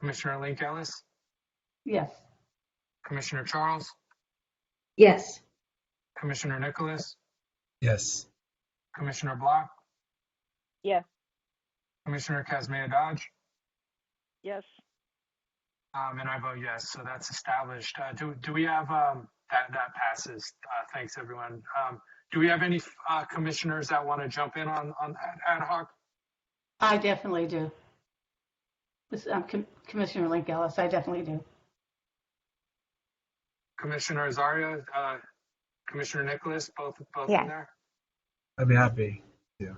Commissioner Link Ellis, Yes. Commissioner Charles, Yes. Commissioner Nicholas, Yes. Commissioner Block, Yes. Commissioner Kazmia Dodge, Yes. and I vote yes. So that's established. Do we have that passes? Thanks everyone. Do we have any commissioners that want to jump in on ad hoc? I definitely do. This, Commissioner Link Ellis, I definitely do. Commissioner Azaria, Commissioner Nicholas, both Yes. in there. I'd be happy to.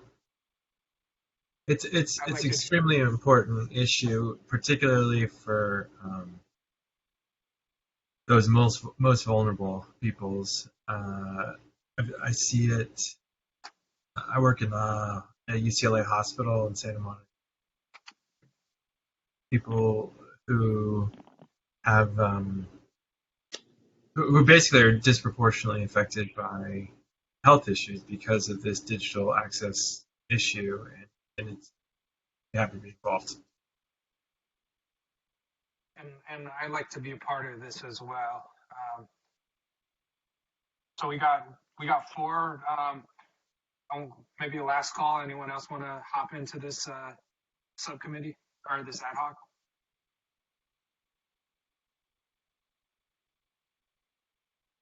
It's I'd like extremely important issue, particularly for those most vulnerable peoples. I see it. I work in at UCLA Hospital in Santa Monica. People who have who basically are disproportionately affected by health issues because of this digital access issue, and it's you have to be involved. And I'd like to be a part of this as well. So we got four. Maybe a last call. Anyone else want to hop into this subcommittee or this ad hoc?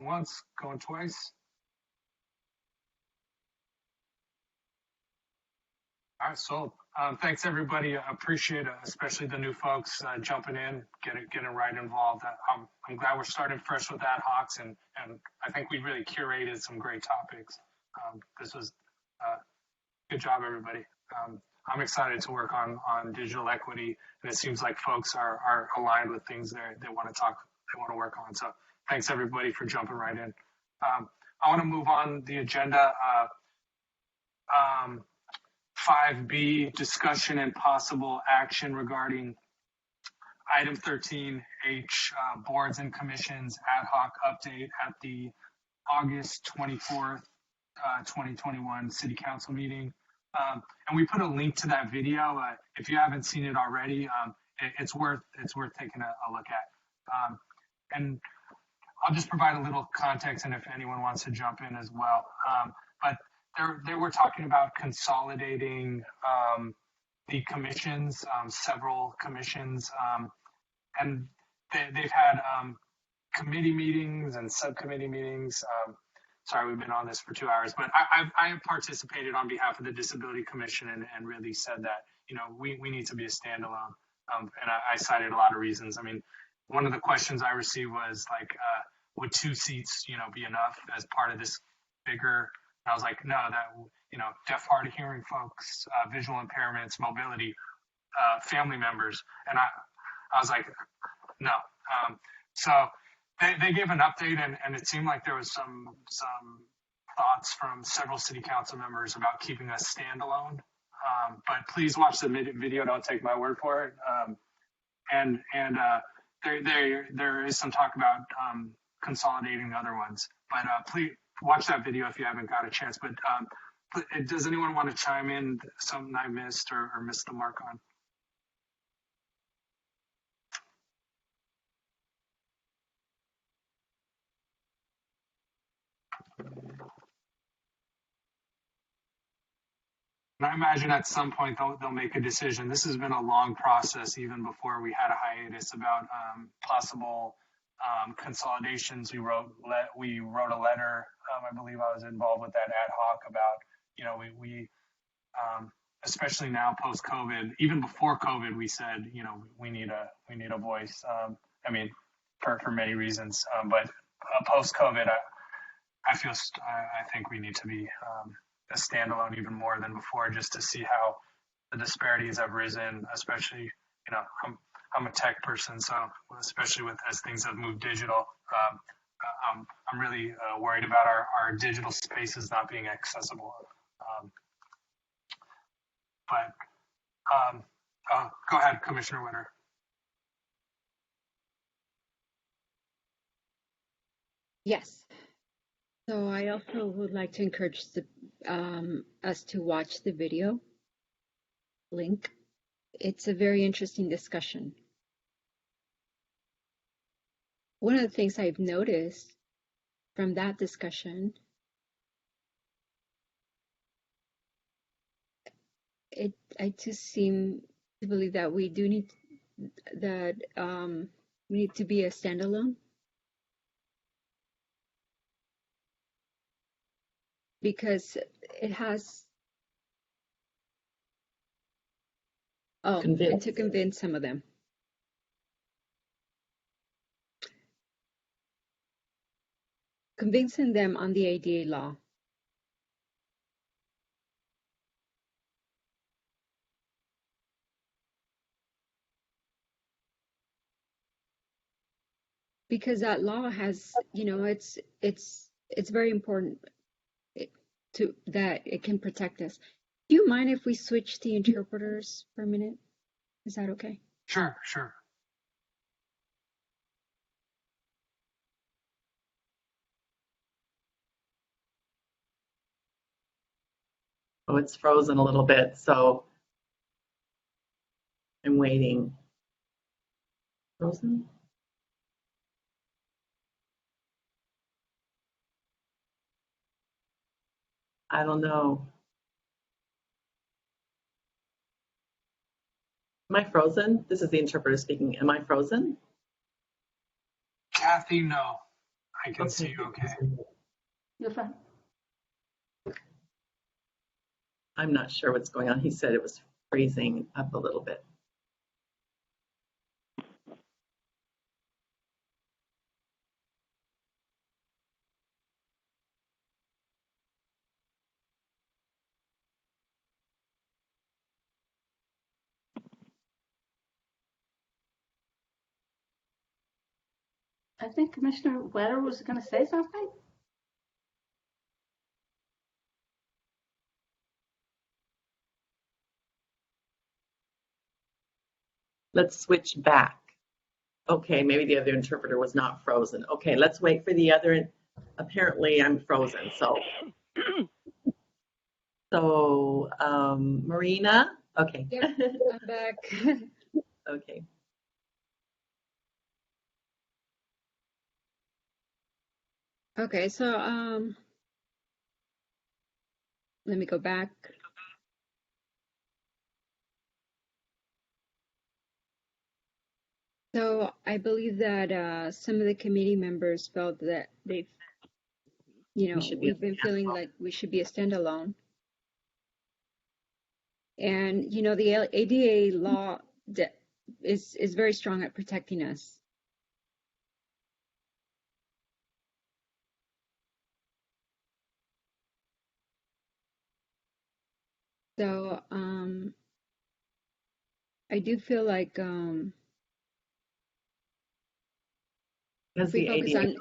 Once, going twice. All right, sold. Thanks everybody. I appreciate it, especially the new folks jumping in, getting right involved. I'm glad we're starting fresh with ad hocs, and I think we really curated some great topics. This was good job, everybody. I'm excited to work on digital equity, and it seems like folks are aligned with things they want to work on. So thanks everybody for jumping right in. I want to move on the agenda. 5B, discussion and possible action regarding item 13H, boards and commissions ad hoc update at the August 24th, 2021 City Council meeting. And we put a link to that video. If you haven't seen it already, it's worth taking a look at. And I'll just provide a little context, and if anyone wants to jump in as well. But they were talking about consolidating the commissions, several commissions, and they've had committee meetings and subcommittee meetings. Sorry, we've been on this for 2 hours, but I have participated on behalf of the Disability Commission and really said that, we need to be a standalone. And I cited a lot of reasons. I mean, one of the questions I received was like, would 2 seats, be enough as part of this bigger? And I was like, no, that, deaf, hard of hearing folks, visual impairments, mobility, family members. And I was like, no. So they gave an update, and it seemed like there was some thoughts from several city council members about keeping us standalone. But please watch the video. Don't take my word for it. And there is some talk about consolidating the other ones. But please watch that video if you haven't got a chance. But does anyone want to chime in? Something I missed or missed the mark on? And I imagine at some point they'll make a decision. This has been a long process, even before we had a hiatus, about possible consolidations. We wrote a letter. I believe I was involved with that ad hoc about, we especially now post COVID. Even before COVID, we said, we need a voice. I mean, for many reasons. But post COVID, I think we need to be a standalone even more than before, just to see how the disparities have risen, especially, I'm a tech person, so especially as things have moved digital, I'm really worried about our digital spaces not being accessible. Go ahead, Commissioner Winter. Yes. So I also would like to encourage us to watch the video link. It's a very interesting discussion. one of the things I've noticed from that discussion, I just seem to believe that we do need that we need to be a standalone because it has and to convince some of them. Convincing them on the ADA law. Because that law has, it's very important to that it can protect us. Do you mind if we switch the interpreters for a minute? Is that okay? Sure, sure. Oh, it's frozen a little bit, so I'm waiting. Frozen? I don't know. Am I frozen? This is the interpreter speaking. Am I frozen? Kathy, no. I can see you okay. You're fine. I'm not sure what's going on. He said it was freezing up a little bit. I think Commissioner Wetter was going to say something. Let's switch back. Okay, maybe the other interpreter was not frozen. Okay, let's wait for the other. Apparently I'm frozen, so Marina, okay. Yep, I'm back. Okay. Okay, so let me go back. So I believe that some of the committee members felt that they've, we've been feeling like we should be a standalone. And, the ADA law is very strong at protecting us. So I do feel like Because the ADA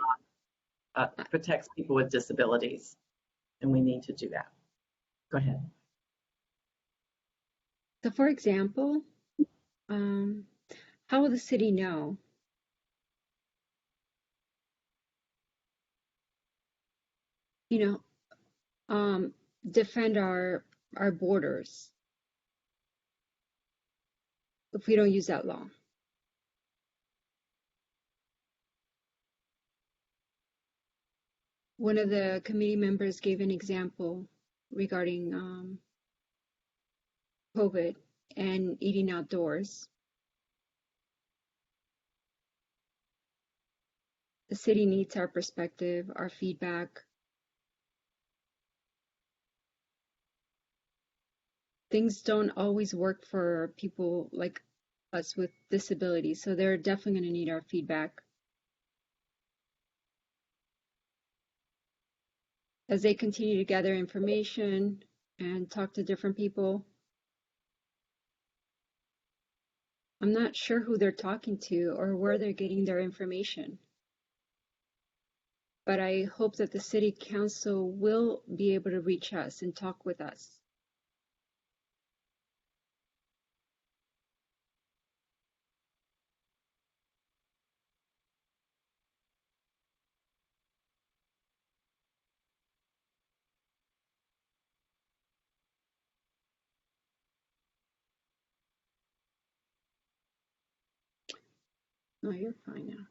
protects people with disabilities, and we need to do that. Go ahead. So for example, how will the city know? Defend our borders if we don't use that law. One of the committee members gave an example regarding COVID and eating outdoors. The city needs our perspective, our feedback. Things don't always work for people like us with disabilities, so they're definitely going to need our feedback. As they continue to gather information and talk to different people, I'm not sure who they're talking to or where they're getting their information. But I hope that the city council will be able to reach us and talk with us. Oh, you're fine now.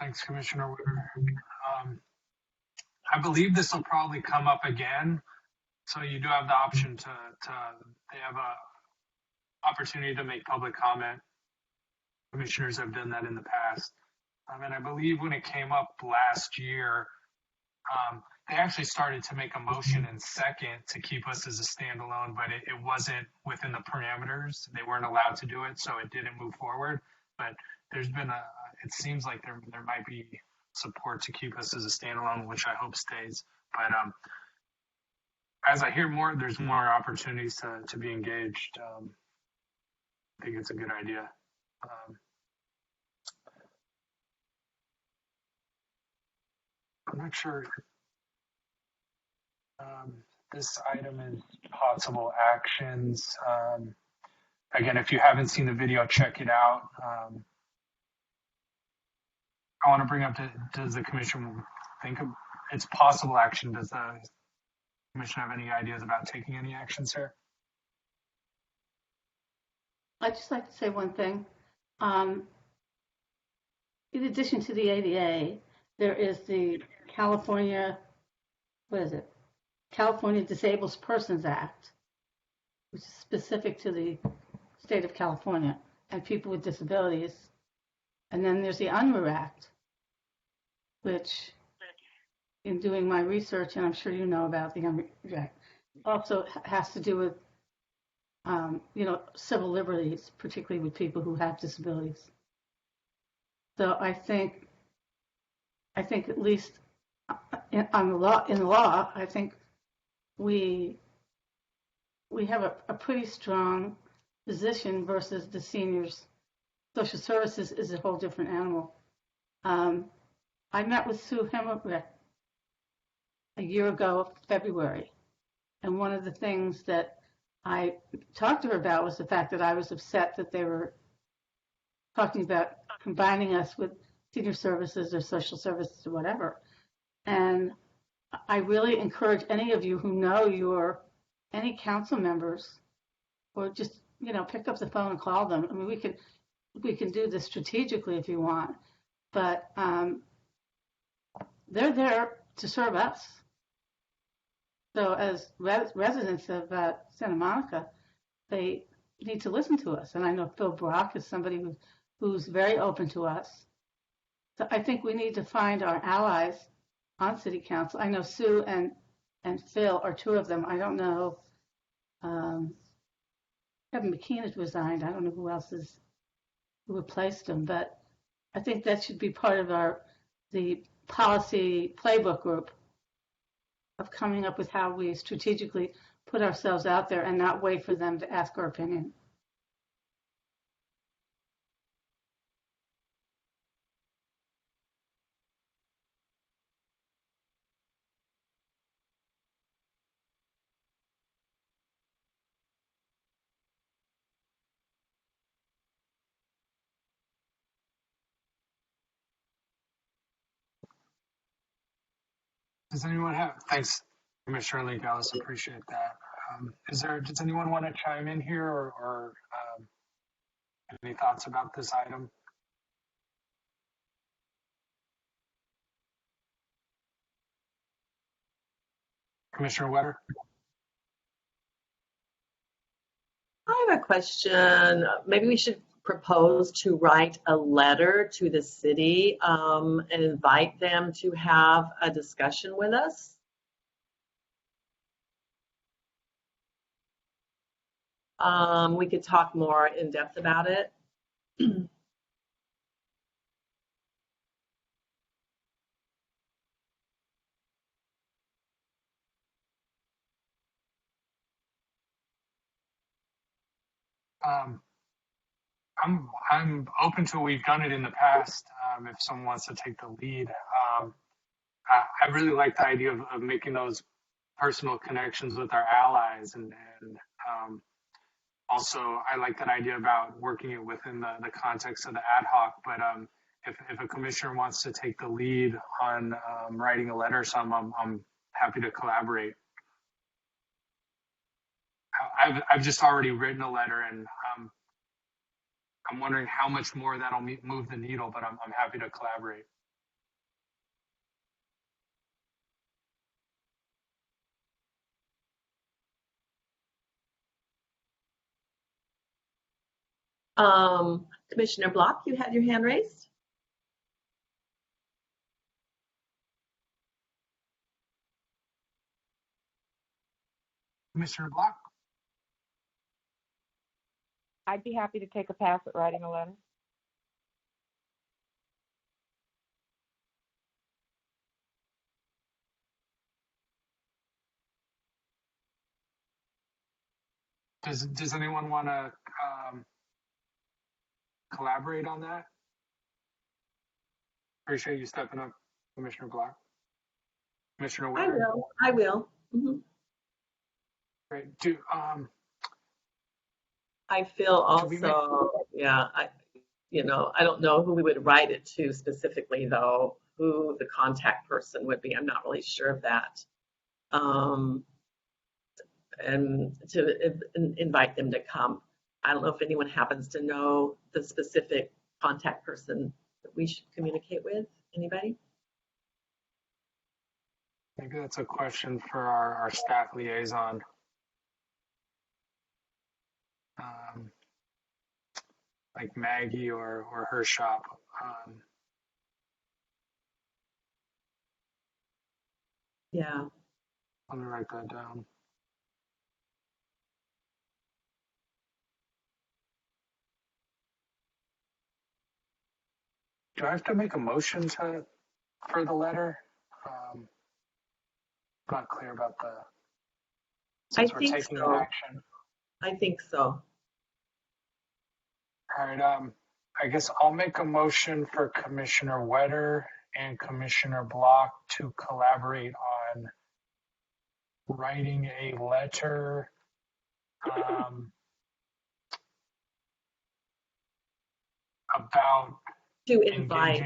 Thanks, Commissioner Witter. I believe this will probably come up again. So you do have the option they have a opportunity to make public comment. Commissioners have done that in the past. And I believe when it came up last year, they actually started to make a motion in second to keep us as a standalone, but it wasn't within the parameters. They weren't allowed to do it, so it didn't move forward. But there's been it seems like there might be support to keep us as a standalone, which I hope stays. But as I hear more, there's more opportunities to be engaged. I think it's a good idea. I'm not sure. This item is possible actions. Again, if you haven't seen the video, check it out. I want to bring up, does the commission think it's possible action? Does the commission have any ideas about taking any actions here? I'd just like to say one thing. In addition to the ADA, there is the California, what is it? California Disabled Persons Act, which is specific to the state of California and people with disabilities. And then there's the UNRRA Act, which, in doing my research, and I'm sure you know about the UNRRA Act, also has to do with, civil liberties, particularly with people who have disabilities. So I think at least in the law, I think we have a pretty strong position versus the seniors. Social services is a whole different animal. I met with Sue Hemmerich a year ago, February, and one of the things that I talked to her about was the fact that I was upset that they were talking about combining us with senior services or social services or whatever. And I really encourage any of you who know any council members, or just, pick up the phone and call them. I mean, we can do this strategically if you want, but they're there to serve us. So as residents of Santa Monica, they need to listen to us. And I know Phil Brock is somebody who's very open to us. So I think we need to find our allies on City Council. I know Sue and Phil are two of them. I don't know. Kevin McKean has resigned. I don't know who replaced him, but I think that should be part of the policy playbook group of coming up with how we strategically put ourselves out there and not wait for them to ask our opinion. Does anyone have, thanks, Commissioner Link Ellis, appreciate that. Does anyone want to chime in here or any thoughts about this item? Commissioner Wetter? I have a question. Maybe we should propose to write a letter to the city and invite them to have a discussion with us. We could talk more in depth about it. I'm open to, we've done it in the past, if someone wants to take the lead. I really like the idea of making those personal connections with our allies, and also I like that idea about working it within the context of the ad hoc. But if a commissioner wants to take the lead on writing a letter or something, I'm happy to collaborate. I've just already written a letter, and I'm wondering how much more that'll move the needle, but I'm happy to collaborate. Commissioner Block, you had your hand raised? Commissioner Block? I'd be happy to take a pass at writing a letter. Does anyone want to collaborate on that? Appreciate you stepping up, Commissioner Block. Commissioner I Witter? will. I will. Mhm. Great. I feel Do we make- also, yeah, I don't know who we would write it to specifically, though, who the contact person would be. I'm not really sure of that. And to invite them to come. I don't know if anyone happens to know the specific contact person that we should communicate with. Anybody? Maybe that's a question for our staff liaison. Like Maggie or her shop. Yeah. Let me write that down. Do I have to make a motion for the letter? I'm not clear about since we're think taking so. action. I think so. All right. I guess I'll make a motion for Commissioner Wetter and Commissioner Block to collaborate on writing a letter about To invite.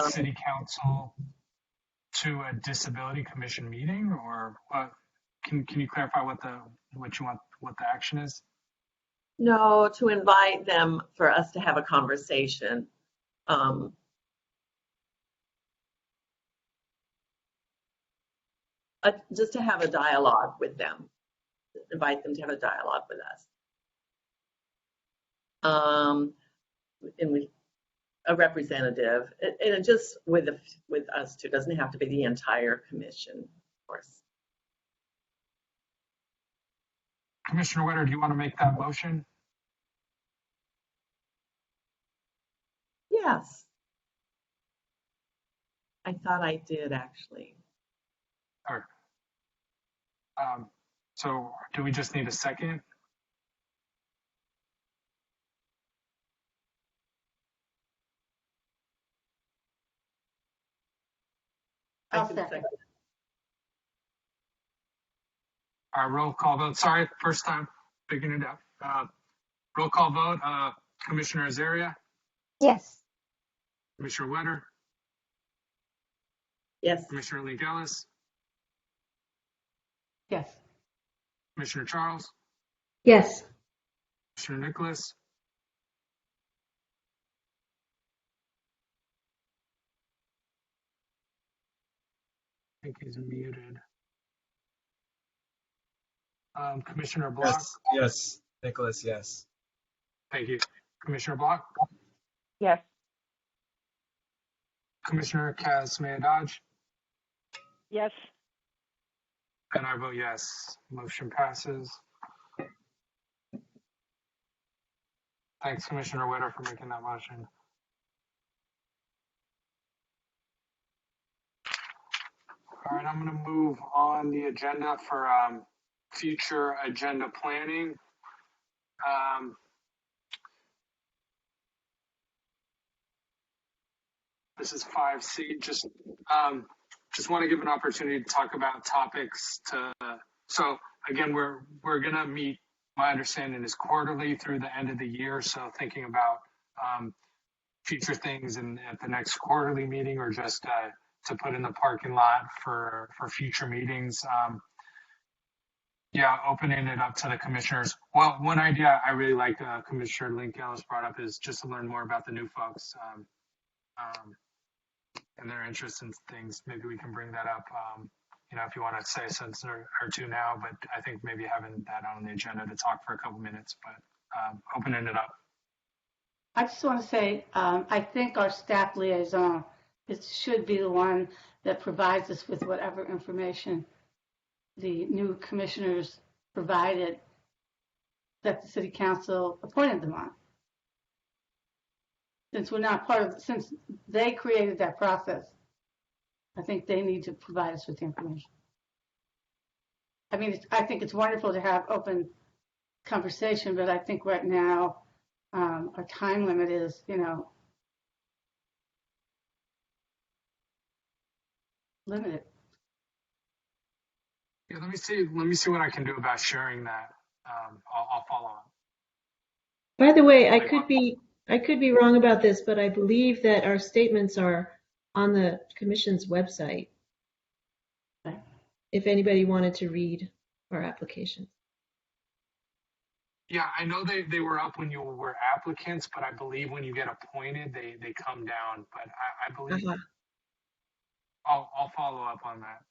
City Council to a Disability Commission meeting, or what? Can you clarify what the action is? No, to invite them for us to have a conversation. Just to have a dialogue with them. Invite them to have a dialogue with us. And with a representative, and just with us too. It doesn't have to be the entire commission, of course. Commissioner Wetter, do you want to make that motion? Yes. I thought I did actually. Or, so do we just need a second? I'll second. All right, roll call vote. Sorry, first time figuring it out. Roll call vote. Commissioner Azaria, Yes. Commissioner Wetter, Yes. Commissioner Link Ellis, Yes. Commissioner Charles, Yes. Commissioner Nicholas, I think he's muted. Commissioner Block. Yes. Nicholas, yes. Thank you. Commissioner Block, Yes. Commissioner Kazmayadaj, Yes. and I vote yes. Motion passes. Thanks, Commissioner Witter, for making that motion. All right, I'm going to move on the agenda for future agenda planning. This is 5C. Just want to give an opportunity to talk about topics. So again, we're going to meet. My understanding is quarterly through the end of the year. So thinking about future things at the next quarterly meeting, or just to put in the parking lot for future meetings. Yeah, opening it up to the commissioners. Well, one idea I really like Commissioner Link Ellis brought up is just to learn more about the new folks and their interest in things. Maybe we can bring that up, if you want to say a sentence or two now, but I think maybe having that on the agenda to talk for a couple minutes. But opening it up. I just want to say, I think our staff liaison should be the one that provides us with whatever information the new commissioners provided that the city council appointed them on. Since we're not since they created that process, I think they need to provide us with the information. I mean, I think it's wonderful to have open conversation, but I think right now our time limit is, limited. Yeah, let me see what I can do about sharing that. I'll follow up. By the way, I could be wrong about this, but I believe that our statements are on the commission's website. Okay. If anybody wanted to read our applications. Yeah, I know they were up when you were applicants, but I believe when you get appointed, they come down. But I believe I'll follow up on that.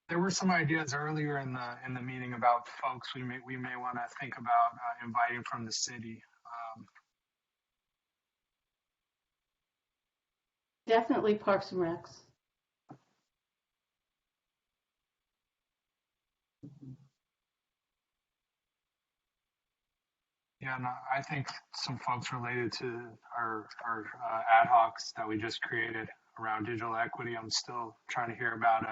There were some ideas earlier in the meeting about folks we may want to think about inviting from the city. Definitely Parks and Recs. Yeah, no, I think some folks related to our ad hocs that we just created around digital equity. I'm still trying to hear about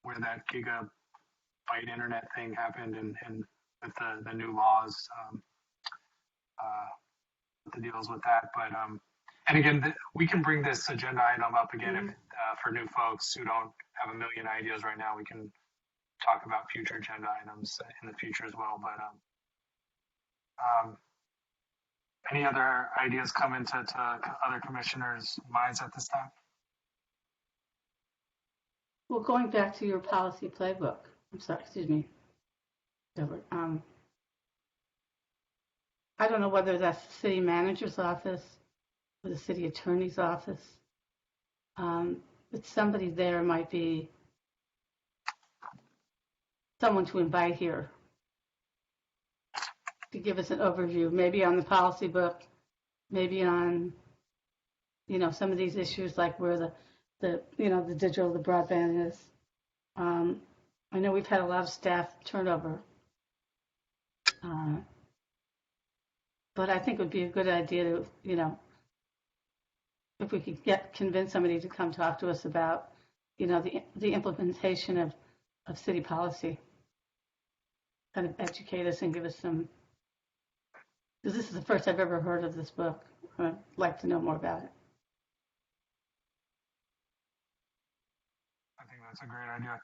where that gigabyte internet thing happened and with the new laws, the deals with that. But and again, we can bring this agenda item up again if, for new folks who don't have a million ideas right now. We can talk about future agenda items in the future as well. But any other ideas come into other commissioners' minds at this time? Well, going back to your policy playbook, I'm sorry, excuse me, Deborah. I don't know whether that's the city manager's office or the city attorney's office, but somebody there might be someone to invite here to give us an overview, maybe on the policy book, maybe on, some of these issues like where the digital, the broadband is. I know we've had a lot of staff turnover, but I think it would be a good idea to, if we could convince somebody to come talk to us about, the implementation of city policy, kind of educate us and give us some, because this is the first I've ever heard of this book. I'd like to know more about it. I think that's a great idea.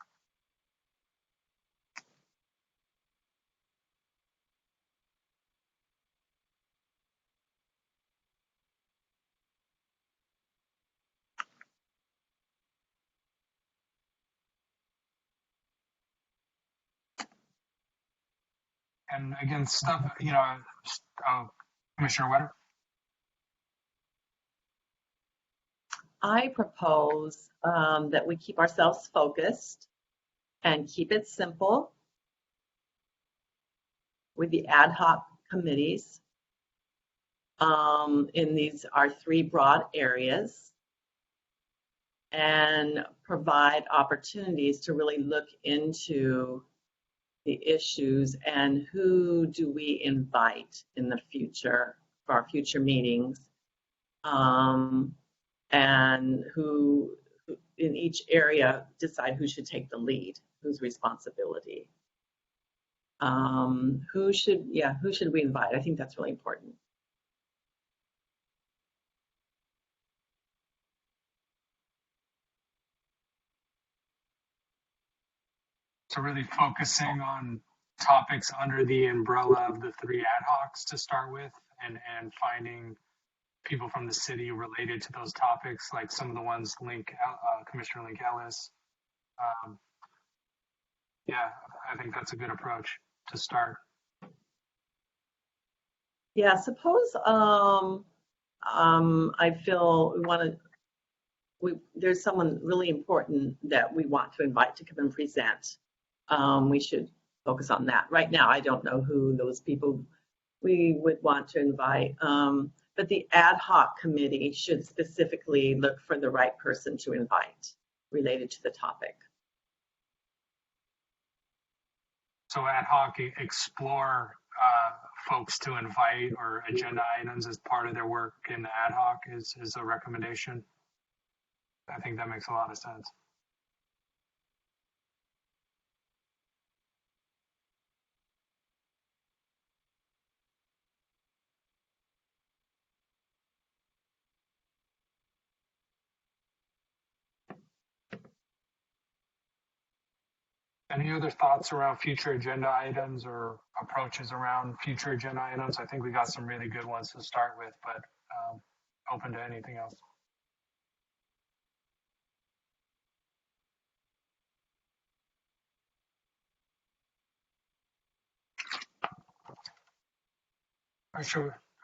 And again, stuff, Commissioner Wetter. I propose that we keep ourselves focused and keep it simple with the ad hoc committees in these our three broad areas, and provide opportunities to really look into the issues and who do we invite in the future for our future meetings, and who in each area decide who should take the lead, whose responsibility. Who should we invite? I think that's really important. So really focusing on topics under the umbrella of the three ad hocs to start with, and finding people from the city related to those topics, like some of the ones Commissioner Link Ellis. Yeah, I think that's a good approach to start. Yeah, suppose I feel there's someone really important that we want to invite to come and present. We should focus on that. Right now, I don't know who those people we would want to invite. But the ad hoc committee should specifically look for the right person to invite related to the topic. So ad hoc explore folks to invite or agenda items as part of their work in the ad hoc is a recommendation. I think that makes a lot of sense. Any other thoughts around future agenda items or approaches around future agenda items? I think we got some really good ones to start with, but open to anything else.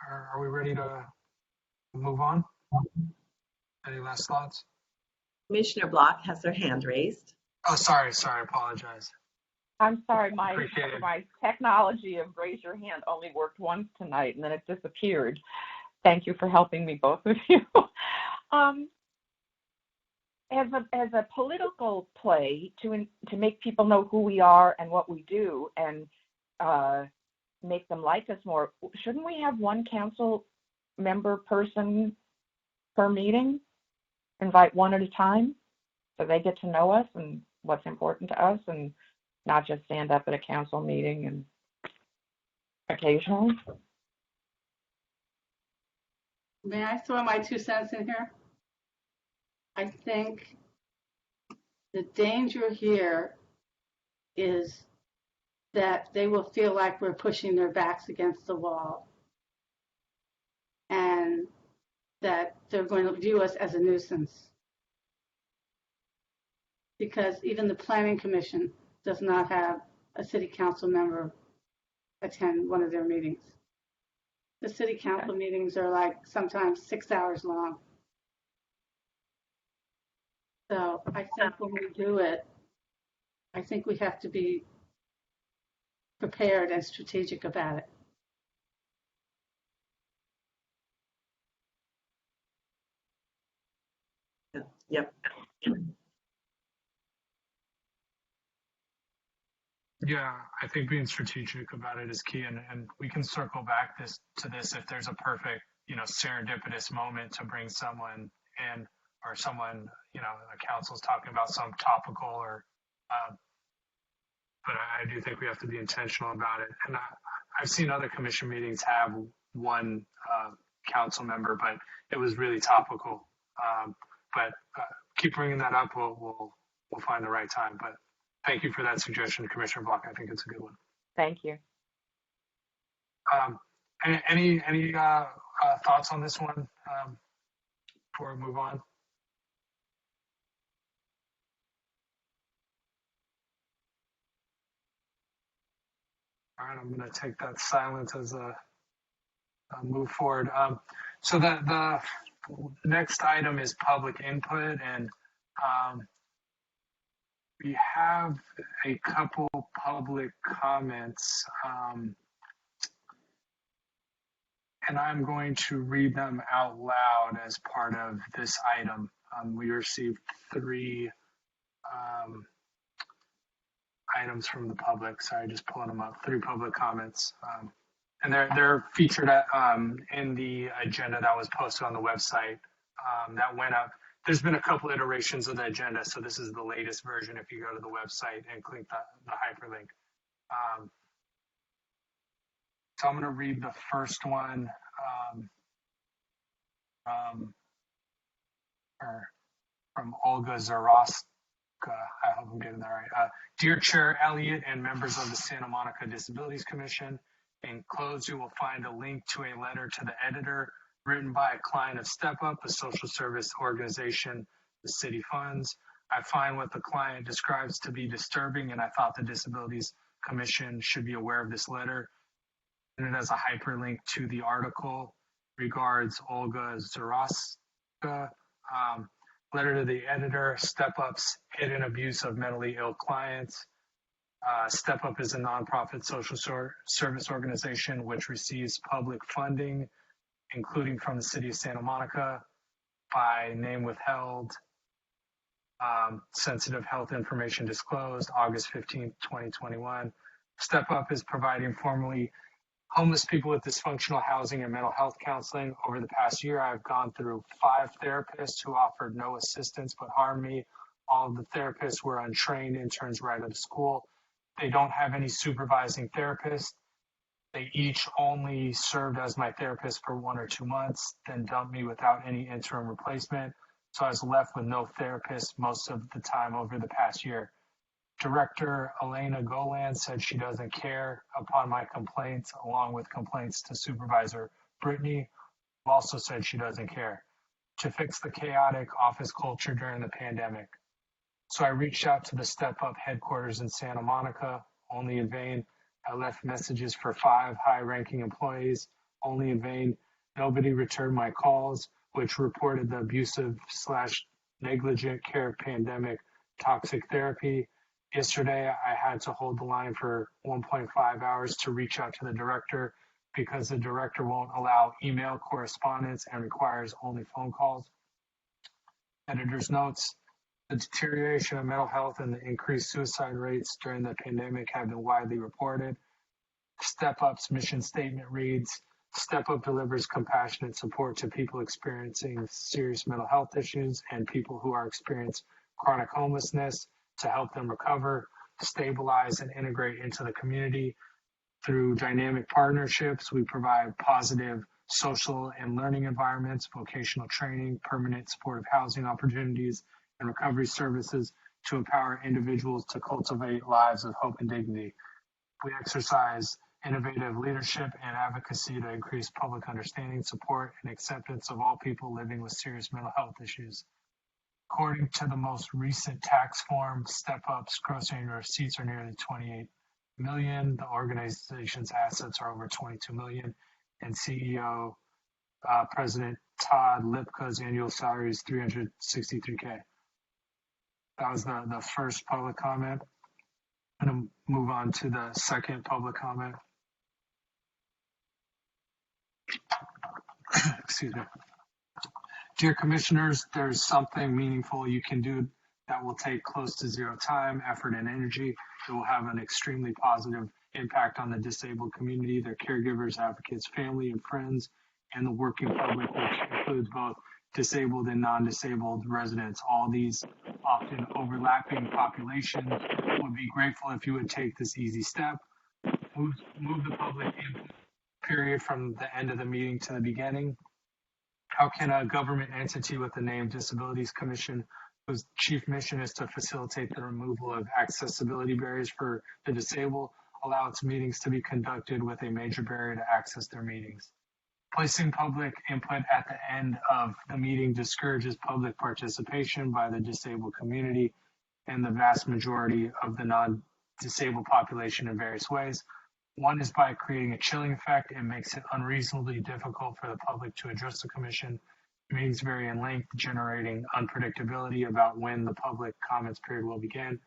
Are we ready to move on? Any last thoughts? Commissioner Block has their hand raised. Oh, sorry, apologize. I'm sorry, my Appreciate it. my technology of raise your hand only worked once tonight and then it disappeared. Thank you for helping me, both of you. As a political play to make people know who we are and what we do and make them like us more, shouldn't we have one council member person per meeting? Invite one at a time so they get to know us and what's important to us and not just stand up at a council meeting and occasionally. May I throw my 2 cents in here? I think the danger here is that they will feel like we're pushing their backs against the wall and that they're going to view us as a nuisance. Because even the Planning Commission does not have a city council member attend one of their meetings. The city council meetings are like sometimes 6 hours long. So I think when we do it, I think we have to be prepared and strategic about it. Yep. Yeah, I think being strategic about it is key, and we can circle back to this if there's a perfect, serendipitous moment to bring someone in or someone, the council's talking about some topical or, but I do think we have to be intentional about it. And I've seen other commission meetings have one council member, but it was really topical. But keep bringing that up. We'll find the right time. But thank you for that suggestion, Commissioner Block. I think it's a good one. Thank you. Any thoughts on this one before we move on? All right, I'm going to take that silence as a move forward. So the next item is public input, and we have a couple public comments, and I'm going to read them out loud as part of this item. We received 3 items from the public. Sorry, just pulling them up. 3 public comments. And they're featured in the agenda that was posted on the website that went up. There's been a couple iterations of the agenda, so this is the latest version if you go to the website and click the hyperlink. So I'm going to read the first one from Olga Zaroska. I hope I'm getting that right. Dear Chair Elliott and members of the Santa Monica Disabilities Commission, enclosed you will find a link to a letter to the editor written by a client of Step Up, a social service organization the city funds. I find what the client describes to be disturbing, and I thought the Disabilities Commission should be aware of this letter. And it has a hyperlink to the article. Regards, Olga Zaraska. Letter to the editor, Step Up's hidden abuse of mentally ill clients. Step Up is a nonprofit social service organization which receives public funding, including from the city of Santa Monica, by name withheld, sensitive health information disclosed, August 15th, 2021. Step Up is providing formerly homeless people with dysfunctional housing and mental health counseling. Over the past year, I've gone through 5 therapists who offered no assistance but harmed me. All of the therapists were untrained interns right out of school. They don't have any supervising therapists. They each only served as my therapist for 1 or 2 months, then dumped me without any interim replacement. So I was left with no therapist most of the time over the past year. Director Elena Golan said she doesn't care upon my complaints, along with complaints to Supervisor Brittany, who also said she doesn't care, to fix the chaotic office culture during the pandemic. So I reached out to the Step Up headquarters in Santa Monica, only in vain. I left messages for 5 high-ranking employees, only in vain. Nobody returned my calls, which reported the abusive/negligent care pandemic toxic therapy. Yesterday, I had to hold the line for 1.5 hours to reach out to the director because the director won't allow email correspondence and requires only phone calls. Editor's notes. The deterioration of mental health and the increased suicide rates during the pandemic have been widely reported. Step Up's mission statement reads, Step Up delivers compassionate support to people experiencing serious mental health issues and people who are experiencing chronic homelessness to help them recover, stabilize, and integrate into the community. Through dynamic partnerships, we provide positive social and learning environments, vocational training, permanent supportive housing opportunities, and recovery services to empower individuals to cultivate lives of hope and dignity. We exercise innovative leadership and advocacy to increase public understanding, support, and acceptance of all people living with serious mental health issues. According to the most recent tax form, Step Up's gross annual receipts are nearly 28 million. The organization's assets are over 22 million, and CEO President Todd Lipka's annual salary is $363K. That was the first public comment. I'm going to move on to the second public comment. Excuse me. Dear Commissioners, there's something meaningful you can do that will take close to zero time, effort, and energy. It will have an extremely positive impact on the disabled community, their caregivers, advocates, family, and friends, and the working public, which includes both disabled and non-disabled residents. All these often overlapping populations would be grateful if you would take this easy step. Move the public input period from the end of the meeting to the beginning. How can a government entity with the name Disabilities Commission, whose chief mission is to facilitate the removal of accessibility barriers for the disabled, allow its meetings to be conducted with a major barrier to access their meetings? Placing public input at the end of the meeting discourages public participation by the disabled community and the vast majority of the non-disabled population in various ways. One is by creating a chilling effect. It makes it unreasonably difficult for the public to address the commission. Meetings vary in length, generating unpredictability about when the public comments period will begin.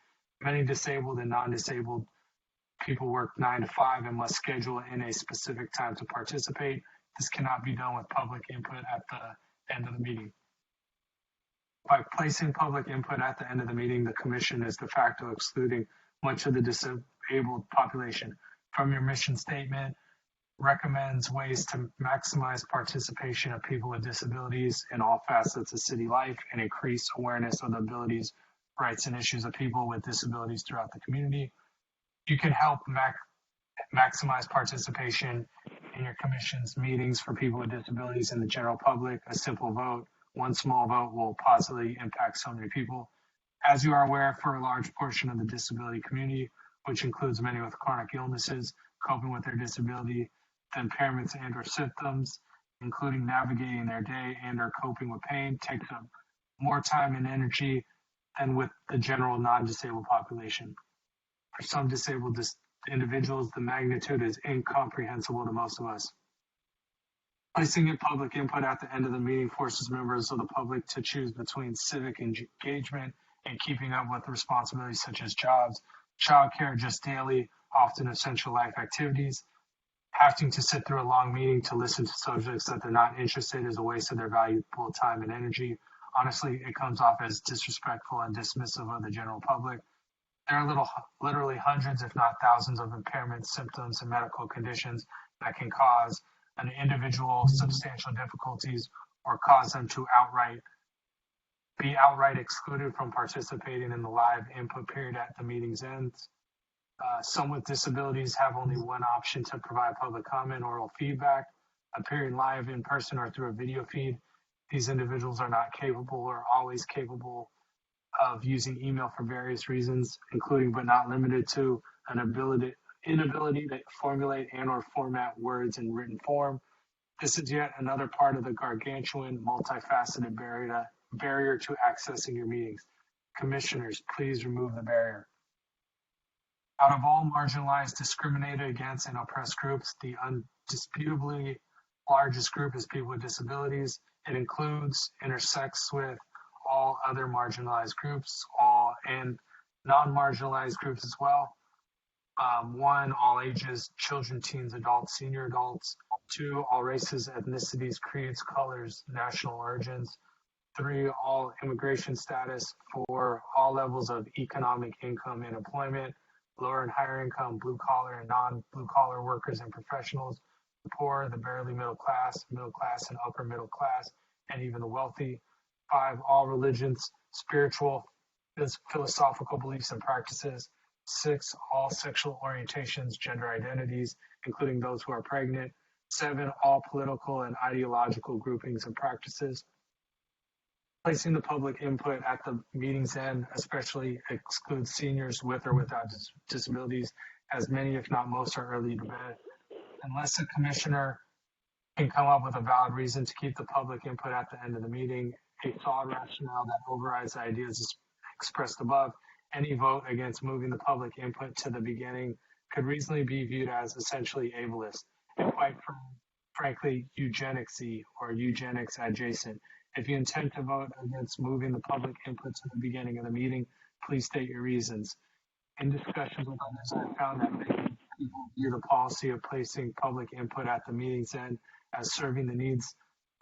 Many disabled and non-disabled people work 9 to 5 and must schedule in a specific time to participate. This cannot be done with public input at the end of the meeting. By placing public input at the end of the meeting, the commission is de facto excluding much of the disabled population. From your mission statement, recommends ways to maximize participation of people with disabilities in all facets of city life and increase awareness of the abilities, rights, and issues of people with disabilities throughout the community. You can help maximize participation in your commission's meetings for people with disabilities and the general public. A simple vote, one small vote, will positively impact so many people. As you are aware, for a large portion of the disability community, which includes many with chronic illnesses, coping with their disability, the impairments and or symptoms, including navigating their day and or coping with pain, takes up more time and energy than with the general non-disabled population. For some disabled individuals, the magnitude is incomprehensible to most of us. Placing in public input at the end of the meeting forces members of the public to choose between civic engagement and keeping up with responsibilities such as jobs, childcare, just daily, often essential life activities. Having to sit through a long meeting to listen to subjects that they're not interested in is a waste of their valuable time and energy. Honestly, it comes off as disrespectful and dismissive of the general public. There are literally hundreds, if not thousands, of impairments, symptoms, and medical conditions that can cause an individual substantial difficulties or cause them to be outright excluded from participating in the live input period at the meeting's end. Some with disabilities have only one option to provide public comment, oral feedback, appearing live in person or through a video feed. These individuals are not capable or always capable of using email for various reasons, including but not limited to an inability to formulate and or format words in written form. This is yet another part of the gargantuan, multifaceted barrier to accessing your meetings. Commissioners, please remove the barrier. Out of all marginalized, discriminated against, and oppressed groups, the undisputably largest group is people with disabilities. It includes, intersects with all other marginalized groups, and non-marginalized groups as well. 1, all ages, children, teens, adults, senior adults. 2, all races, ethnicities, creeds, colors, national origins. 3, all immigration status. 4, all levels of economic income and employment, lower and higher income, blue collar and non-blue collar workers and professionals, the poor, the barely middle class and upper middle class, and even the wealthy. 5, all religions, spiritual, philosophical beliefs and practices. 6, all sexual orientations, gender identities, including those who are pregnant. 7, all political and ideological groupings and practices. Placing the public input at the meeting's end especially excludes seniors with or without disabilities, as many, if not most, are early to bed. Unless a commissioner can come up with a valid reason to keep the public input at the end of the meeting, a solid rationale that overrides the ideas expressed above, any vote against moving the public input to the beginning could reasonably be viewed as essentially ableist and quite frankly eugenicsy or eugenics adjacent. If you intend to vote against moving the public input to the beginning of the meeting, please state your reasons. In discussions with others, I found that many people view the policy of placing public input at the meeting's end as serving the needs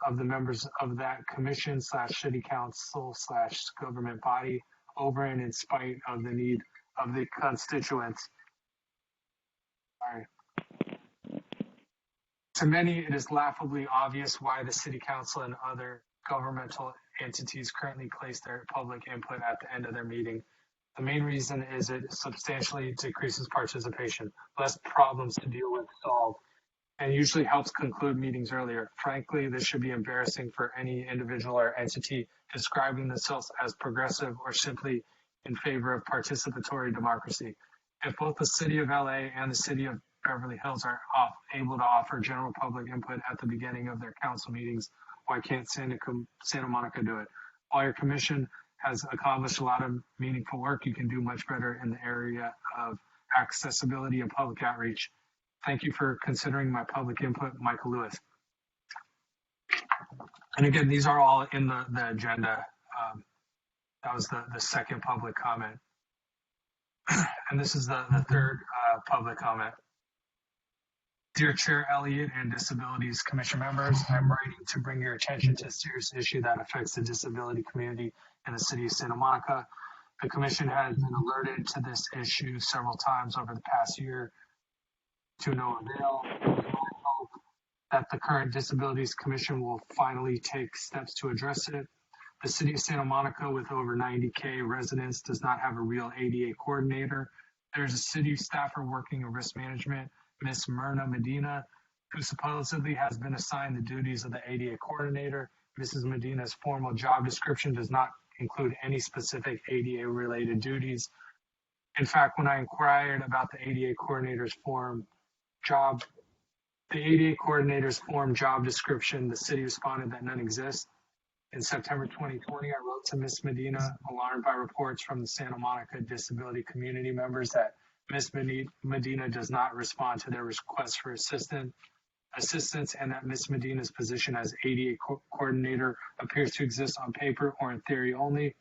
of the members of that commission / city council / government body over and in spite of the need of the constituents. Sorry. To many, it is laughably obvious why the city council and other governmental entities currently place their public input at the end of their meeting. The main reason is it substantially decreases participation, less problems to deal with, solve, and usually helps conclude meetings earlier. Frankly, this should be embarrassing for any individual or entity describing themselves as progressive or simply in favor of participatory democracy. If both the City of LA and the City of Beverly Hills are able to offer general public input at the beginning of their council meetings, why can't Santa Monica do it? While your commission has accomplished a lot of meaningful work, you can do much better in the area of accessibility and public outreach. Thank you for considering my public input, Michael Lewis. And again, these are all in the agenda. That was the second public comment. And this is the third public comment. Dear Chair Elliott and Disabilities Commission members, I'm writing to bring your attention to a serious issue that affects the disability community in the city of Santa Monica. The Commission has been alerted to this issue several times over the past year to no avail. It is my hope that the current Disabilities Commission will finally take steps to address it. The city of Santa Monica, with over 90,000 residents, does not have a real ADA coordinator. There's a city staffer working in risk management, Ms. Myrna Medina, who supposedly has been assigned the duties of the ADA coordinator. Mrs. Medina's formal job description does not include any specific ADA-related duties. In fact, when I inquired about the ADA coordinator's form job description, the city responded that none exists. In September 2020, I wrote to Ms. Medina, alarmed by reports from the Santa Monica disability community members that Ms. Medina does not respond to their requests for assistance. assistance and that Ms. Medina's position as ADA coordinator appears to exist on paper or in theory only.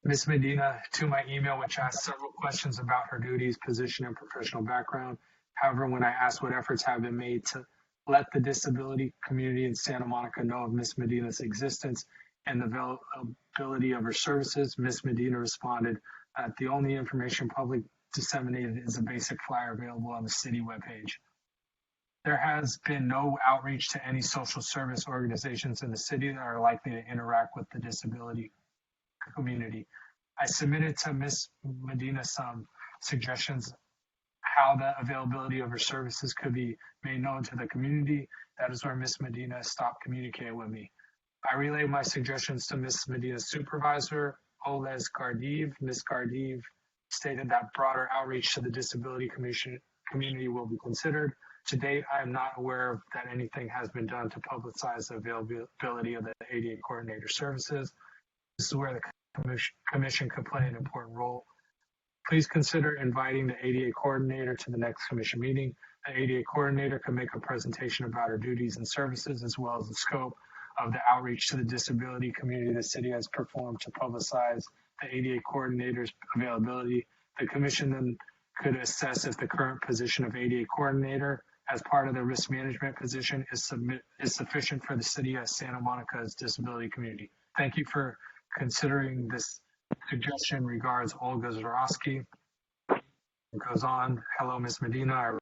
Ms. Medina, to my email, which asked several questions about her duties, position, and professional background. However, when I asked what efforts have been made to let the disability community in Santa Monica know of Ms. Medina's existence and the availability of her services, Ms. Medina responded that the only information public disseminated is a basic flyer available on the city webpage. There has been no outreach to any social service organizations in the city that are likely to interact with the disability community. I submitted to Ms. Medina some suggestions how the availability of her services could be made known to the community. That is where Ms. Medina stopped communicating with me. I relayed my suggestions to Ms. Medina's supervisor, Oles Gardiv. Ms. Gardiv stated that broader outreach to the disability community will be considered. To date, I am not aware that anything has been done to publicize the availability of the ADA coordinator services. This is where the commission could play an important role. Please consider inviting the ADA coordinator to the next commission meeting. The ADA coordinator can make a presentation about her duties and services, as well as the scope of the outreach to the disability community the city has performed to publicize the ADA coordinator's availability. The commission then could assess if the current position of ADA coordinator as part of the risk management position is sufficient for the city of Santa Monica's disability community. Thank you for considering this suggestion. Regards, Olga Zarowski. It goes on. Hello, Ms. Medina. I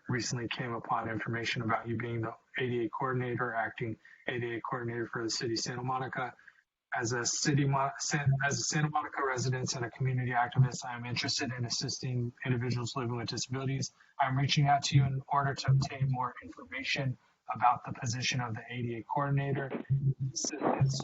recently came upon information about you being the ADA coordinator, acting ADA coordinator for the city of Santa Monica. As a Santa Monica resident and a community activist, I am interested in assisting individuals living with disabilities. I'm reaching out to you in order to obtain more information about the position of the ADA coordinator. Assistance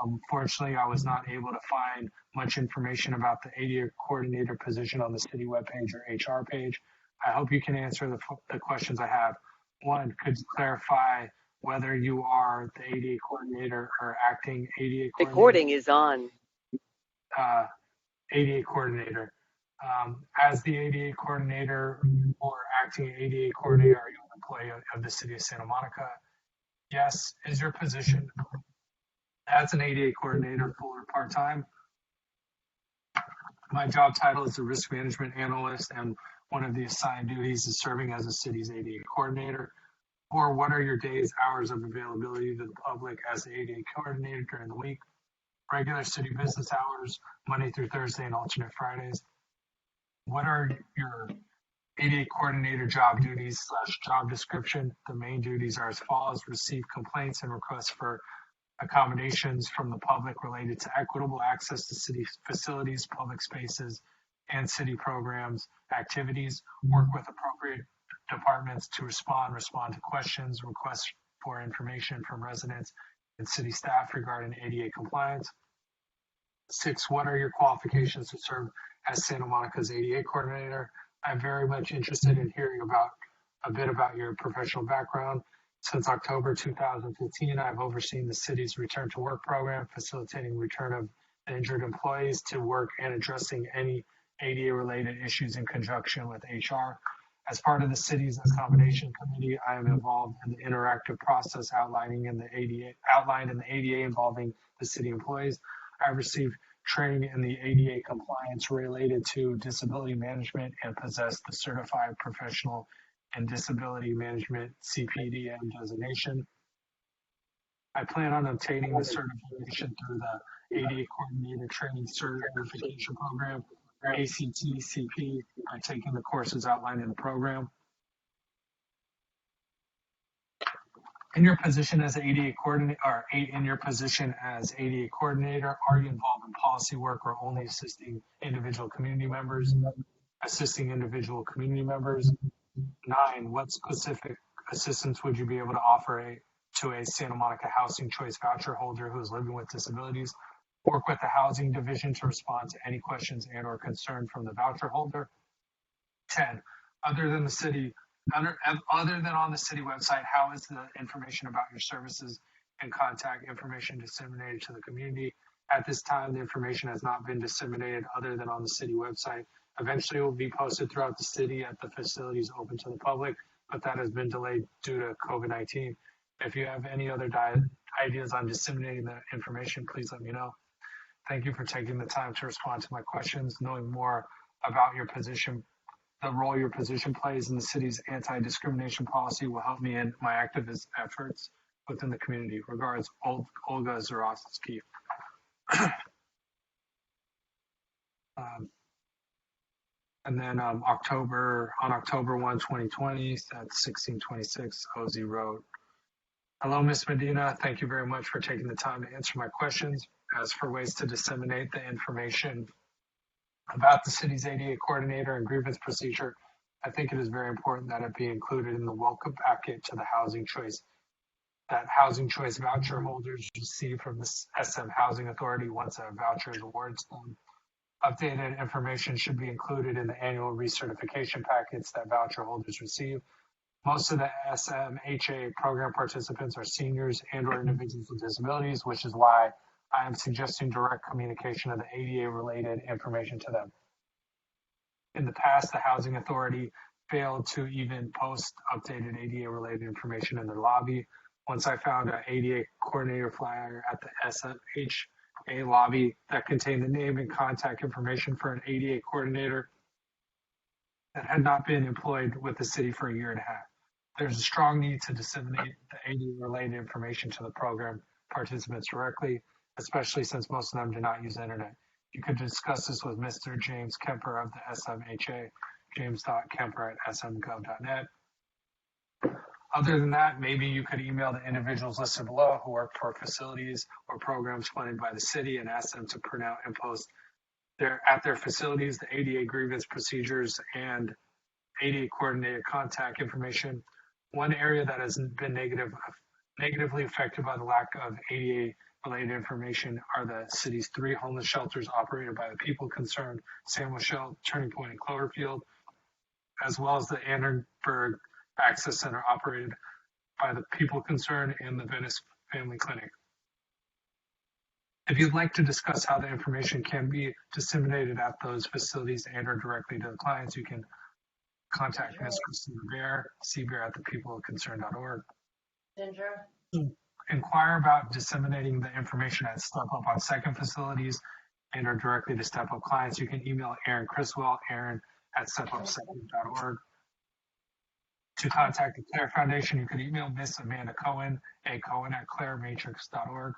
Unfortunately, I was not able to find much information about the ADA coordinator position on the city webpage or HR page. I hope you can answer the questions I have. One, could you clarify whether you are the ADA coordinator or acting ADA coordinator? Recording is on. ADA coordinator. As the ADA coordinator or acting ADA coordinator, are you an employee of the city of Santa Monica? Yes. Is your position as an ADA coordinator full or part-time? My job title is a risk management analyst, and one of the assigned duties is serving as the city's ADA coordinator. Or what are your days, hours of availability to the public as the ADA coordinator during the week? Regular city business hours, Monday through Thursday and alternate Fridays. What are your ADA coordinator job duties / job description? The main duties are as follows: receive complaints and requests for accommodations from the public related to equitable access to city facilities, public spaces, and city programs, activities, work with appropriate departments to respond to questions, requests for information from residents and city staff regarding ADA compliance. 6, what are your qualifications to serve as Santa Monica's ADA coordinator? I'm very much interested in hearing a bit about your professional background. Since October 2015, I've overseen the city's return to work program, facilitating return of injured employees to work and addressing any ADA related issues in conjunction with HR. As part of the city's accommodation committee, I am involved in the interactive process outlined in the ADA involving the city employees. I received training in the ADA compliance related to disability management and possess the certified professional and disability management CPDM designation. I plan on obtaining the certification through the ADA Coordinator Training Certification Program, ACT-CP, by taking the courses outlined in the program. In your position as ADA coordinator, are you involved in policy work or only assisting individual community members? 9, what specific assistance would you be able to offer to a Santa Monica Housing Choice voucher holder who is living with disabilities? Work with the housing division to respond to any questions and or concern from the voucher holder. 10, other than on the city website, how is the information about your services and contact information disseminated to the community? At this time, the information has not been disseminated other than on the city website. Eventually, it will be posted throughout the city at the facilities open to the public, but that has been delayed due to COVID-19. If you have any other ideas on disseminating the information, please let me know. Thank you for taking the time to respond to my questions. Knowing more about your position, the role your position plays in the city's anti-discrimination policy will help me in my activist efforts within the community. Regards, Olga Zarofsky. And then October 1, 2020, that's 1626 Ozzie Road. Hello, Ms. Medina. Thank you very much for taking the time to answer my questions. As for ways to disseminate the information about the city's ADA coordinator and grievance procedure, I think it is very important that it be included in the welcome packet to the housing choice that housing choice voucher holders receive from the SM Housing Authority once a voucher is awarded to them. Updated information should be included in the annual recertification packets that voucher holders receive. Most of the SMHA program participants are seniors and/or individuals with disabilities, which is why I am suggesting direct communication of the ADA-related information to them. In the past, the Housing Authority failed to even post updated ADA-related information in their lobby. Once I found an ADA coordinator flyer at the SMHA lobby that contained the name and contact information for an ADA coordinator that had not been employed with the city for a year and a half. There's a strong need to disseminate the ADA-related information to the program participants directly, especially since most of them do not use the internet. You could discuss this with Mr. James Kemper of the SMHA, james.kemper@smgov.net. Other than that, maybe you could email the individuals listed below who work for facilities or programs funded by the city and ask them to print out and post at their facilities the ADA grievance procedures and ADA coordinator contact information. One area that has been negatively affected by the lack of ADA-related information are the city's 3 homeless shelters operated by the people concerned, San Michelle, Turning Point, and Cloverfield, as well as the Annenberg Access Center operated by the people concerned and the Venice Family Clinic. If you'd like to discuss how the information can be disseminated at those facilities and or directly to the clients, you can contact Ms. Christina Bear, cbear@thepeopleconcerned.org. Ginger? Inquire about disseminating the information at Step Up on Second facilities and or directly to Step Up clients. You can email Aaron Criswell, aaron@stepupsecond.org. To contact the Claire Foundation, you can email Miss Amanda Cohen, acohen@clarematrix.org.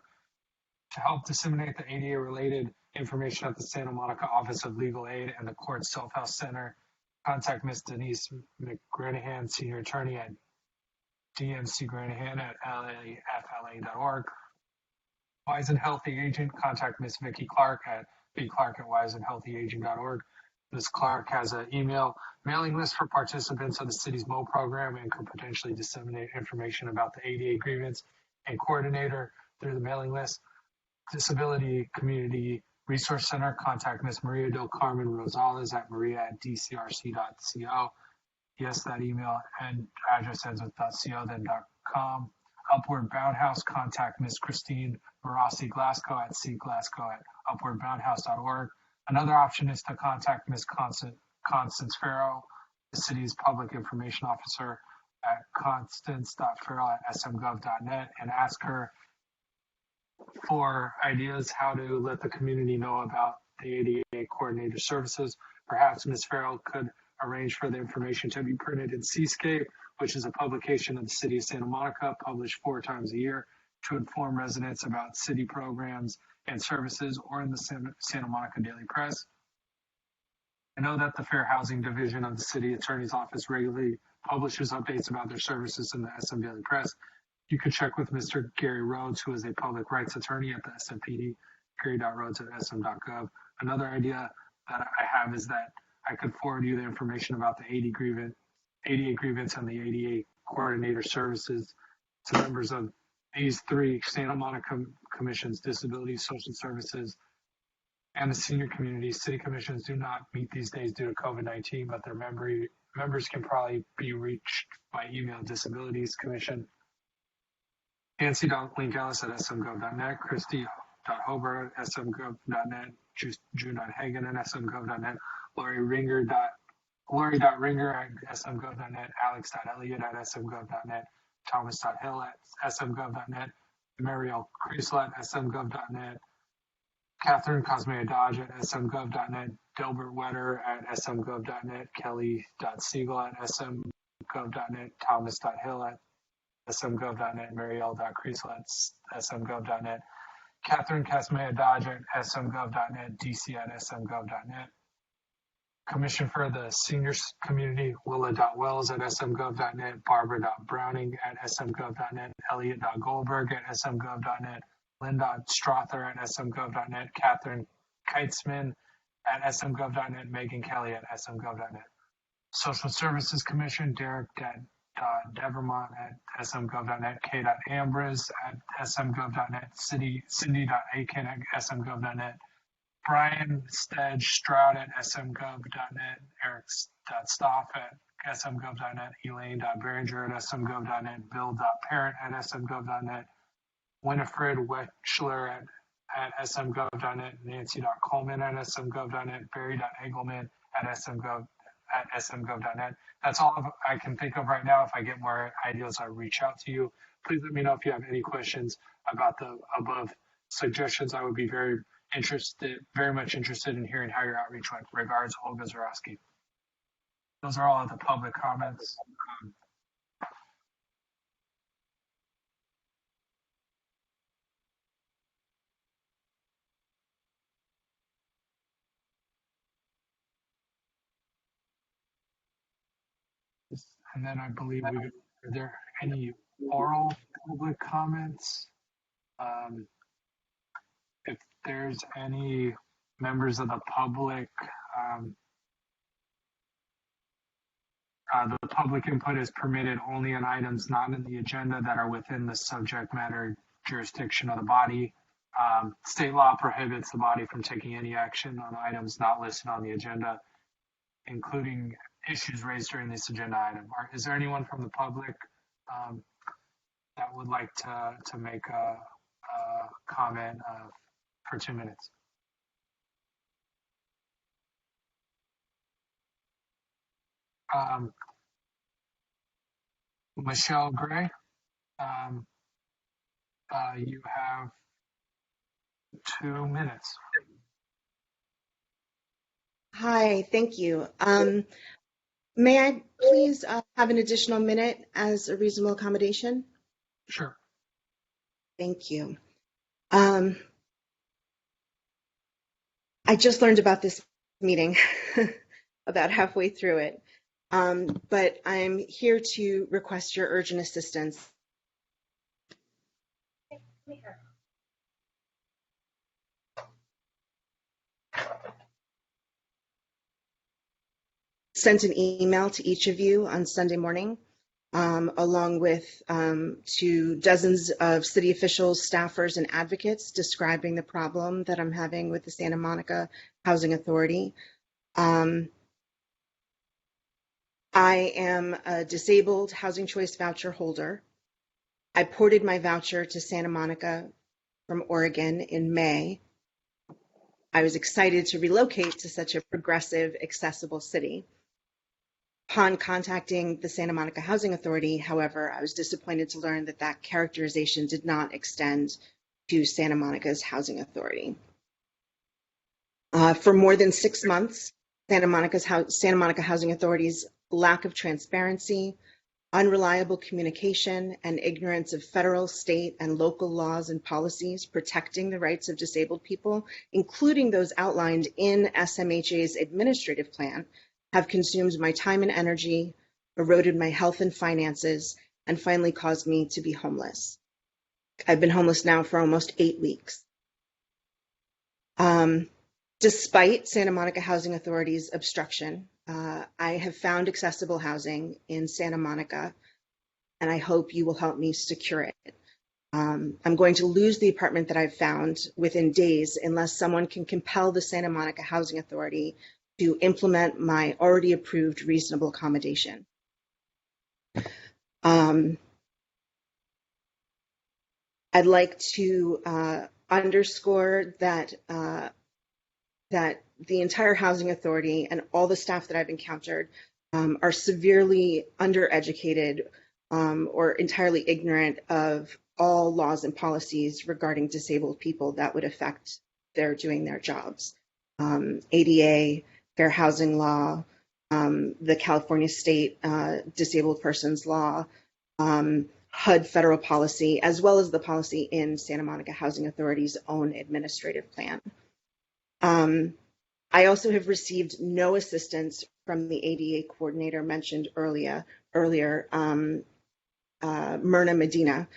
To help disseminate the ADA-related information at the Santa Monica Office of Legal Aid and the Court Self-Help Center, contact Ms. Denise McGranahan, Senior Attorney at dmcgranahan@lafla.org. Wise and Healthy Agent, contact Ms. Vicki Clark at bclark@wiseandhealthyaging.org. Ms. Clark has an email mailing list for participants of the city's MO program and could potentially disseminate information about the ADA grievance and coordinator through the mailing list. Disability Community Resource Center, contact Ms. Maria del Carmen Rosales at maria@dcrc.co. Yes, that email and address ends with .co, then .com. Upward Bound House, contact Ms. Christine Barassi Glasgow at cglasgow@upwardboundhouse.org. Another option is to contact Ms. Constance Farrow, the city's public information officer, at constance.farrow@smgov.net and ask her for ideas how to let the community know about the ADA coordinator services. Perhaps Ms. Farrell could arrange for the information to be printed in Seascape, which is a publication of the City of Santa Monica, published 4 times a year to inform residents about city programs and services, or in the Santa Monica Daily Press. I know that the Fair Housing Division of the City Attorney's Office regularly publishes updates about their services in the SM Daily Press. You could check with Mr. Gary Rhodes, who is a public rights attorney at the SMPD, gary.rhodes@sm.gov. Another idea that I have is that I could forward you the information about the ADA grievance and the ADA coordinator services to members of these 3 Santa Monica commissions: Disabilities, Social Services, and the Senior Community. City commissions do not meet these days due to COVID-19, but their members can probably be reached by email: Disabilities Commission, Nancy.linkellis@smgov.net, Christy.hobart@smgov.net, June.hagen@smgov.net, lori.ringer@smgov.net, alex.elliott@smgov.net, thomas.hill at smgov.net, Mariel Creasel at smgov.net, Catherine Cosmea-Dodge at smgov.net, Delbert Wetter at smgov.net, Kelly.Siegel at smgov.net, Thomas.Hill at smgov.net, Mariel.Creasel at smgov.net, Catherine Cosmea-Dodge at smgov.net, DC at smgov.net, Commission for the Seniors Community, Willa.Wells at smgov.net, Barbara.Browning at smgov.net, Elliot.Goldberg at smgov.net, Lynn.Strother at smgov.net, Catherine Keitzman at smgov.net, Megan Kelly at smgov.net. Social Services Commission, Derek.Devermont at smgov.net, K.Ambrose at smgov.net, Cindy.Aiken at smgov.net, Brian Stedge Stroud at smgov.net, Eric.Stoff at smgov.net, Elaine.Behringer at smgov.net, Bill.Parent at smgov.net, Winifred Wechsler at smgov.net, Nancy.Coleman at smgov.net, Barry.Engelman at smgov.net. That's all I can think of right now. If I get more ideas, I'll reach out to you. Please let me know if you have any questions about the above suggestions. I would be very much interested in hearing how your outreach went. Regards, Olga Zarowski. Those are all of the public comments. And then I believe are there any oral public comments? If there's any members of the public, the public input is permitted only on items not in the agenda that are within the subject matter jurisdiction of the body. State law prohibits the body from taking any action on items not listed on the agenda, including issues raised during this agenda item. Is there anyone from the public that would like to make a comment for 2 minutes? Michelle Gray, you have 2 minutes. Hi, thank you. May I please have an additional minute as a reasonable accommodation? Sure. Thank you. I just learned about this meeting about halfway through it, but I'm here to request your urgent assistance. Sent an email to each of you on Sunday morning, along with to dozens of city officials, staffers, and advocates describing the problem that I'm having with the Santa Monica Housing Authority. I am a disabled housing choice voucher holder. I ported my voucher to Santa Monica from Oregon in May. I was excited to relocate to such a progressive, accessible city. Upon contacting the Santa Monica Housing Authority, however, I was disappointed to learn that that characterization did not extend to Santa Monica's Housing Authority. For more than 6 months, Santa Monica Housing Authority's lack of transparency, unreliable communication, and ignorance of federal, state, and local laws and policies protecting the rights of disabled people, including those outlined in SMHA's administrative plan, have consumed my time and energy, eroded my health and finances, and finally caused me to be homeless. I've been homeless now for almost 8 weeks. Despite Santa Monica Housing Authority's obstruction, I have found accessible housing in Santa Monica, and I hope you will help me secure it. I'm going to lose the apartment that I've found within days unless someone can compel the Santa Monica Housing Authority to implement my already approved reasonable accommodation. I'd like to underscore that the entire housing authority and all the staff that I've encountered are severely undereducated or entirely ignorant of all laws and policies regarding disabled people that would affect their doing their jobs. ADA, fair housing law, the California state disabled persons law, HUD federal policy, as well as the policy in Santa Monica Housing Authority's own administrative plan. I also have received no assistance from the ADA coordinator mentioned earlier, Myrna Medina,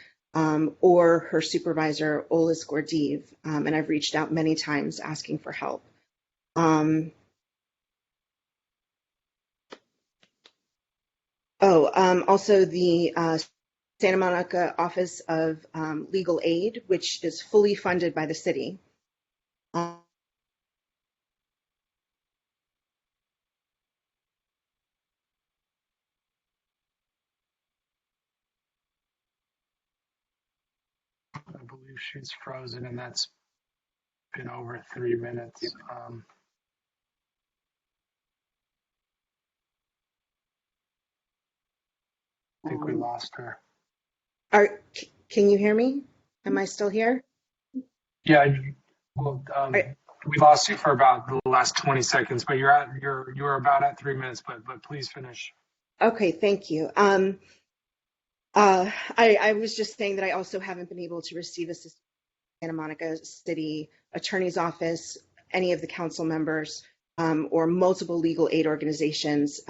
or her supervisor, Olis Gordiv, and I've reached out many times asking for help. Also the Santa Monica Office of Legal Aid, which is fully funded by the city. I believe she's frozen, and that's been over 3 minutes. I think we lost her. Can you hear me? Am I still here? Yeah, well, we lost you for about the last 20 seconds, but you're about at 3 minutes, but please finish. Okay, thank you. I was just saying that I also haven't been able to receive assistance from Santa Monica City Attorney's Office, any of the council members, or multiple legal aid organizations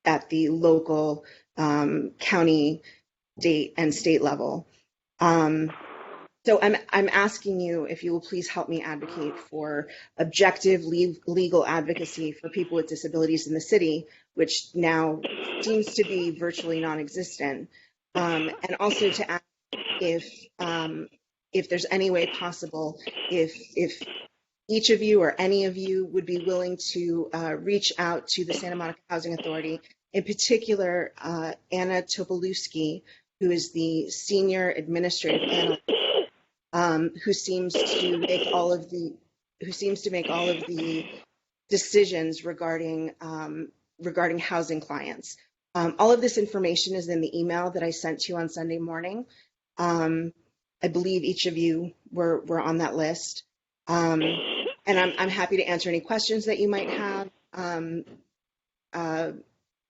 at the local, county, state level. So I'm asking you if you will please help me advocate for objective legal advocacy for people with disabilities in the city, which now seems to be virtually non-existent, and also to ask if there's any way possible, if each of you or any of you would be willing to reach out to the Santa Monica Housing Authority, in particular Anna Topolewski, who is the senior administrative analyst, who seems to make all of the decisions regarding housing clients. All of this information is in the email that I sent to you on Sunday morning. I believe each of you were on that list, and I'm happy to answer any questions that you might have.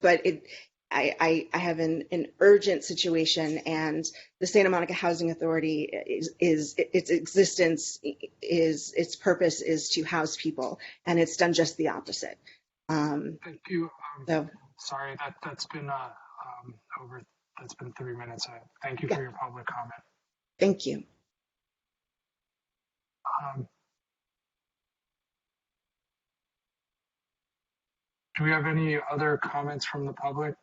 But I have an urgent situation, and the Santa Monica Housing Authority its purpose is to house people, and it's done just the opposite. Thank you. So Sorry, that's been that's been 3 minutes. Thank you yeah, for your public comment. thank you. Do we have any other comments from the public?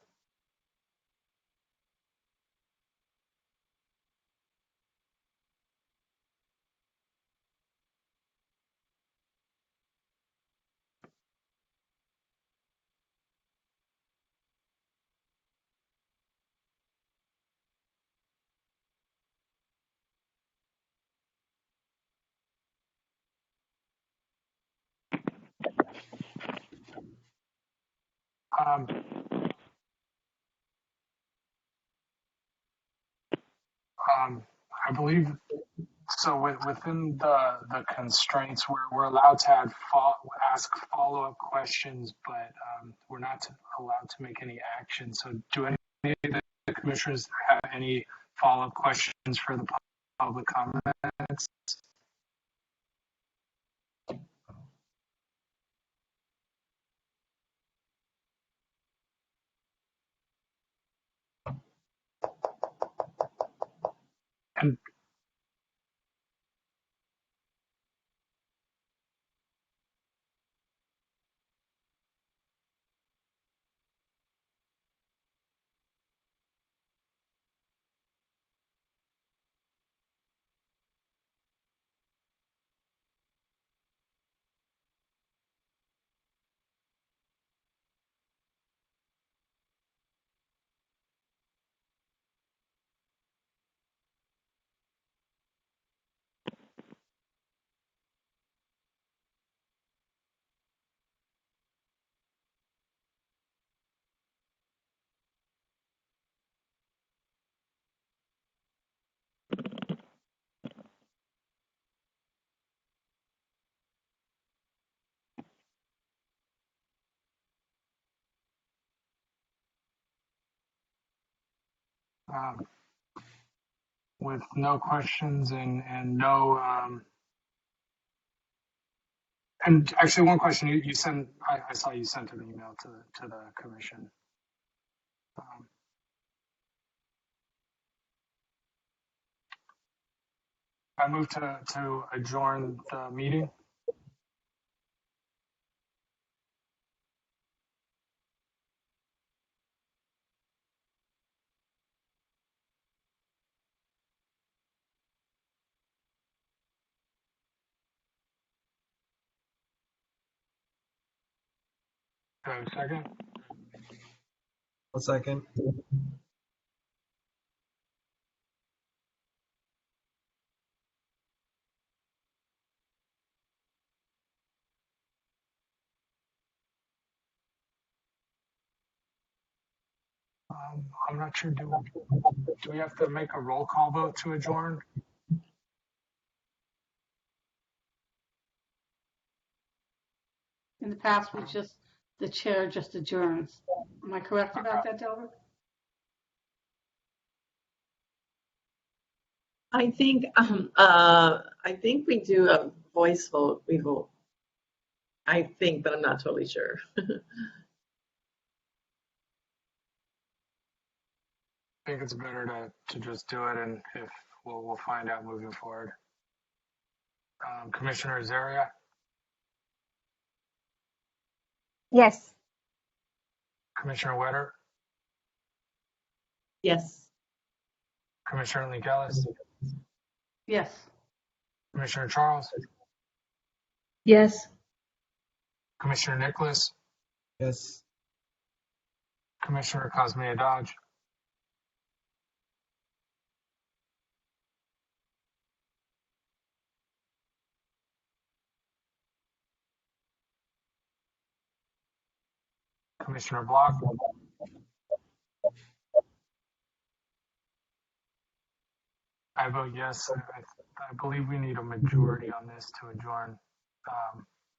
I believe so. Within the constraints, we're allowed to ask follow-up questions, but we're not allowed to make any action. So, do any of the commissioners have any follow-up questions for the public comments? And With no questions and no, and actually one question you sent, I saw you sent an email to the commission. I move to adjourn the meeting. Do I have a second? One second. I'm not sure. Do we have to make a roll call vote to adjourn? In the past, the chair just adjourns. Am I correct about that, Delbert? I think we do a voice vote. We vote. I think, but I'm not totally sure. I think it's better to just do it, and if we'll find out moving forward. Commissioner Zaria, Yes. Commissioner Wetter, Yes. Commissioner Linkellis, Yes. Commissioner Charles, Yes. Commissioner Nicholas, Yes. Commissioner Cosmea Dodge, Commissioner Block, I vote yes. I believe we need a majority on this to adjourn.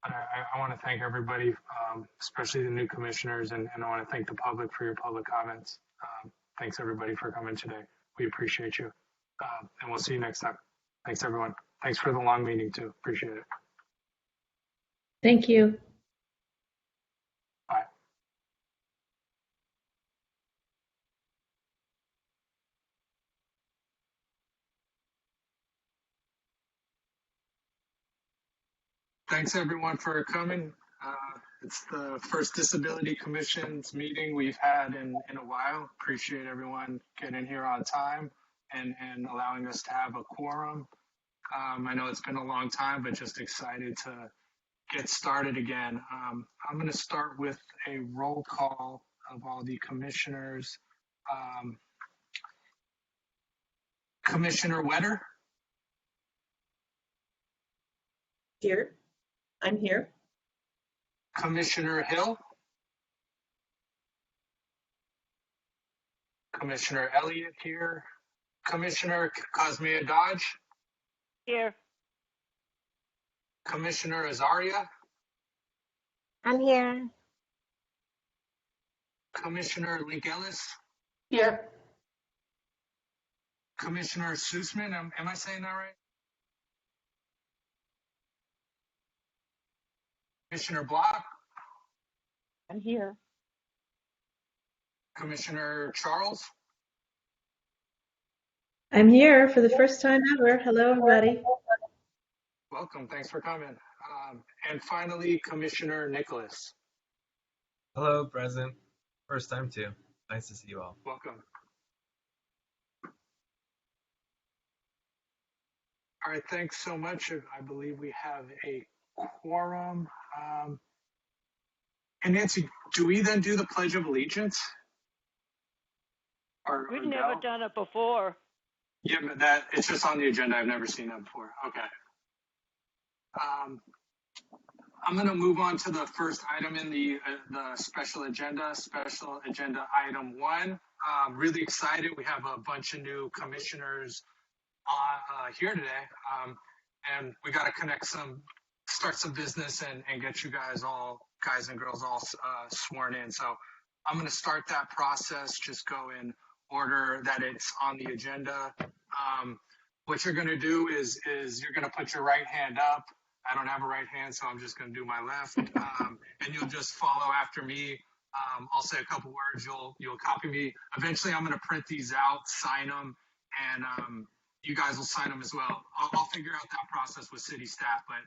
But I want to thank everybody, especially the new commissioners, and I want to thank the public for your public comments. Thanks everybody for coming today. We appreciate you. And we'll see you next time. Thanks everyone. Thanks for the long meeting too. Appreciate it. Thank you. Bye. Thanks everyone for coming. It's the first Disability Commission's meeting we've had in a while. Appreciate everyone getting here on time and allowing us to have a quorum. I know it's been a long time, but just excited to get started again. I'm going to start with a roll call of all the commissioners. Commissioner Wetter? Here. I'm here. Commissioner Hill? Commissioner Elliott here. Commissioner Cosmea Dodge? Here. Commissioner Azaria? I'm here. Commissioner Linkellis? Here. Commissioner Sussman, am I saying that right? Commissioner Block? I'm here. Commissioner Charles? I'm here for the first time ever. Hello, everybody. Welcome, thanks for coming. And finally, Commissioner Nicholas. Hello, present. First time too. Nice to see you all. Welcome. All right, thanks so much. I believe we have a quorum. And Nancy, do we then do the Pledge of Allegiance? We've never done it before. Yeah, but it's just on the agenda. I've never seen that before. Okay. I'm going to move on to the first item in the special agenda item 1. Really excited. We have a bunch of new commissioners here today. And we got to start some business and get you guys and girls all sworn in. So I'm going to start that process, just go in order that it's on the agenda. What you're going to do is you're going to put your right hand up. I don't have a right hand, so I'm just going to do my left. And you'll just follow after me. I'll say a couple words. You'll copy me. Eventually, I'm going to print these out, sign them, and you guys will sign them as well. I'll figure out that process with city staff, but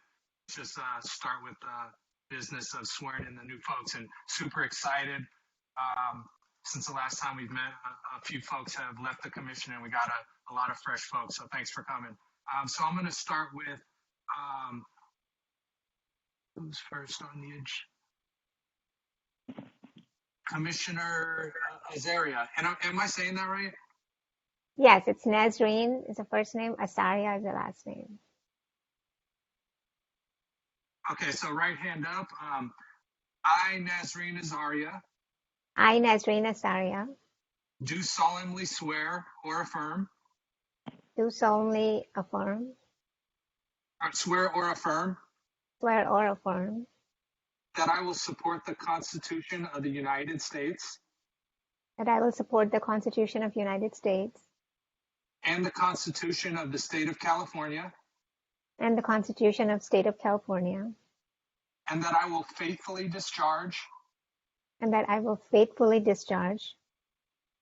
just start with the business of swearing in the new folks. And super excited. Since the last time we've met, a few folks have left the commission, and we got a lot of fresh folks. So thanks for coming. So I'm going to start with who's first on the edge? Commissioner Azaria. And am I saying that right? Yes, it's Nazreen is the first name, Asaria is the last name. Okay, so right hand up. I, Nazreen Azaria, I, Nazreen Asaria, do solemnly swear or affirm, do solemnly affirm, swear or affirm swear or affirm that I will support the Constitution of the United States that I will support the Constitution of the United States and the Constitution of the State of California, and the Constitution of the State of California, and that I will faithfully discharge and that I will faithfully discharge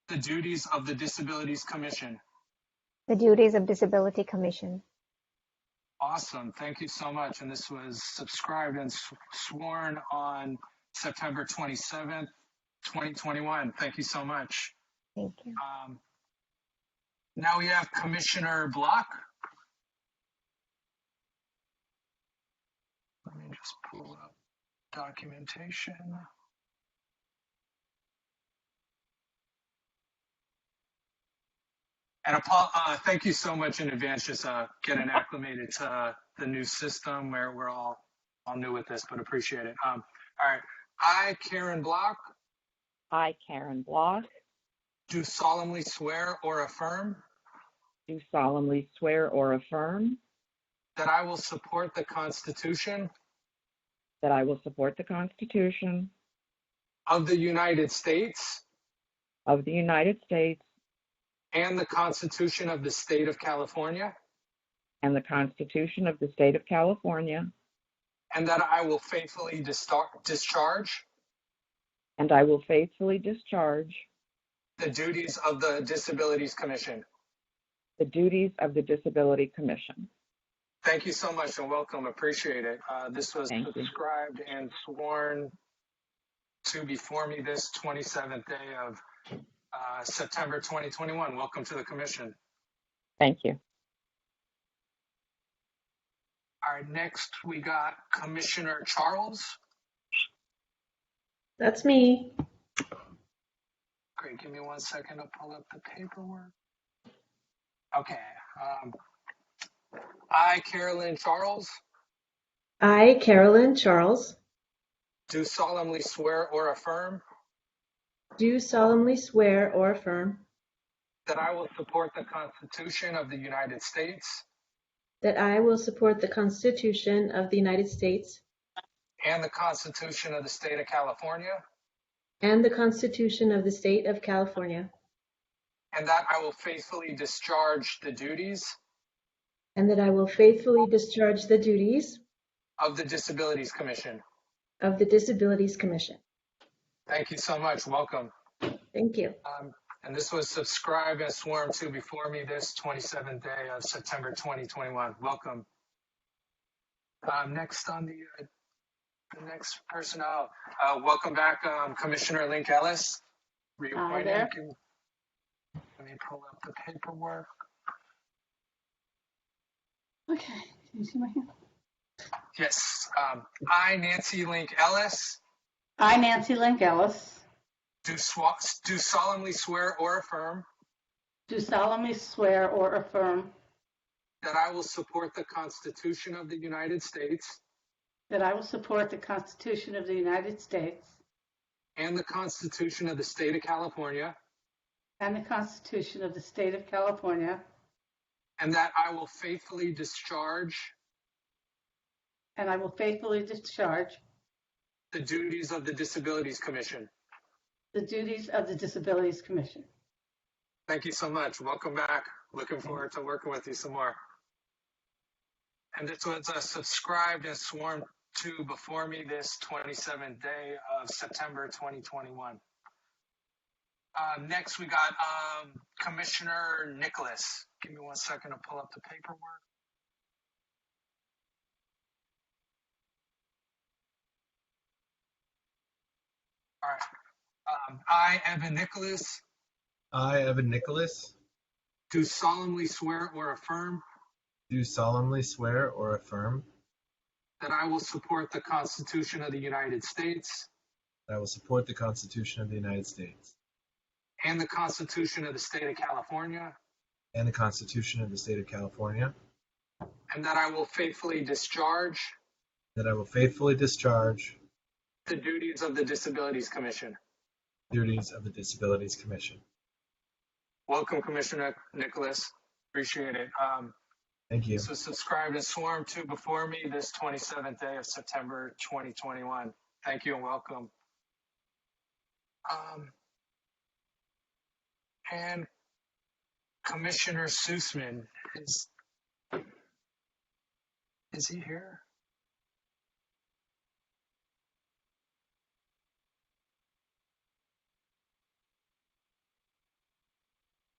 the duties of the Disabilities Commission. the duties of Disability Commission. Awesome. Thank you so much. And this was subscribed and sworn on September 27th, 2021. Thank you so much. Thank you. Now we have Commissioner Block. Let me just pull up documentation. And thank you so much in advance, just getting acclimated to the new system where we're all new with this, but appreciate it. All right. I, Karen Block, I, Karen Block, do solemnly swear or affirm do solemnly swear or affirm that I will support the Constitution that I will support the Constitution of the United States of the United States and the Constitution of the State of California, and the Constitution of the State of California, and that I will faithfully discharge and I will faithfully discharge the duties of the Disabilities Commission. the duties of the Disability Commission. Thank you so much and welcome. Appreciate it. This was Thank you. subscribed and sworn to before me this 27th day of September 2021. Welcome to the commission. Thank you. All right, next we got Commissioner Charles. That's me. Great, give me 1 second to pull up the paperwork. Okay. I, Carolyn Charles, I, Carolyn Charles, do solemnly swear or affirm do solemnly swear or affirm that I will support the Constitution of the United States that I will support the Constitution of the United States and the Constitution of the State of California, and the Constitution of the State of California, and that I will faithfully discharge the duties and that I will faithfully discharge the duties of the Disabilities Commission. of the Disabilities Commission. Thank you so much. Welcome. Thank you. And this was subscribed and sworn to before me this 27th day of September 2021. Welcome. Next on the next person out. Welcome back, Commissioner Link Ellis. Hi there. Let me pull up the paperwork. Okay, can you see my hand? Yes. I, Nancy Link Ellis, I, Nancy Link Ellis, do solemnly swear or affirm do solemnly swear or affirm that I will support the Constitution of the United States that I will support the Constitution of the United States and the Constitution of the State of California, and the Constitution of the State of California, and that I will faithfully discharge and I will faithfully discharge the duties of the Disabilities Commission. the duties of the Disabilities Commission. Thank you so much. Welcome back. Looking forward to working with you some more. And this was subscribed and sworn to before me this 27th day of September 2021. Next, we got Commissioner Nicholas. Give me 1 second to pull up the paperwork. All right. I, Evan Nicholas, I, Evan Nicholas, do solemnly swear or affirm do solemnly swear or affirm that I will support the Constitution of the United States that I will support the Constitution of the United States and the Constitution of the State of California, and the Constitution of the State of California, and that I will faithfully discharge that I will faithfully discharge the duties of the Disabilities Commission. the duties of the Disabilities Commission. Welcome, Commissioner Nicholas. Appreciate it. Thank you. This was subscribed and sworn to before me this 27th day of September 2021. Thank you and welcome. And Commissioner Sussman, is he here?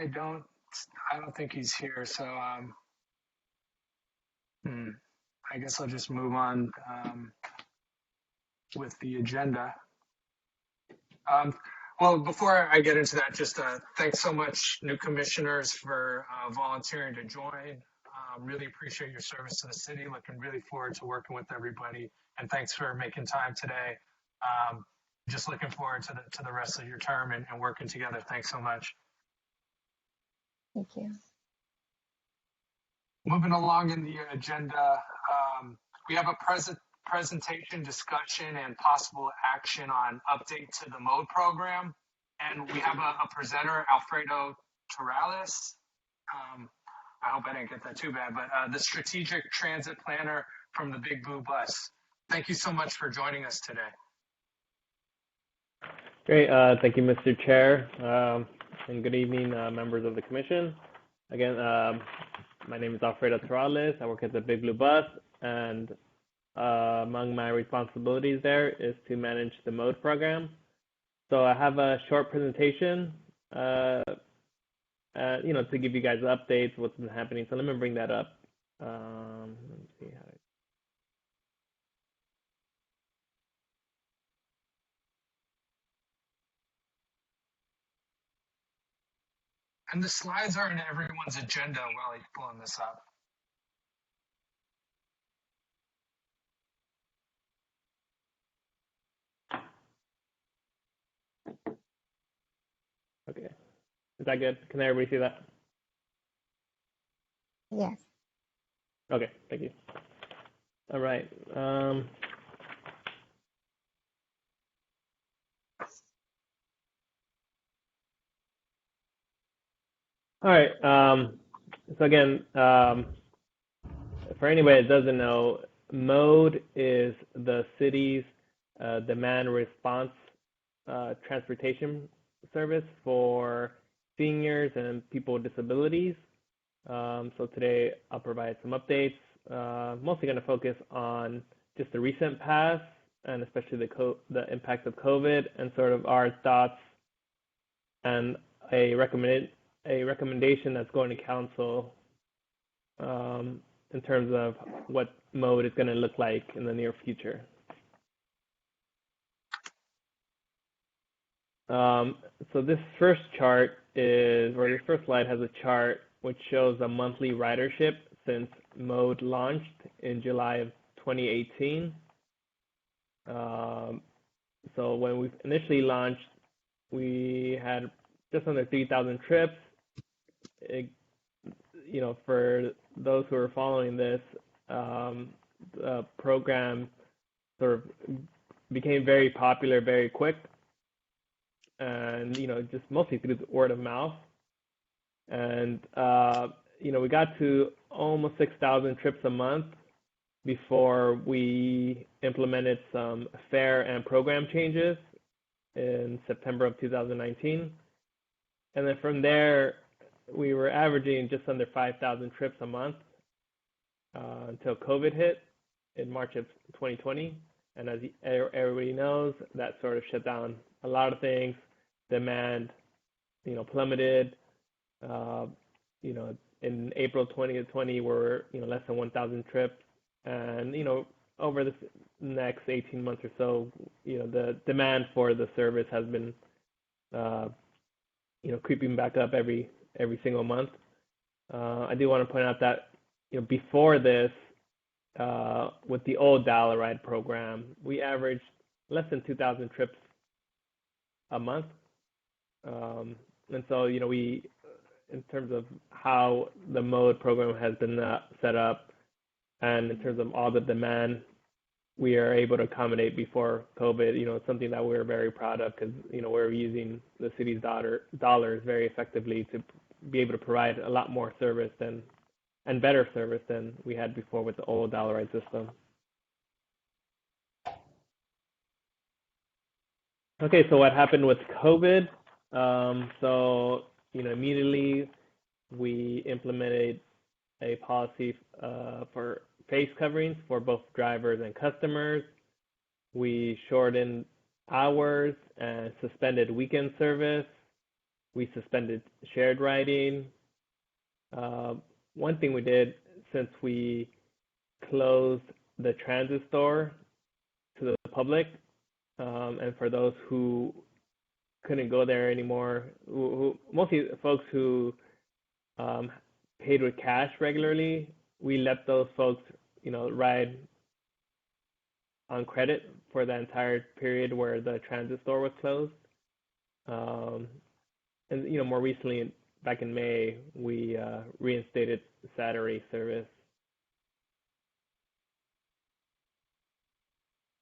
I don't think he's here. So I guess I'll just move on with the agenda. Well, before I get into that, just thanks so much, new commissioners, for volunteering to join. Really appreciate your service to the city. Looking really forward to working with everybody. And thanks for making time today. Just looking forward to the rest of your term and working together. Thanks so much. Thank you. Moving along in the agenda, we have a presentation, discussion, and possible action on update to the MODE program. And we have a presenter, Alfredo Torales. I hope I didn't get that too bad, but the strategic transit planner from the Big Blue Bus. Thank you so much for joining us today. Great. Thank you, Mr. Chair. And good evening, members of the commission. Again, my name is Alfredo Torales. I work at the Big Blue Bus, and among my responsibilities there is to manage the MODE program. So I have a short presentation, to give you guys updates, what's been happening. So let me bring that up. Let me see how. And the slides are in everyone's agenda while he's pulling this up. Okay. Is that good? Can everybody see that? Yes. Okay, thank you. All right. All right. So again, for anybody that doesn't know, MODE is the city's demand response transportation service for seniors and people with disabilities. So today I'll provide some updates, mostly going to focus on just the recent past and especially the impact of COVID and sort of our thoughts and a recommendation that's going to council in terms of what MODE is going to look like in the near future. So this first chart this first slide has a chart which shows a monthly ridership since MODE launched in July of 2018. So when we initially launched, we had just under 3,000 trips. For those who are following this, the program sort of became very popular very quick, and just mostly through the word of mouth. And we got to almost 6,000 trips a month before we implemented some fare and program changes in September of 2019. And then from there, we were averaging just under 5,000 trips a month until COVID hit in March of 2020. And as everybody knows, that sort of shut down a lot of things. Demand, plummeted. In April 2020, we're less than 1,000 trips, and over the next 18 months or so, the demand for the service has been creeping back up every single month. I do want to point out that before this, with the old dollar ride program, we averaged less than 2,000 trips a month. And so, we, in terms of how the mode program has been set up, and in terms of all the demand we are able to accommodate before COVID, it's something that we're very proud of, because, we're using the city's dollars very effectively to be able to provide a lot more service and better service than we had before with the old dollar ride system. Okay, so what happened with COVID? Immediately we implemented a policy for face coverings for both drivers and customers. We shortened hours and suspended weekend service. We suspended shared riding. One thing we did, since we closed the transit store to the public, and for those who couldn't go there anymore, mostly folks who paid with cash regularly, we let those folks, ride on credit for the entire period where the transit store was closed. And more recently, back in May, we reinstated Saturday service.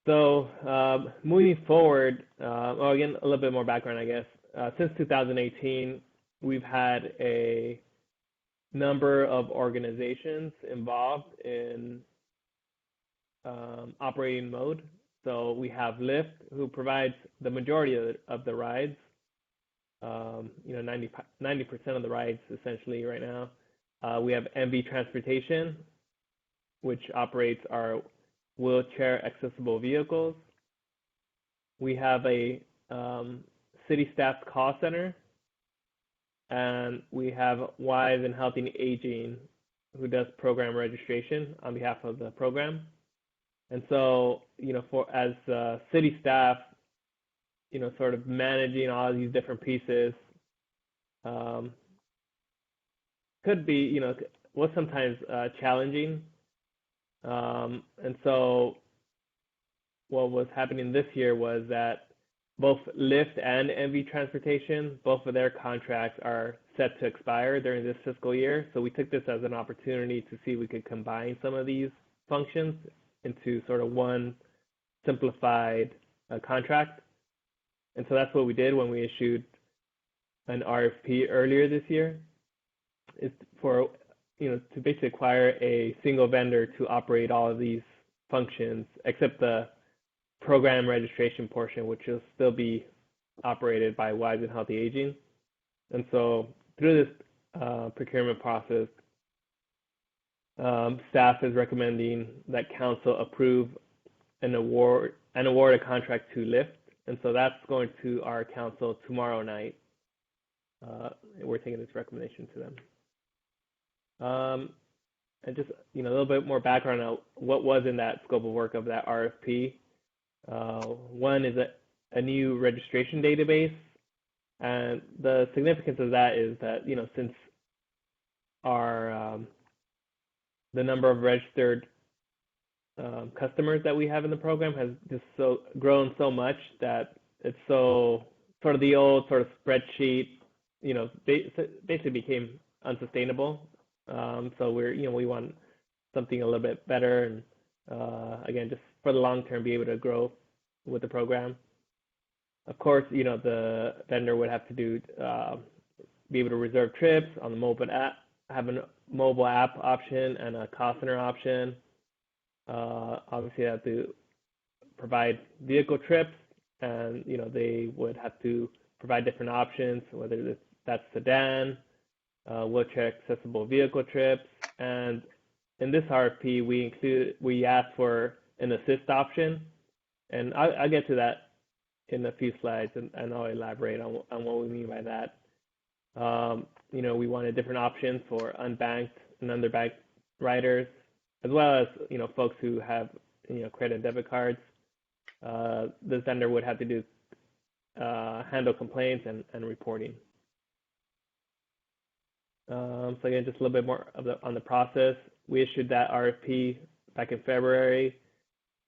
So moving forward, again, a little bit more background, I guess. Since 2018, we've had a number of organizations involved in operating mode. So we have Lyft, who provides the majority of the rides, 90% of the rides essentially right now. We have MV Transportation, which operates our wheelchair accessible vehicles. We have a city staff call center, and we have Wise and Healthy Aging, who does program registration on behalf of the program. And so, as city staff, sort of managing all of these different pieces could be, was sometimes challenging. And so what was happening this year was that both Lyft and MV Transportation, both of their contracts are set to expire during this fiscal year. So we took this as an opportunity to see if we could combine some of these functions into sort of one simplified contract. And so that's what we did when we issued an RFP earlier this year, is for, to basically acquire a single vendor to operate all of these functions, except the program registration portion, which will still be operated by Wise and Healthy Aging. And so through this procurement process, staff is recommending that council approve an award a contract to Lyft. And so that's going to our council tomorrow night. We're taking this recommendation to them. And just, a little bit more background on what was in that scope of work of that RFP. One is a new registration database. And the significance of that is that, since our the number of registered customers that we have in the program has just grown so much that it's so sort of the old sort of spreadsheet, basically became unsustainable. So we want something a little bit better, and again, just for the long term, be able to grow with the program. Of course, the vendor would have to be able to reserve trips on the mobile app, have a mobile app option and a call center option. Obviously, have to provide vehicle trips, and they would have to provide different options, whether that's sedan, wheelchair accessible vehicle trips, and in this RFP we asked for an assist option, and I'll get to that in a few slides, and I'll elaborate on what we mean by that. We wanted different options for unbanked and underbanked riders, as well as folks who have credit and debit cards. The vendor would have to do handle complaints and reporting. So again, just a little bit more on the process. We issued that RFP back in February.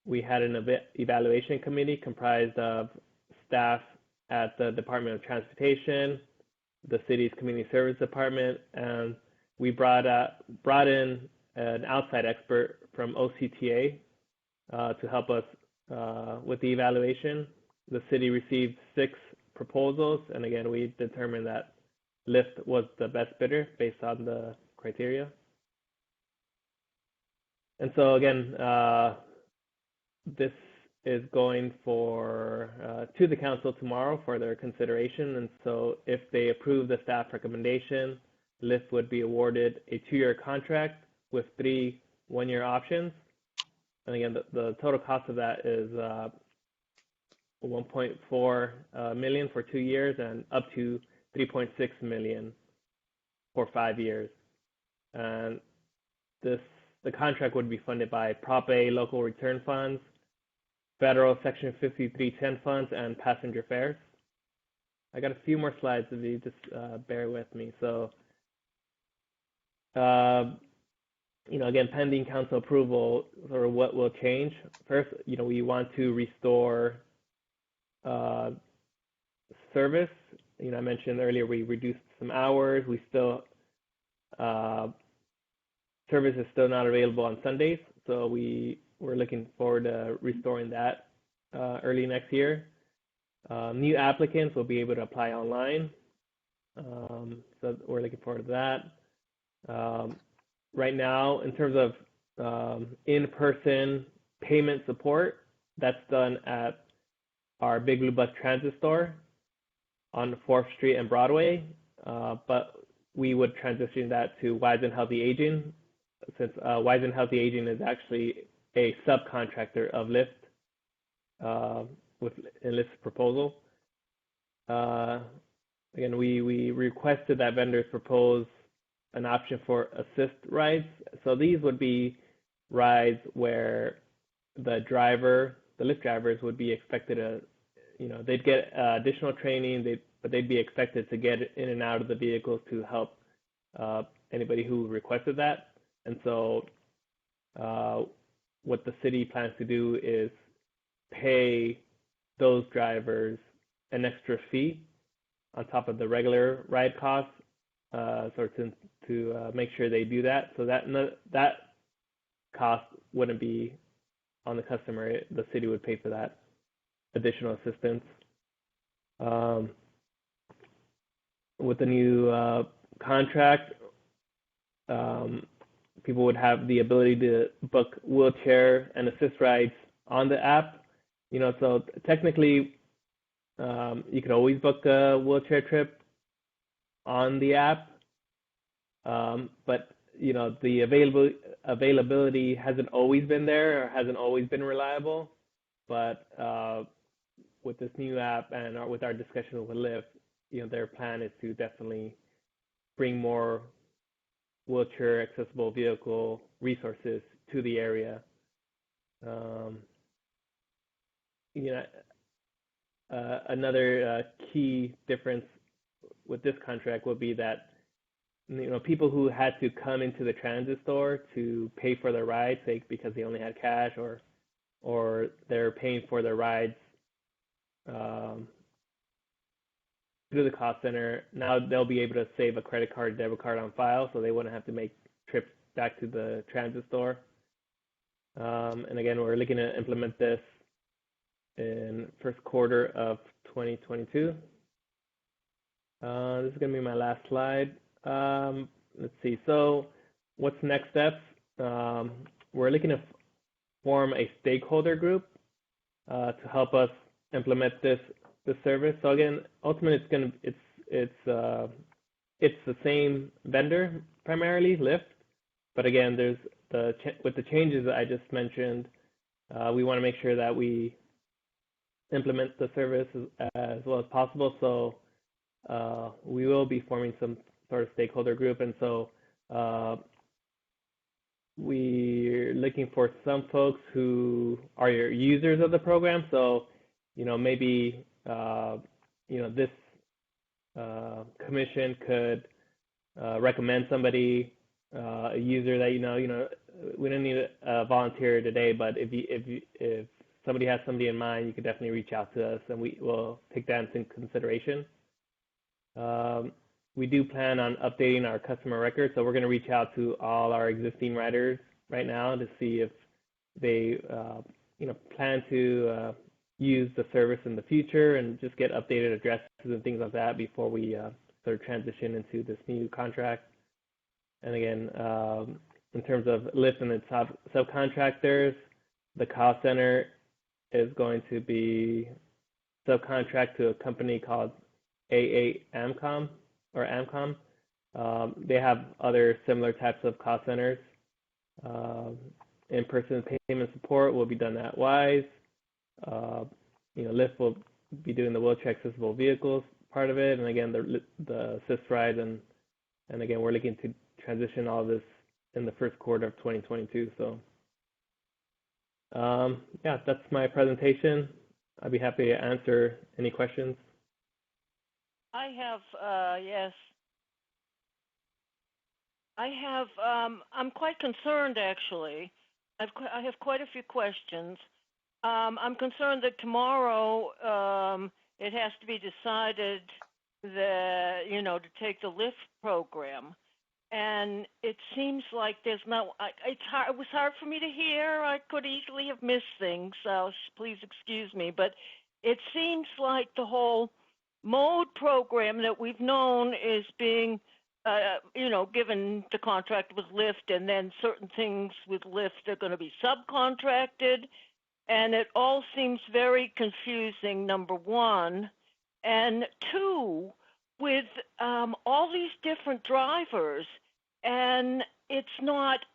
We had an evaluation committee comprised of staff at the Department of Transportation, the city's community service department, and we brought in an outside expert from OCTA to help us with the evaluation. The city received 6 proposals, and again, we determined that Lyft was the best bidder based on the criteria. And so again, this is going to the council tomorrow for their consideration. And so if they approve the staff recommendation, Lyft would be awarded a 2-year contract with 3 one-year options. And again, the total cost of that is $1.4 million for 2 years and up to $3.6 million for 5 years. And the contract would be funded by Prop A local return funds, federal Section 5310 funds, and passenger fares. I got a few more slides if you just bear with me. So, again, pending council approval, or what will change. First, we want to restore service. I mentioned earlier we reduced some hours. We still service is still not available on Sundays, so we're looking forward to restoring that early next year. New applicants will be able to apply online, so we're looking forward to that. Right now, in terms of in-person payment support, that's done at our Big Blue Bus Transit store on 4th Street and Broadway, but we would transition that to Wise and Healthy Aging, since Wise and Healthy Aging is actually a subcontractor of Lyft in Lyft's proposal. Again, we requested that vendors propose an option for assist rides. So these would be rides where the Lyft drivers would be expected to, they'd get additional training, but they'd be expected to get in and out of the vehicles to help anybody who requested that. And so what the city plans to do is pay those drivers an extra fee on top of the regular ride costs, to make sure they do that. So that cost wouldn't be on the customer. The city would pay for that additional assistance. With the new contract, people would have the ability to book wheelchair and assist rides on the app. So technically, you could always book a wheelchair trip on the app, but the availability hasn't always been there or hasn't always been reliable. But with this new app and with our discussion with Lyft, their plan is to definitely bring more wheelchair accessible vehicle resources to the area. Another key difference with this contract will be that people who had to come into the transit store to pay for their rides, say because they only had cash, or they're paying for their rides through the cost center, now they'll be able to save a credit card, debit card on file, so they wouldn't have to make trips back to the transit store. And again, we're looking to implement this in first quarter of 2022. This is going to be my last slide. Let's see. So what's next steps? We're looking to form a stakeholder group to help us implement this the service. So again, ultimately, it's the same vendor primarily, Lyft, but again, there's with the changes that I just mentioned, we want to make sure that we implement the service as well as possible. So we will be forming some sort of stakeholder group, and so we're looking for some folks who are your users of the program. So, maybe, this commission could recommend somebody, a user that we don't need a volunteer today, but if somebody has somebody in mind, you could definitely reach out to us, and we will take that into consideration. We do plan on updating our customer record, so we're going to reach out to all our existing riders right now to see if they, plan to use the service in the future and just get updated addresses and things like that before we sort of transition into this new contract. And again, in terms of Lyft and its subcontractors, the call center is going to be subcontract to a company called AMCOM. They have other similar types of call centers. In-person payment support will be done at Wise. Lyft will be doing the wheelchair accessible vehicles part of it, and again the assist ride, and again we're looking to transition all this in the first quarter of 2022. So yeah, that's my presentation. I'd be happy to answer any questions. I have, yes. I'm quite concerned, actually. I have quite a few questions. I'm concerned that tomorrow it has to be decided that, to take the Lyft program. And it seems like there's no, it was hard for me to hear. I could easily have missed things, so please excuse me. But it seems like the whole mode program that we've known is being, given the contract with Lyft, and then certain things with Lyft are going to be subcontracted. And it all seems very confusing, number one. And two, with all these different drivers, and it's not,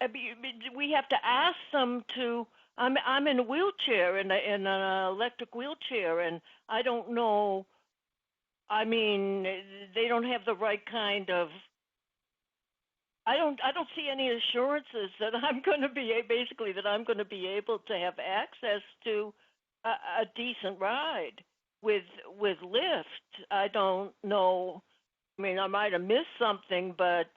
we have to ask them to, I'm in a wheelchair, in an electric wheelchair, and I don't know, they don't have the right kind of, I don't see any assurances that I'm going to be able to have access to a decent ride with Lyft. I don't know. I might have missed something, but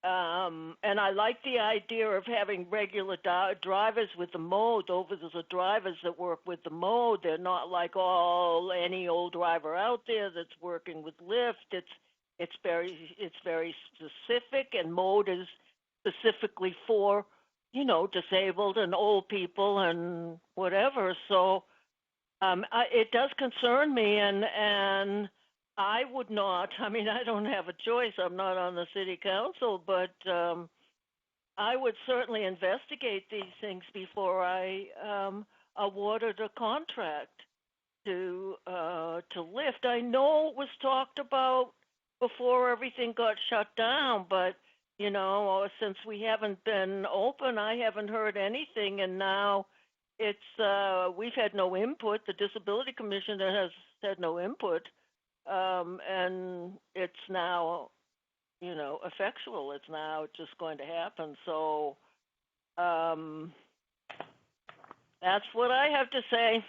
and I like the idea of having regular drivers with the mode. Those are the drivers that work with the mode. They're not like any old driver out there that's working with Lyft. It's very specific, and mode is specifically for disabled and old people and whatever. So it does concern me, and I would not, I don't have a choice. I'm not on the city council, but I would certainly investigate these things before I awarded a contract to Lyft. I know it was talked about before everything got shut down, but since we haven't been open, I haven't heard anything, and now it's we've had no input. The Disability Commission has had no input, and it's now effectual. It's now just going to happen. So that's what I have to say.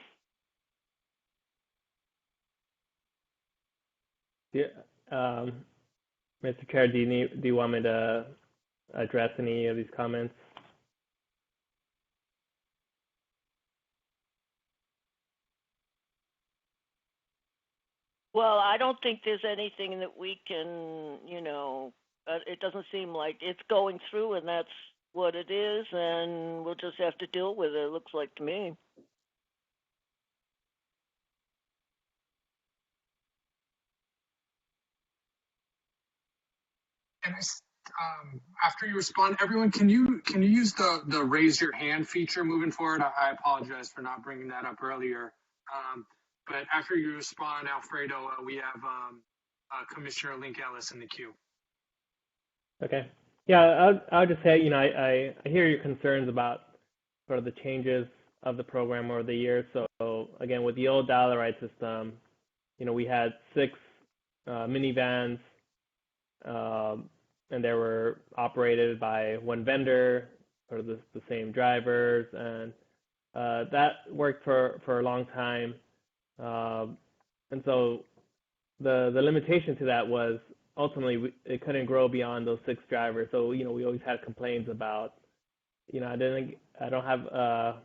Yeah, Mr. Chair, do you want me to address any of these comments? Well, I don't think there's anything that we can, it doesn't seem like it's going through, and that's what it is, and we'll just have to deal with it, looks like to me. And after you respond, everyone, can you use the raise your hand feature moving forward? I apologize for not bringing that up earlier. But after you respond, Alfredo, we have Commissioner Link Ellis in the queue. Okay. Yeah, I'll just say, I hear your concerns about sort of the changes of the program over the years. So again, with the old dollar ride system, we had 6 minivans, and they were operated by one vendor, sort of the same drivers, and that worked for a long time. And so the limitation to that was ultimately it couldn't grow beyond those 6 drivers. So we always had complaints about, I don't have,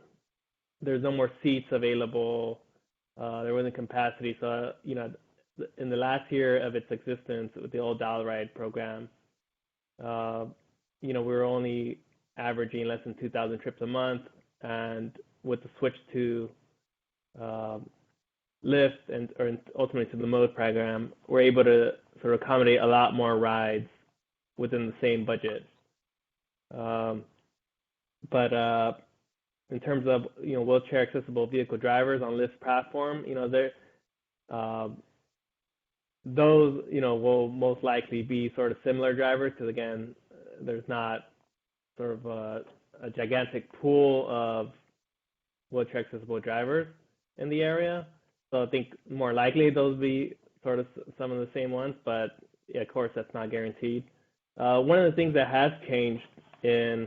there's no more seats available. There wasn't capacity. So in the last year of its existence with the old dollar ride program, we were only averaging less than 2,000 trips a month, and with the switch to Lyft or ultimately to the mode program, we're able to sort of accommodate a lot more rides within the same budget. But in terms of wheelchair accessible vehicle drivers on Lyft's platform, those will most likely be sort of similar drivers, because again, there's not sort of a gigantic pool of wheelchair accessible drivers in the area. So I think more likely those be sort of some of the same ones, but yeah, of course that's not guaranteed. One of the things that has changed in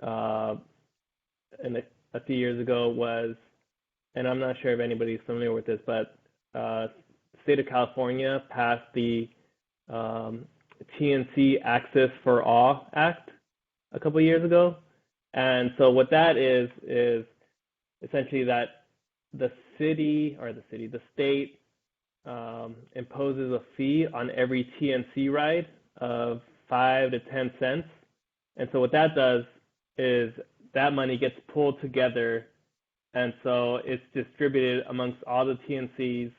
a few years ago was, and I'm not sure if anybody's familiar with this, but state of California passed the TNC Access for All Act a couple of years ago. And so what that is essentially that the state imposes a fee on every TNC ride of 5 to 10 cents. And so what that does is that money gets pulled together, and so it's distributed amongst all the TNCs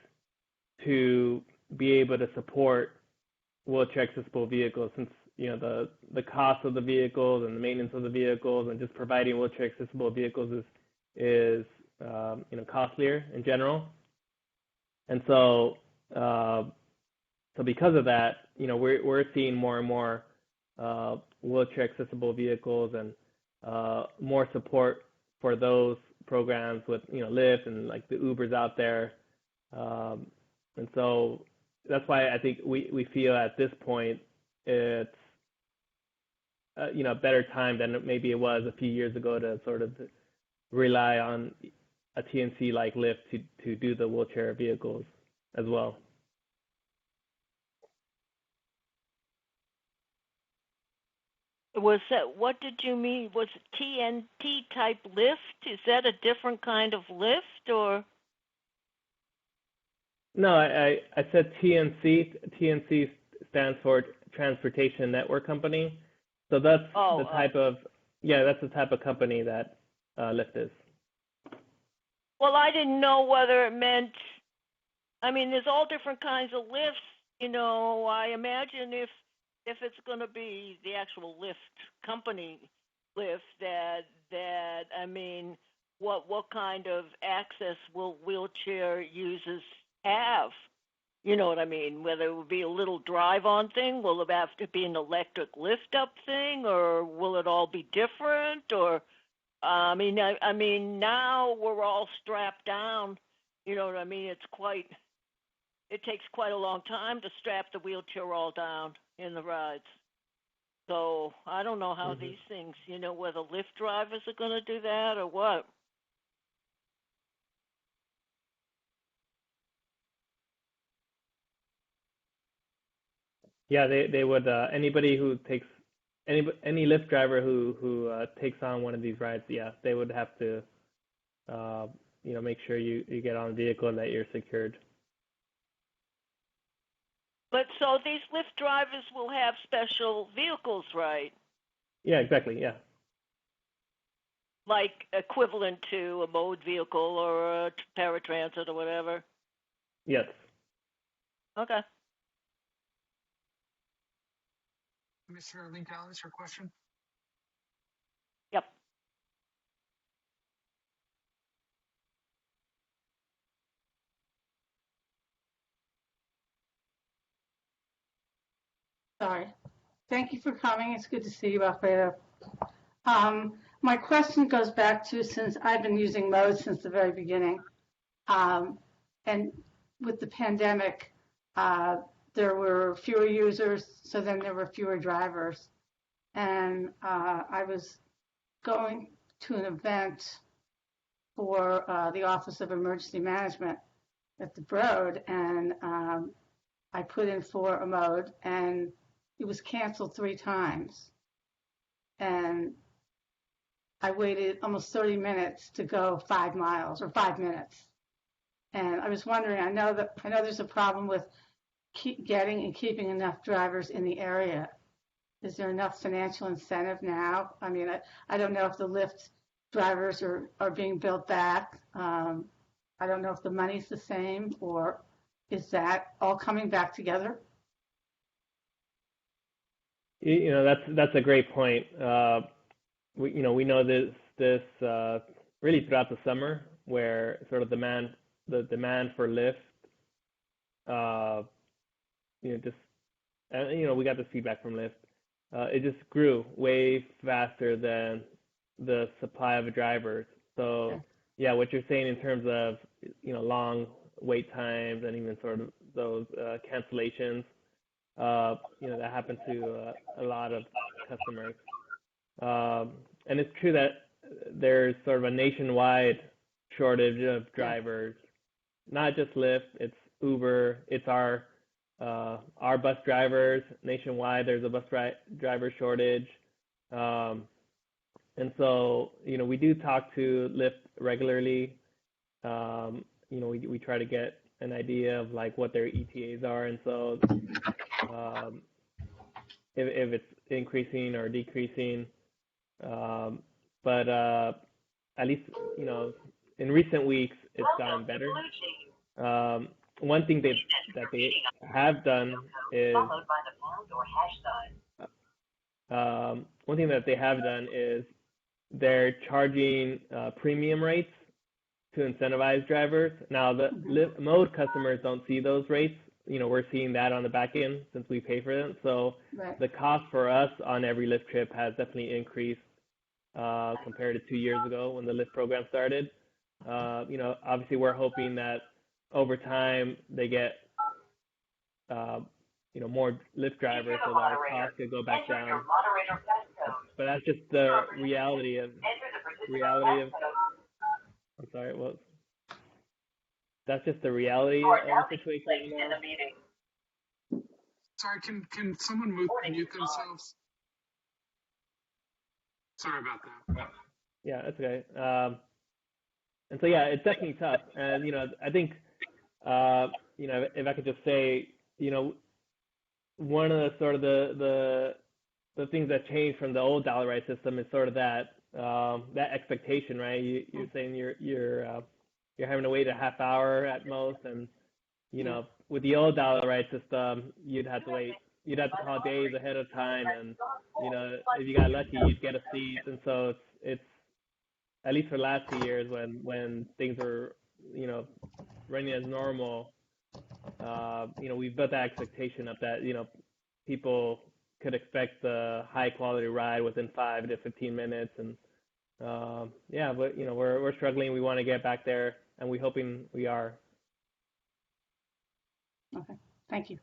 to be able to support wheelchair accessible vehicles, since the cost of the vehicles and the maintenance of the vehicles and just providing wheelchair accessible vehicles is costlier in general. And so because of that, we're seeing more and more wheelchair accessible vehicles and more support for those programs with Lyft and like the Ubers out there. And so that's why I think we feel at this point it's a better time than maybe it was a few years ago to sort of rely on a TNC like Lyft to do the wheelchair vehicles as well. Was that, what did you mean? Was it TNT type lift? Is that a different kind of lift, or? No, I said TNC. TNC stands for Transportation Network Company. So that's the type of company that Lyft is. Well, I didn't know whether it meant, there's all different kinds of lifts. I imagine if it's going to be the actual Lyft company Lyft, what kind of access will wheelchair users have? You know what I mean? Whether it would be a little drive-on thing, will it have to be an electric lift-up thing, or will it all be different? Or, now we're all strapped down. You know what I mean? It takes quite a long time to strap the wheelchair all down in the rides. So I don't know how these things, whether Lyft drivers are going to do that or what. Yeah, they would. Anybody who takes any Lyft driver who takes on one of these rides, yeah, they would have to, make sure you get on the vehicle and that you're secured. But so these Lyft drivers will have special vehicles, right? Yeah, exactly. Yeah. Like equivalent to a mode vehicle or a paratransit or whatever. Yes. Okay. Commissioner Link Ellis, your question? Yep. sorry. Thank you for coming. It's good to see you, Alfredo. My question goes back to, since I've been using Mode since the very beginning, and with the pandemic, there were fewer users, so then there were fewer drivers. And I was going to an event for the Office of Emergency Management at the Broad, and I put in for a Mode, and it was canceled 3 times. And I waited almost 30 minutes to go 5 miles, or 5 minutes. And I was wondering, I know there's a problem with getting and keeping enough drivers in the area. Is there enough financial incentive now? I mean, I don't know if the Lyft drivers are being built back. I don't know if the money's the same, or is that all coming back together? You know, that's a great point. We know this really throughout the summer, where sort of the demand for Lyft, we got this feedback from Lyft. It just grew way faster than the supply of drivers. So yeah, what you're saying in terms of long wait times and even sort of those cancellations, that happened to a lot of customers. And it's true that there's sort of a nationwide shortage of drivers, not just Lyft, it's Uber, it's our bus drivers nationwide. There's a bus driver shortage. And so, we do talk to Lyft regularly. We try to get an idea of like what their ETAs are. And so if it's increasing or decreasing, but at least, in recent weeks, it's gotten better. One thing that they have done is they're charging premium rates to incentivize drivers. Now, the Mode customers don't see those rates. We're seeing that on the back end since we pay for them. So Right. the cost for us on every Lyft trip has definitely increased compared to 2 years ago when the Lyft program started. Obviously we're hoping that over time they get more Lyft drivers so that our costs could go back down. But that's just the reality of I'm sorry, that's just the reality of the situation right now. Sorry, can someone mute themselves? Sorry about that. Yeah, that's okay. And so yeah, it's definitely tough. And I think if I could just say, one of the sort of the things that changed from the old dollar rate system is sort of that expectation, right? You're saying you're having to wait a half hour at most, and with the old dollar rate system, you'd have to call days ahead of time, and if you got lucky, you'd get a seat. And so it's at least for the last 2 years when things were running as normal, we've built that expectation up that people could expect the high quality ride within 5 to 15 minutes, and but we're struggling. We want to get back there, and we're hoping we are. Okay, thank you.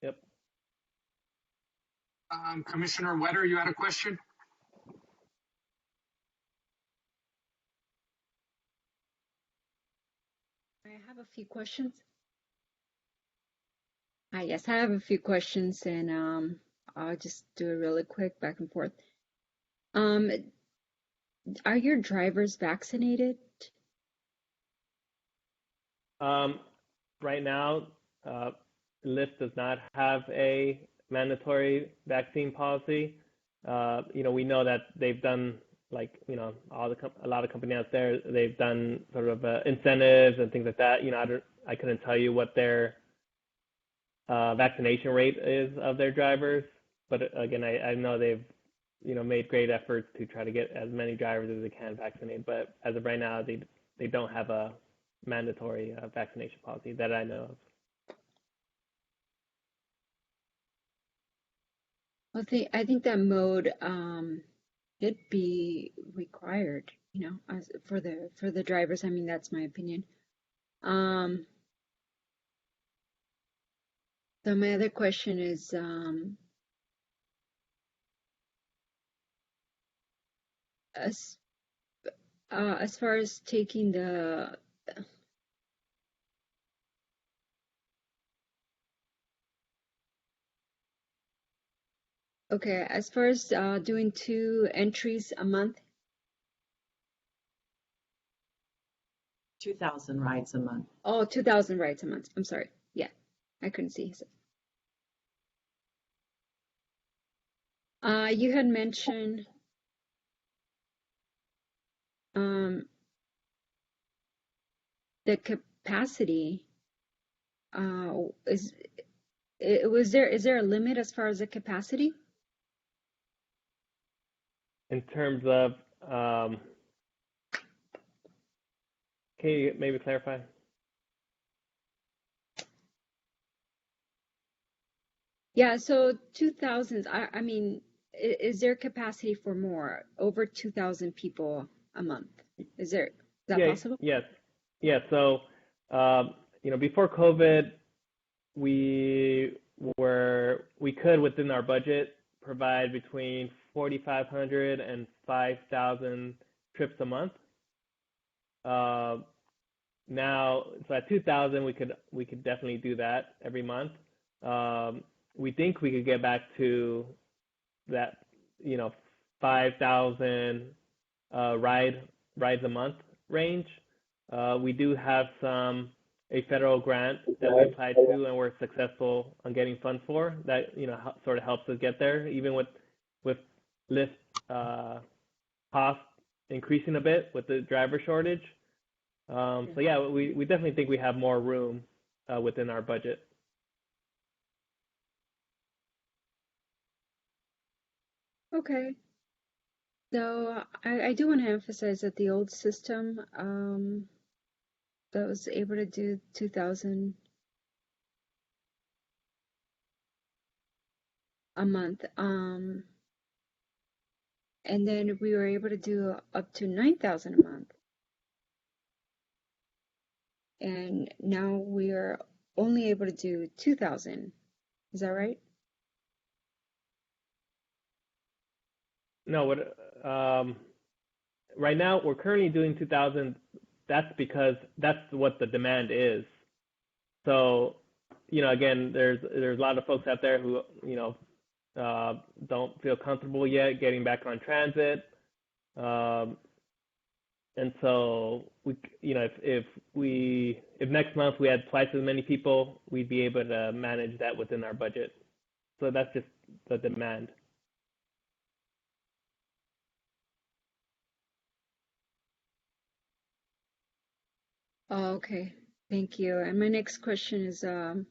Yep. Commissioner Wetter, you had a question? I have a few questions. Yes, I have a few questions, and I'll just do it really quick, back and forth. Are your drivers vaccinated? Right now, Lyft does not have a mandatory vaccine policy. We know that they've done, like, a lot of companies out there, they've done sort of incentives and things like that. I couldn't tell you what their vaccination rate is of their drivers, but again, I know they've made great efforts to try to get as many drivers as they can vaccinated. But as of right now, they don't have a mandatory vaccination policy that I know of. I think that mode should be required, you know, as for the drivers. I mean, that's my opinion. Um, so my other question is, as as far as taking the okay, as far as doing 2 entries a month. 2,000 rides a month. Oh, 2,000 rides a month. I'm sorry. Yeah, I couldn't see. You had mentioned um, the capacity. Is is there a limit as far as the capacity? In terms of, can you maybe clarify? Yeah, so 2,000. I mean, is there capacity for more? Over 2,000 people a month? Is that Yeah, possible? yes. Yeah, so, before COVID, we we could, within our budget, provide between 4,500 and 5,000 trips a month. Now, so at 2,000, we could definitely do that every month. We think we could get back to that, 5,000 rides a month range. We do have a federal grant that we applied to and we're successful on getting funds for that, sort of helps us get there, even with Lyft cost increasing a bit with the driver shortage. So yeah, we definitely think we have more room within our budget. Okay. So I do want to emphasize that the old system that was able to do 2,000 a month, and then we were able to do up to 9,000 a month, and now we are only able to do 2,000. Is that right? No, right now we're currently doing 2,000. That's because that's what the demand is. So, again, there's a lot of folks out there who, don't feel comfortable yet getting back on transit. And so if next month we had twice as many people, we'd be able to manage that within our budget. So that's just the demand. Oh, okay. Thank you. And my next question is, like,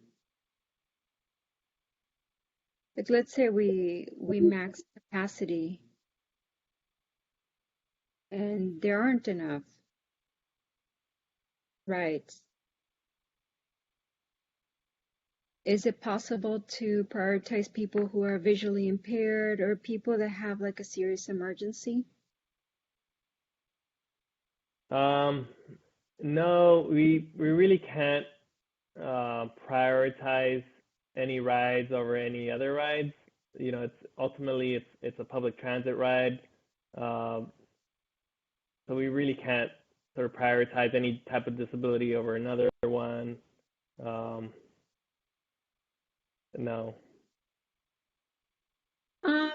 let's say we max capacity and there aren't enough rides. Is it possible to prioritize people who are visually impaired or people that have like a serious emergency? No, we really can't prioritize any rides over any other rides. It's a public transit ride, so we really can't sort of prioritize any type of disability over another one. No.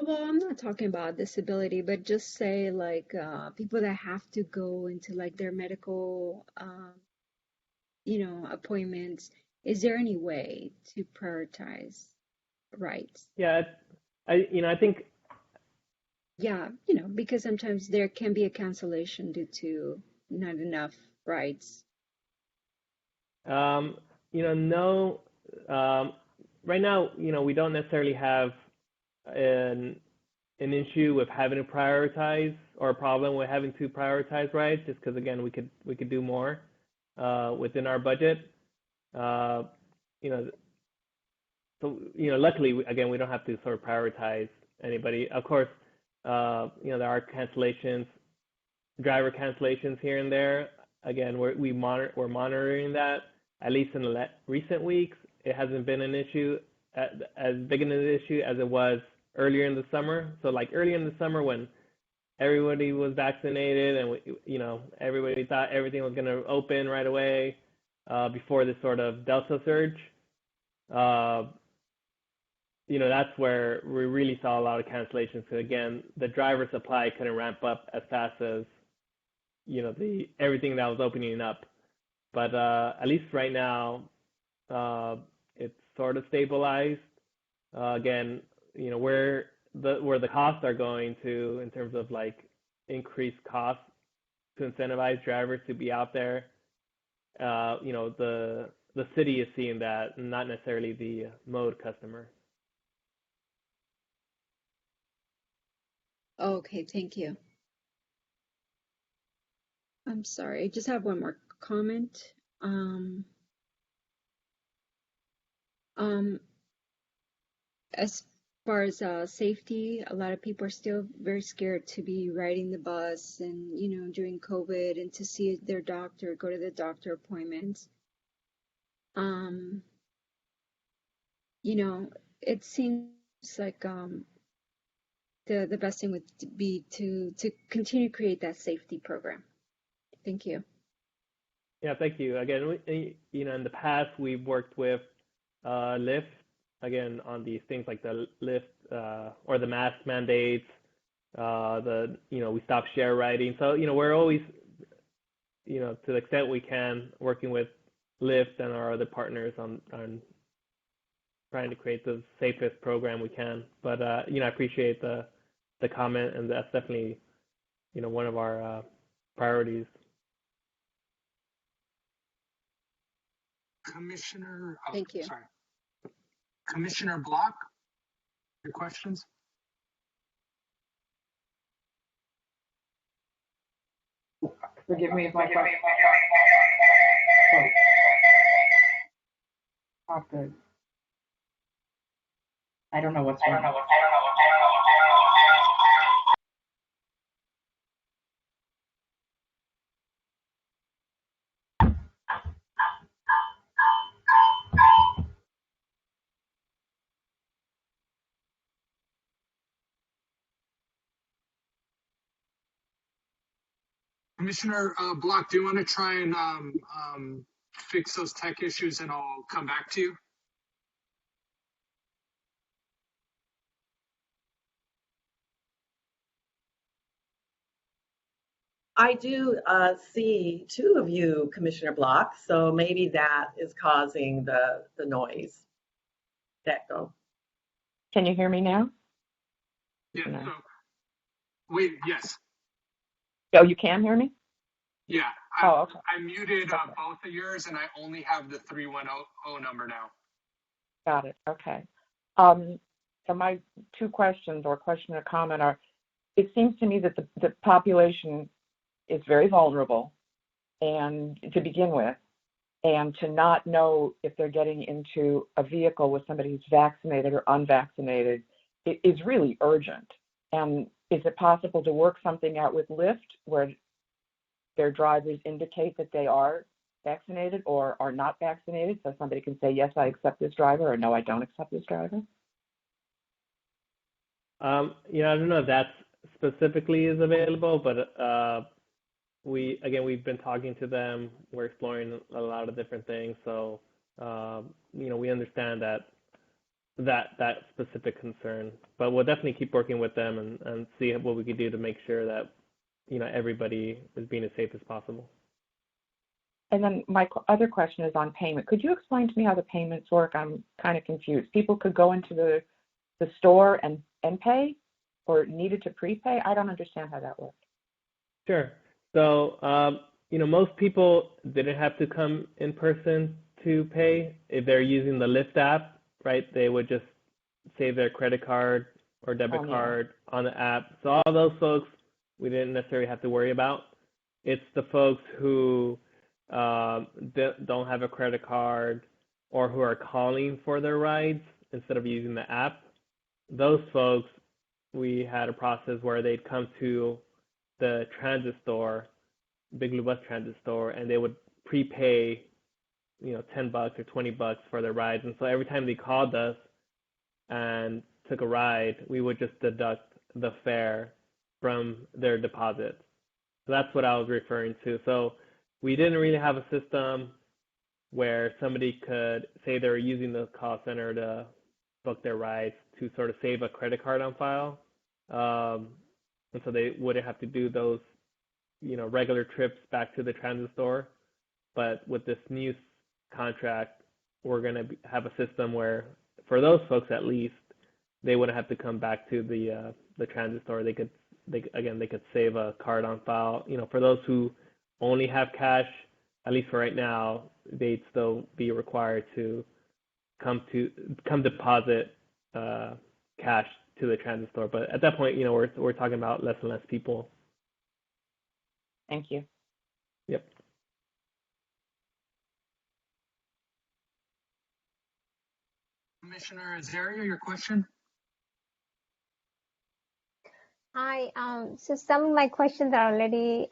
Well, I'm not talking about disability, but just say like people that have to go into like their medical, appointments. Is there any way to prioritize rights? Yeah, I think Yeah, because sometimes there can be a cancellation due to not enough rights. no. Right now, we don't necessarily have an issue with having to prioritize or a problem with having to prioritize rights, just because again we could do more within our budget. You know, so luckily, again, we don't have to sort of prioritize anybody. Of course, there are cancellations, driver cancellations here and there. Again, we're monitoring that. At least in the recent weeks, it hasn't been an issue as big an issue as it was earlier in the summer. So like earlier in the summer when everybody was vaccinated and everybody thought everything was going to open right away before this sort of Delta surge. That's where we really saw a lot of cancellations. So again, the driver supply couldn't ramp up as fast as everything that was opening up. But at least right now, it's sort of stabilized. Again, where the costs are going to in terms of like increased costs to incentivize drivers to be out there. The city is seeing that, not necessarily the mode customer. Okay, thank you. I'm sorry, I just have one more comment. As far as safety, a lot of people are still very scared to be riding the bus and, during COVID and to see their doctor, go to the doctor appointments. It seems like the best thing would be to continue to create that safety program. Thank you. Yeah, thank you. Again, in the past, we've worked with Lyft, again, on these things like the Lyft or the mask mandates, we stop share riding. So, we're always, to the extent we can, working with Lyft and our other partners on trying to create the safest program we can. But, I appreciate the comment, and that's definitely, one of our priorities. Commissioner, Thank you. Sorry. Commissioner Block, your questions? Forgive me if my question. Not good. I don't know what's wrong. Commissioner Block, do you want to try and fix those tech issues, and I'll come back to you? I do see two of you, Commissioner Block, so maybe that is causing the noise. Echo. Can you hear me now? Yeah. No. Wait, yes. Oh, you can hear me? Yeah. Okay. I muted both of yours, and I only have the 310 number now. Got it. Okay. So my two questions, or question or comment, are: it seems to me that the population is very vulnerable, and to begin with, and to not know if they're getting into a vehicle with somebody who's vaccinated or unvaccinated is really urgent. And is it possible to work something out with Lyft where their drivers indicate that they are vaccinated or are not vaccinated, so somebody can say, yes, I accept this driver, or no, I don't accept this driver? I don't know if that specifically is available, but we've been talking to them. We're exploring a lot of different things. So, we understand that specific concern, but we'll definitely keep working with them and see what we can do to make sure that, everybody is being as safe as possible. And then my other question is on payment. Could you explain to me how the payments work? I'm kind of confused. People could go into the store and pay, or needed to prepay? I don't understand how that works. Sure. So, most people didn't have to come in person to pay. If they're using the Lyft app, right, they would just save their credit card or debit card on the app. So all those folks, we didn't necessarily have to worry about. It's the folks who don't have a credit card or who are calling for their rides instead of using the app. Those folks, we had a process where they'd come to the transit store, Big Blue Bus transit store, and they would prepay, $10 or $20 for their rides. And so every time they called us and took a ride, we would just deduct the fare from their deposit. So that's what I was referring to. So we didn't really have a system where somebody could say they were using the call center to book their rides to sort of save a credit card on file. And so they wouldn't have to do those, regular trips back to the transit store. But with this new contract, we're going to have a system where, for those folks at least, they wouldn't have to come back to the transit store. They could save a card on file. For those who only have cash, at least for right now, they'd still be required to come deposit cash to the transit store. But at that point, we're talking about less and less people. Thank you. Yep. Commissioner Azaria, your question? Hi. So some of my questions are already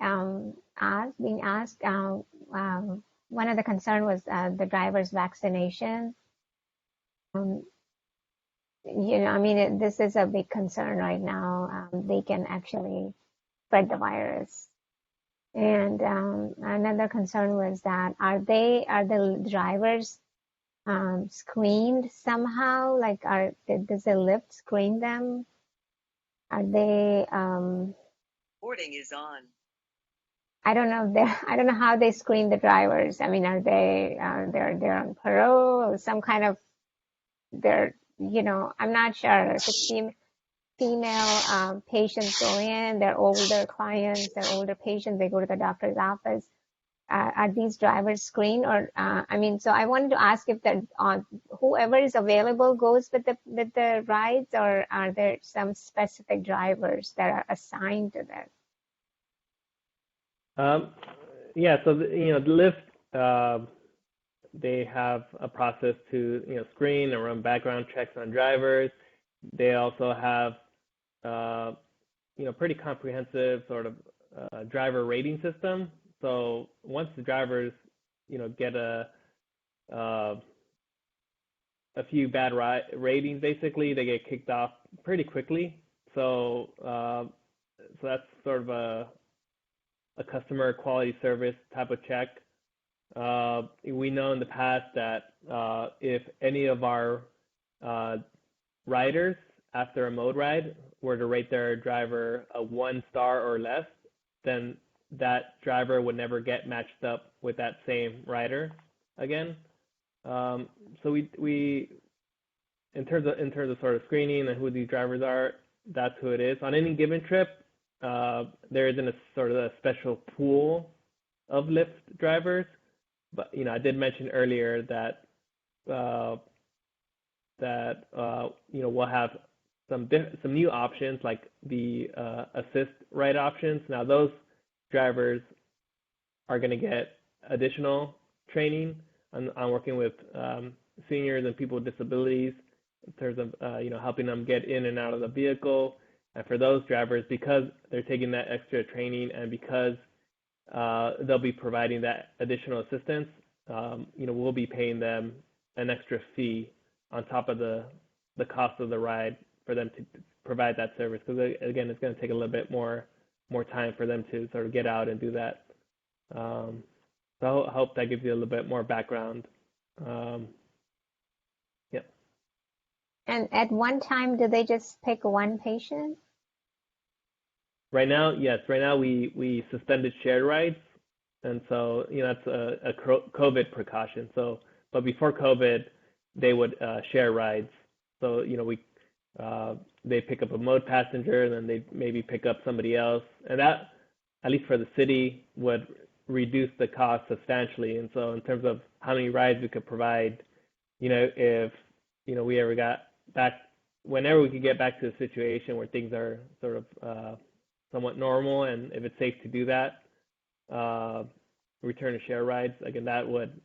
being asked. One of the concern was the driver's vaccination. This is a big concern right now. They can actually spread the virus. And another concern was that are the drivers screened somehow? Like, does the Lyft screen them? Are they? Boarding is on. I don't know how they screen the drivers. Are they they're on parole or some kind of I'm not sure. If female patients go in, they're older clients, they're older patients, they go to the doctor's office. Are these drivers screened, or so I wanted to ask if whoever is available goes with the rides, or are there some specific drivers that are assigned to that? Yeah, so the Lyft, they have a process to screen and run background checks on drivers. They also have pretty comprehensive sort of driver rating system. So once the drivers get a few bad ratings, basically they get kicked off pretty quickly. So that's sort of a customer quality service type of check. We know in the past that if any of our riders after a mode ride were to rate their driver a 1 star or less, then that driver would never get matched up with that same rider again. So we in terms of sort of screening and who these drivers are, that's who it is. On any given trip, there isn't a sort of a special pool of Lyft drivers, but I did mention earlier that we'll have some new options like the assist ride options. Now those drivers are going to get additional training on working with seniors and people with disabilities in terms of helping them get in and out of the vehicle. And for those drivers, because they're taking that extra training and because they'll be providing that additional assistance, we'll be paying them an extra fee on top of the cost of the ride for them to provide that service. Because again, it's going to take a little bit more time for them to sort of get out and do that. So I hope that gives you a little bit more background. Yeah. And at one time, do they just pick one patient? Right now, yes. Right now, we suspended shared rides, and so that's a COVID precaution. So, but before COVID, they would share rides. So they pick up a mode passenger, and then they maybe pick up somebody else, and that, at least for the city, would reduce the cost substantially. And so, in terms of how many rides we could provide, if we ever got back, whenever we could get back to a situation where things are sort of somewhat normal, and if it's safe to do that, return to share rides, again, that would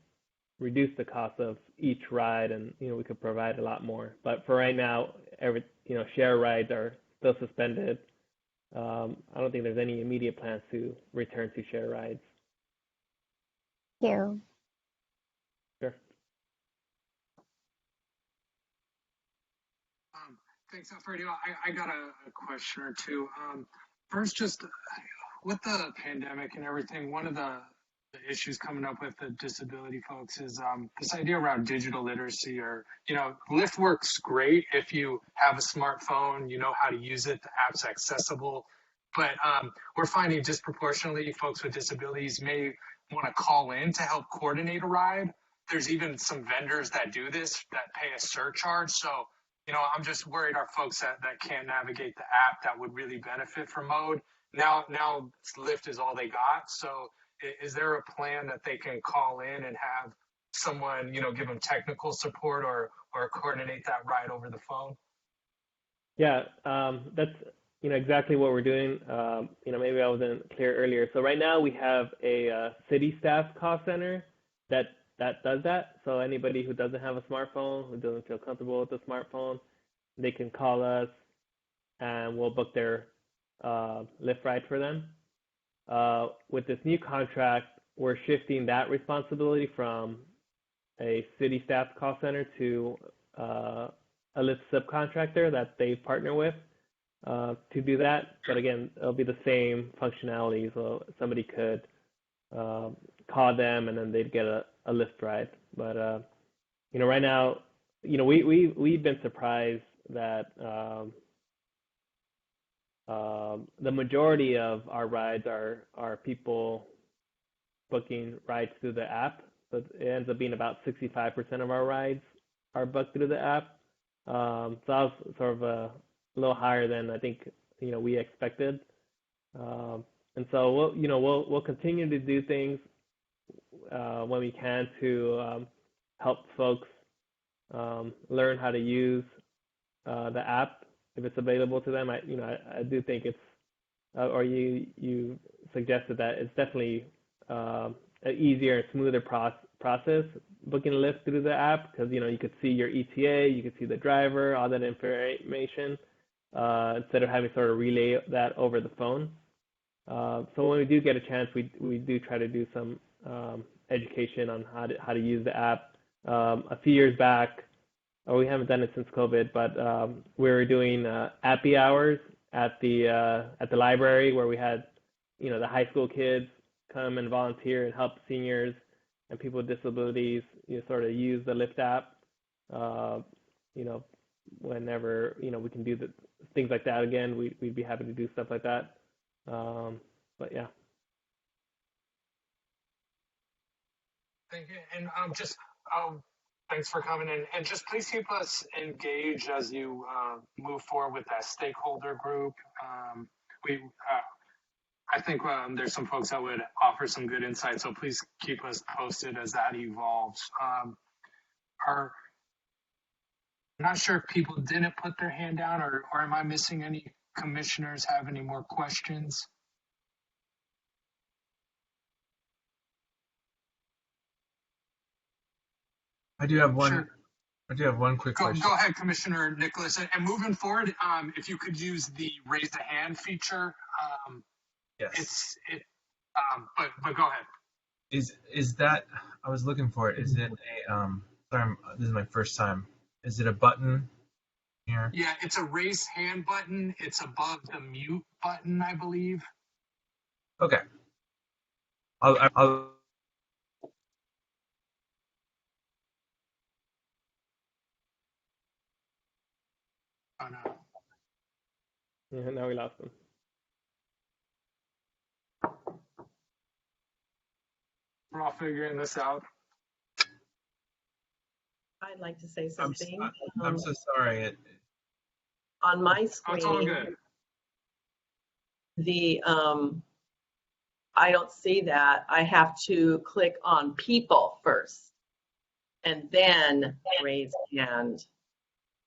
reduce the cost of each ride, and we could provide a lot more. But for right now, share rides are still suspended. I don't think there's any immediate plans to return to share rides. Thank you. Sure. Thanks, Alfredo. I got a question or two. First, just with the pandemic and everything, one of the issues coming up with the disability folks is this idea around digital literacy, or, Lyft works great if you have a smartphone, you know how to use it, the app's accessible. But we're finding disproportionately folks with disabilities may want to call in to help coordinate a ride. There's even some vendors that do this that pay a surcharge. So, I'm just worried our folks that can't navigate the app that would really benefit from Mode. Now Lyft is all they got. So is there a plan that they can call in and have someone, give them technical support or coordinate that ride over the phone? Yeah, that's exactly what we're doing. Maybe I wasn't clear earlier. So right now we have a city staff call center that does that. So anybody who doesn't have a smartphone, who doesn't feel comfortable with a smartphone, they can call us and we'll book their Lyft ride for them. With this new contract, we're shifting that responsibility from a city staff call center to a Lyft subcontractor that they partner with to do that. But again, it'll be the same functionality. So somebody could call them and then they'd get a Lyft ride. But right now, we've been surprised that the majority of our rides are people booking rides through the app. So it ends up being about 65% of our rides are booked through the app. So that was sort of a little higher than I think we expected. And so we'll continue to do things when we can to help folks learn how to use the app if it's available to them. I do think it's, or you suggested that it's definitely an easier and smoother process booking a Lyft through the app, because you could see your ETA, you could see the driver, all that information, instead of having sort of relay that over the phone. So when we do get a chance, we do try to do some education on how to use the app. A few years back, or we haven't done it since COVID, but we were doing appy hours at the library, where we had the high school kids come and volunteer and help seniors and people with disabilities sort of use the Lyft app. Whenever we can do things like that again, we'd be happy to do stuff like that. But yeah. Thank you. And thanks for coming in. And just please keep us engaged as you move forward with that stakeholder group. I think there's some folks that would offer some good insight, so please keep us posted as that evolves. I'm not sure if people didn't put their hand down, or am I missing any commissioners have any more questions? I do have one. Sure. I do have one quick question. Go ahead, Commissioner Nicholas. And moving forward, if you could use the raise the hand feature. Yes. But go ahead. Is that, I was looking for it. Is it a sorry, this is my first time. Is it a button here? Yeah, it's a raise hand button. It's above the mute button, I believe. Okay. I'll Oh no. Yeah, now we lost them. We're all figuring this out. I'd like to say something. I'm so sorry. On my Oh, it's all screen, good. I don't see that. I have to click on people first and then raise hand.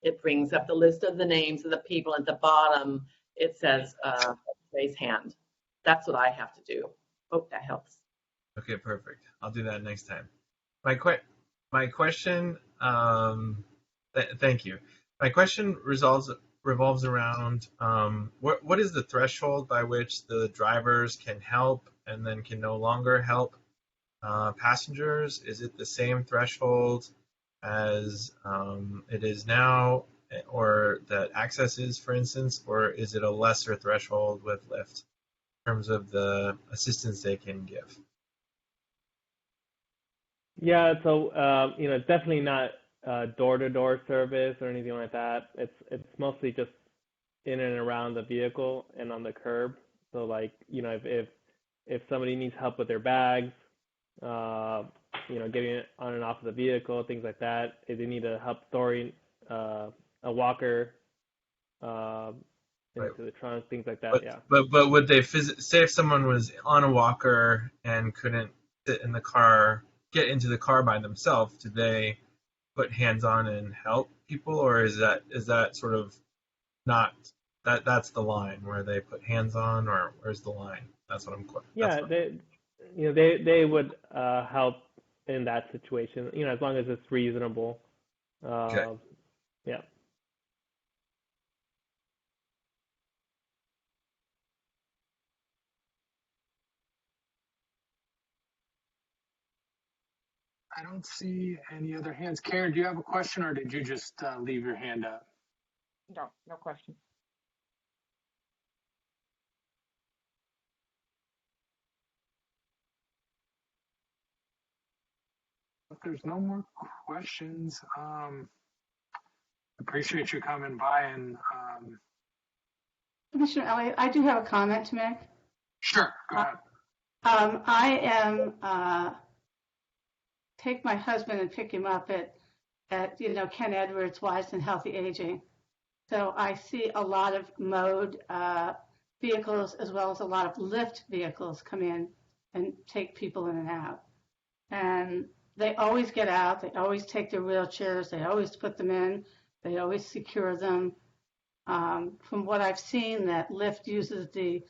It brings up the list of the names of the people. At the bottom, it says raise hand. That's what I have to do. Hope that helps. Okay, perfect. I'll do that next time. My question, thank you. My question revolves around what is the threshold by which the drivers can help and then can no longer help passengers? Is it the same threshold as it is now, or that Access is, for instance, or is it a lesser threshold with Lyft in terms of the assistance they can give? Yeah, so it's definitely not door-to-door service or anything like that. It's mostly just in and around the vehicle and on the curb. So like, if somebody needs help with their bags, getting it on and off of the vehicle, things like that. If they need help storing a walker into Right. the trunk, things like that. But Yeah. but would they say if someone was on a walker and couldn't sit in the car, get into the car by themselves, do they put hands on and help people, or is that sort of not that's the line where they put hands on, or where's the line? That's what I'm. Yeah, they would help in that situation. As long as it's reasonable. Okay. Yeah. I don't see any other hands. Karen, do you have a question, or did you just leave your hand up? No question. If there's no more questions, appreciate you coming by and Commissioner Elliott, I do have a comment to make. sure, go ahead. I am take my husband and pick him up at Ken Edwards Wise and Healthy Aging. So I see a lot of mode vehicles as well as a lot of Lyft vehicles come in and take people in and out. And they always get out. They always take their wheelchairs. They always put them in. They always secure them. From what I've seen, that Lyft uses the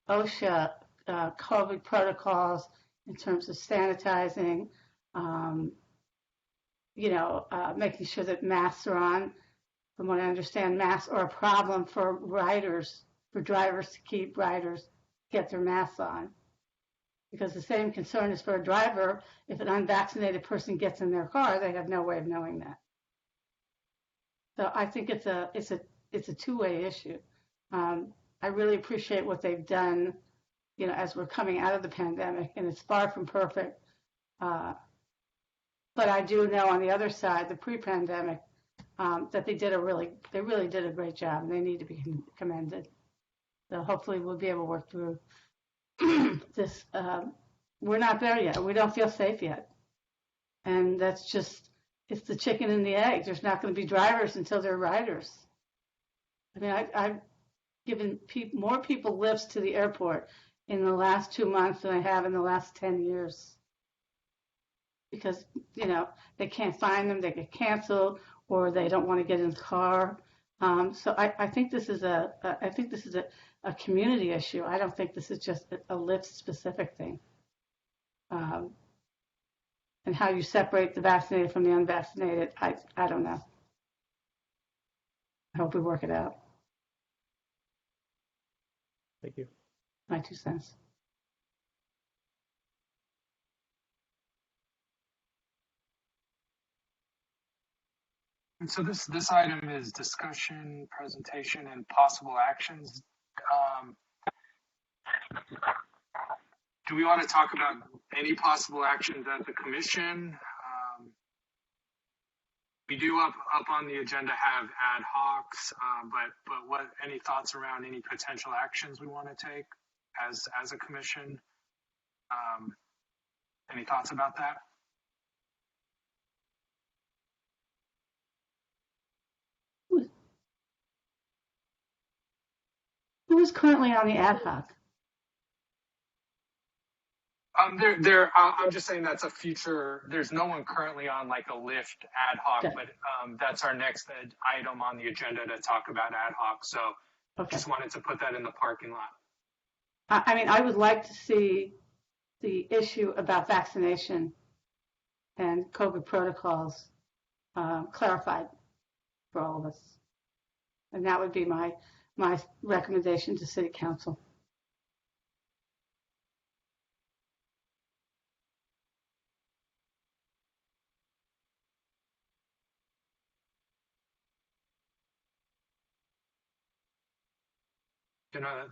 OSHA COVID protocols in terms of sanitizing, making sure that masks are on. From what I understand, masks are a problem for drivers to keep riders get their masks on. Because the same concern is for a driver. If an unvaccinated person gets in their car, they have no way of knowing that. So I think it's a two-way issue. I really appreciate what they've done, as we're coming out of the pandemic, and it's far from perfect. But I do know on the other side, the pre-pandemic, that they really did a great job, and they need to be commended. So hopefully we'll be able to work through this. We're not there yet. We don't feel safe yet, and it's the chicken and the egg. There's not going to be drivers until they're riders. I mean, I've given more people lifts to the airport in the last 2 months than I have in the last 10 years. Because, they can't find them, they get canceled, or they don't want to get in the car. So I think this is a community issue. I don't think this is just a Lyft specific thing. And how you separate the vaccinated from the unvaccinated, I don't know. I hope we work it out. Thank you. My 2 cents. And so this item is discussion, presentation, and possible actions. Do we want to talk about any possible actions at the commission? We do up on the agenda have ad hocs, but what any thoughts around any potential actions we want to take as a commission? Any thoughts about that? Who is currently on the ad hoc? I'm just saying that's a future. There's no one currently on like a Lyft ad hoc, Okay. but that's our next item on the agenda to talk about ad hoc. So Okay. just wanted to put that in the parking lot. I mean, I would like to see the issue about vaccination and COVID protocols clarified for all of us. And that would be my recommendation to City Council. You know,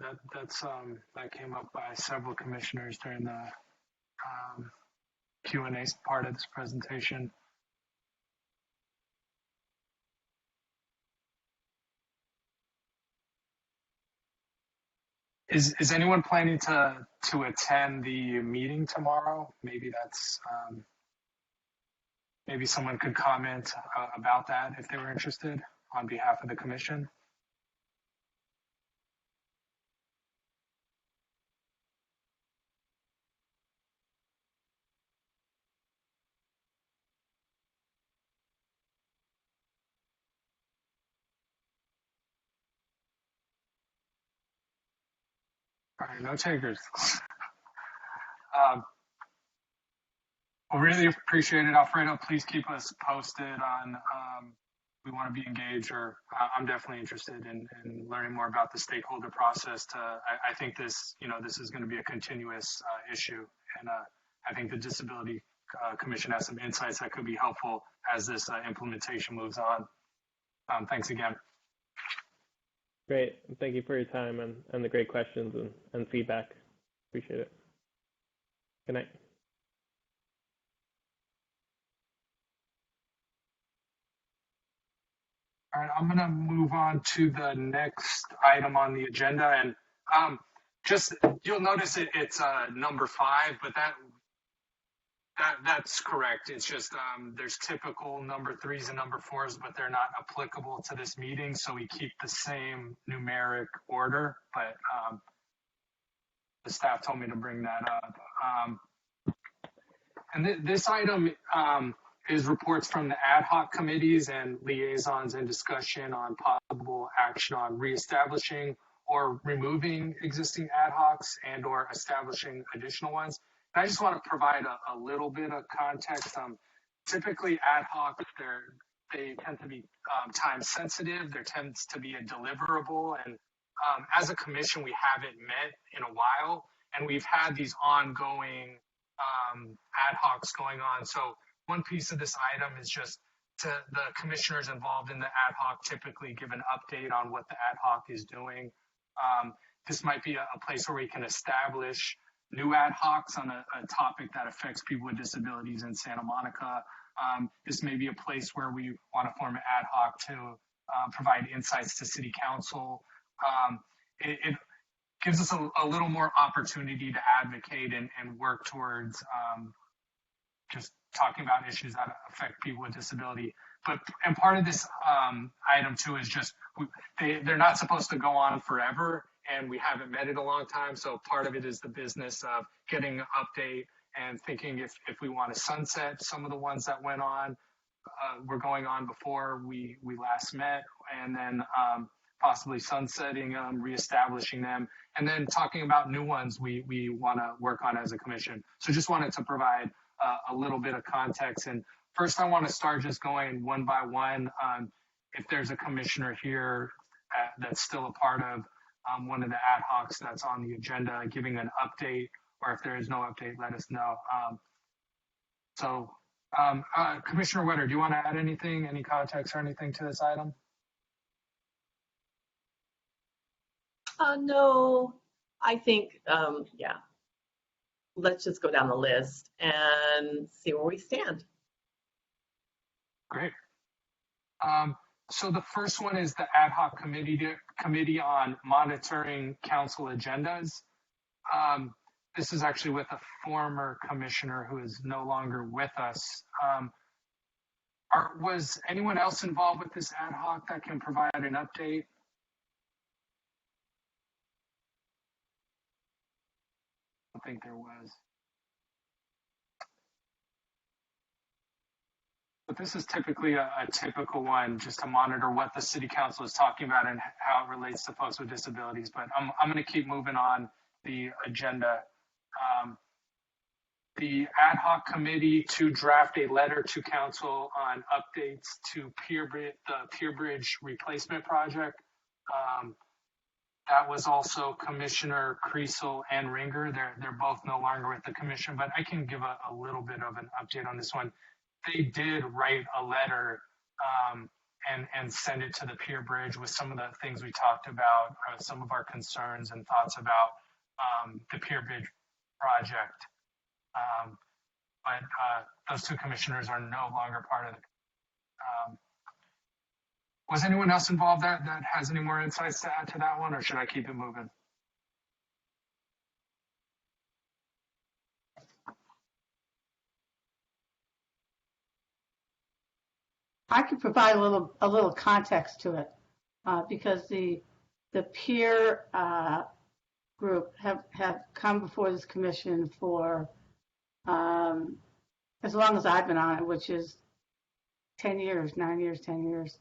that came up by several commissioners during the Q&A part of this presentation. Is anyone planning to attend the meeting tomorrow? Maybe that's maybe someone could comment about that if they were interested on behalf of the commission. All right, no takers. Well, really appreciate it, Alfredo. Please keep us posted on we want to be engaged, or I'm definitely interested in learning more about the stakeholder process. I think this, this is going to be a continuous issue, and I think the Disability Commission has some insights that could be helpful as this implementation moves on. Thanks again. Great. Thank you for your time and the great questions and feedback. Appreciate it. Good night. All right, I'm going to move on to the next item on the agenda, and just you'll notice it's number 5, but that's correct. It's just there's typical number 3s and number 4s, but they're not applicable to this meeting, so we keep the same numeric order. But the staff told me to bring that up. And this item is reports from the ad hoc committees and liaisons and discussion on possible action on reestablishing or removing existing ad hocs and or establishing additional ones. And I just want to provide a little bit of context. Typically ad hoc, they tend to be time sensitive. There tends to be a deliverable. And as a commission, we haven't met in a while, and we've had these ongoing ad hocs going on. So one piece of this item is just to the commissioners involved in the ad hoc typically give an update on what the ad hoc is doing. This might be a place where we can establish new ad hocs on a topic that affects people with disabilities in Santa Monica. This may be a place where we want to form an ad hoc to provide insights to City Council. It gives us a little more opportunity to advocate and work towards just talking about issues that affect people with disability. And part of this item too is just they're not supposed to go on forever, and we haven't met in a long time. So part of it is the business of getting an update and thinking if we want to sunset some of the ones that went on, were going on before we last met, and then possibly sunsetting them, reestablishing them, and then talking about new ones we want to work on as a commission. So just wanted to provide a little bit of context. And first I want to start just going one by one. If there's a commissioner here that's still a part of one of the ad hocs that's on the agenda, giving an update, or if there is no update, let us know. Commissioner Wetter, do you want to add anything, any context or anything to this item? No, I think, yeah. Let's just go down the list and see where we stand. Great. So the first one is the ad hoc committee on monitoring council agendas. This is actually with a former commissioner who is no longer with us. Was anyone else involved with this ad hoc that can provide an update? I don't think there was. But this is typically a typical one, just to monitor what the city council is talking about and how it relates to folks with disabilities. But I'm going to keep moving on the agenda. the ad hoc committee to draft a letter to council on updates to the Pier Bridge replacement project. That was also Commissioner Creasel and Ringer. They're both no longer with the commission, but I can give a little bit of an update on this one. They did write a letter and send it to the Pier Bridge with some of the things we talked about, some of our concerns and thoughts about the Pier Bridge project. But those two commissioners are no longer part of the. Was anyone else involved that has any more insights to add to that one, or should I keep it moving? I could provide a little context to it because the peer group have come before this commission for as long as I've been on it, which is 10 years, 9 years, 10 years.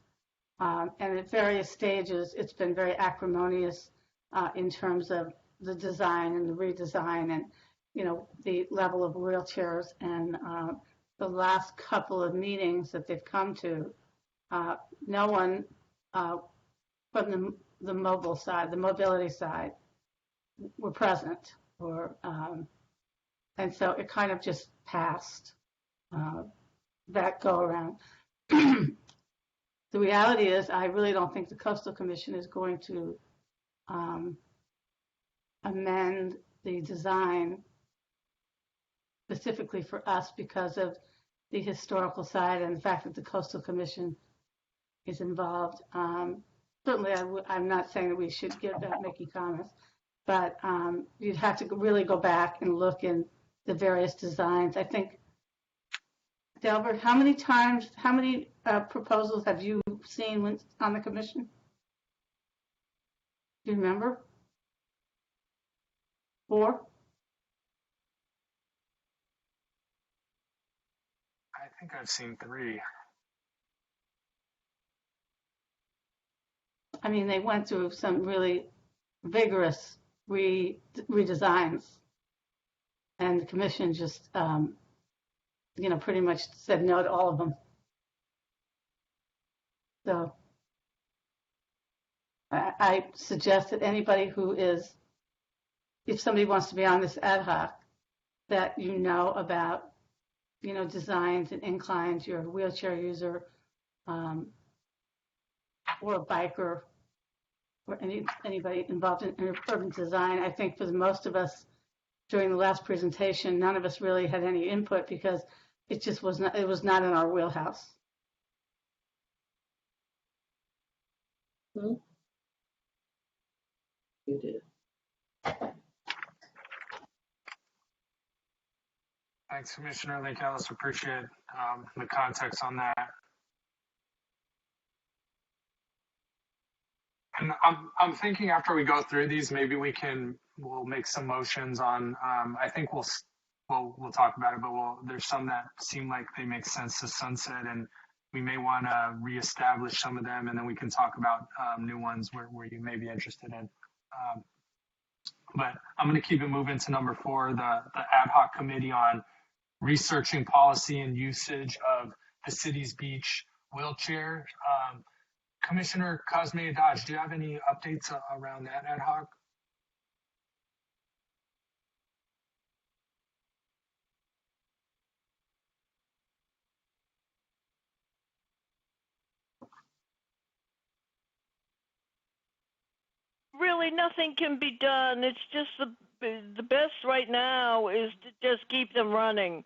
And at various stages, it's been very acrimonious in terms of the design and the redesign and, you know, the level of wheelchairs. And the last couple of meetings that they've come to, no one from the mobile side, the mobility side, were present. And so it kind of just passed that go around. The reality is, I really don't think the Coastal Commission is going to amend the design specifically for us because of the historical side and the fact that the Coastal Commission is involved. Certainly, I'm not saying that we should give Mickey comments, but you'd have to really go back and look in the various designs. I think, Delbert, how many proposals have you seen on the commission? Do you remember? 4? I think I've seen 3. I mean, they went through some really vigorous redesigns, and the commission just, you know, pretty much said no to all of them. So I suggest that anybody who is, if somebody wants to be on this ad hoc, that you know about, you know, designs and inclines, you're a wheelchair user, or a biker, or anybody involved in urban design. I think for the most of us during the last presentation, none of us really had any input because it just was not, it was not in our wheelhouse. You did. Thanks, Commissioner Lake Ellis. Appreciate the context on that. And I'm thinking after we go through these, maybe we'll make some motions on. I think we'll talk about it, but there's some that seem like they make sense to sunset, and we may want to reestablish some of them, and then we can talk about new ones where you may be interested in. But I'm going to keep it moving to number 4, the ad hoc committee on researching policy and usage of the city's beach wheelchair. Commissioner Cosme Dodge, do you have any updates around that ad hoc? Really, nothing can be done. It's just the best right now is to just keep them running.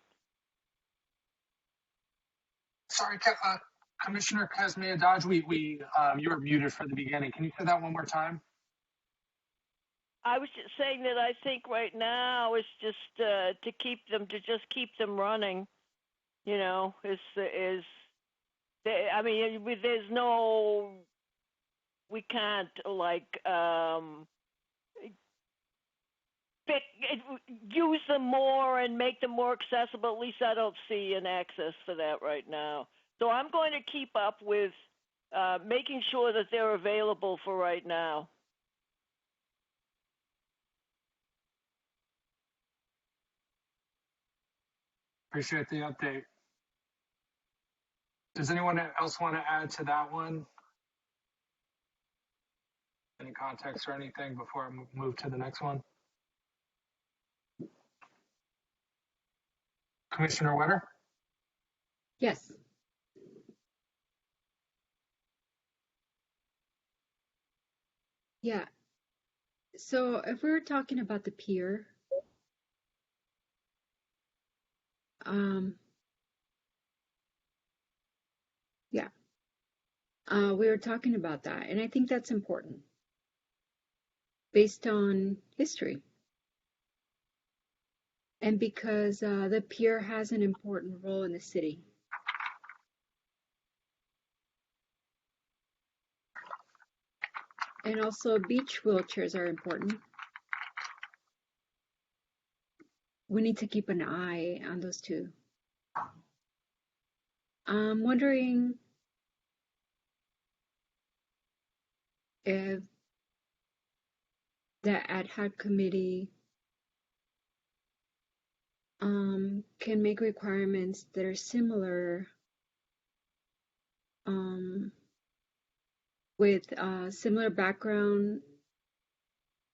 Sorry, Commissioner Cosme Dodge, you were muted for the beginning. Can you say that one more time? I was just saying that I think right now it's just to keep them running. You know, I mean, there's no, we can't like use them more and make them more accessible. At least I don't see an access for that right now. So I'm going to keep up with making sure that they're available for right now. Appreciate the update. Does anyone else want to add to that one? Any context or anything before I move to the next one? Commissioner Wetter? Yes. Yeah. So if we're talking about the pier, yeah, we were talking about that, and I think that's important based on history. And because the pier has an important role in the city. And also beach wheelchairs are important. We need to keep an eye on those two. I'm wondering if the ad hoc committee can make requirements that are similar with similar background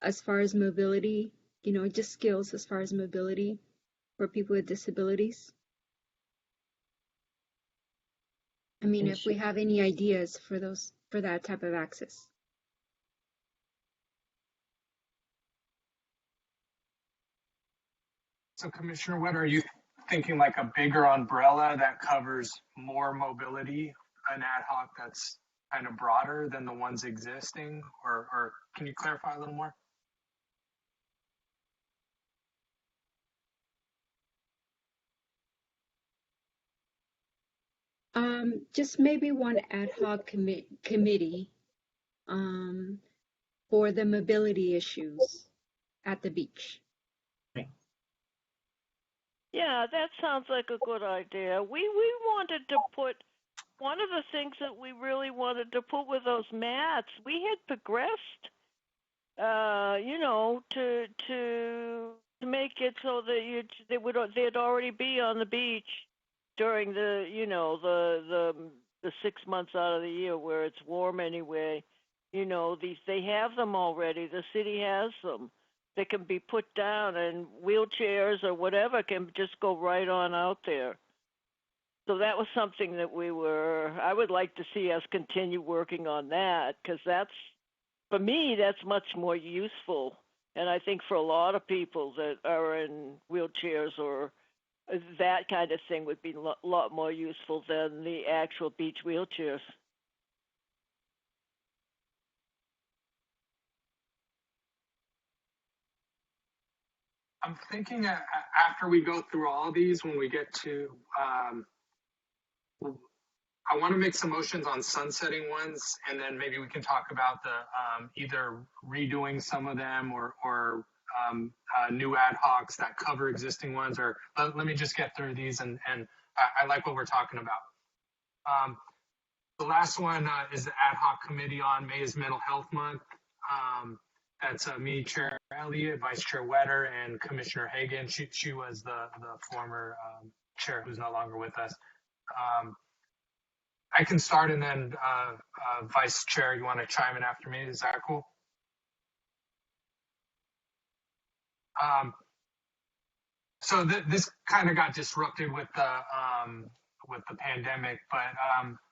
as far as mobility, you know, just skills as far as mobility for people with disabilities. I mean, if we have any ideas for those, for that type of access. So Commissioner Wetter, are you thinking like a bigger umbrella that covers more mobility, an ad hoc that's kind of broader than the ones existing, or can you clarify a little more? Just maybe one ad hoc committee for the mobility issues at the beach. Yeah, that sounds like a good idea. We wanted to put one of the things that we really wanted to put with those mats. We had progressed, you know, to make it so that they'd already be on the beach during the, you know, the 6 months out of the year where it's warm anyway. You know, they have them already. The city has them. They can be put down, and wheelchairs or whatever can just go right on out there. So that was something that I would like to see us continue working on that, because for me, that's much more useful. And I think for a lot of people that are in wheelchairs or that kind of thing would be a lot more useful than the actual beach wheelchairs. I'm thinking after we go through all these, when we get to, I want to make some motions on sunsetting ones, and then maybe we can talk about the either redoing some of them or new ad hocs that cover existing ones. Or let me just get through these, and I like what we're talking about. The last one is the ad hoc committee on May is Mental Health Month. That's me, Chair Elliott, Vice Chair Wetter, and Commissioner Hagan. She was the former chair who's no longer with us. I can start, and then Vice Chair, you want to chime in after me? Is that cool? So this kind of got disrupted with the pandemic, but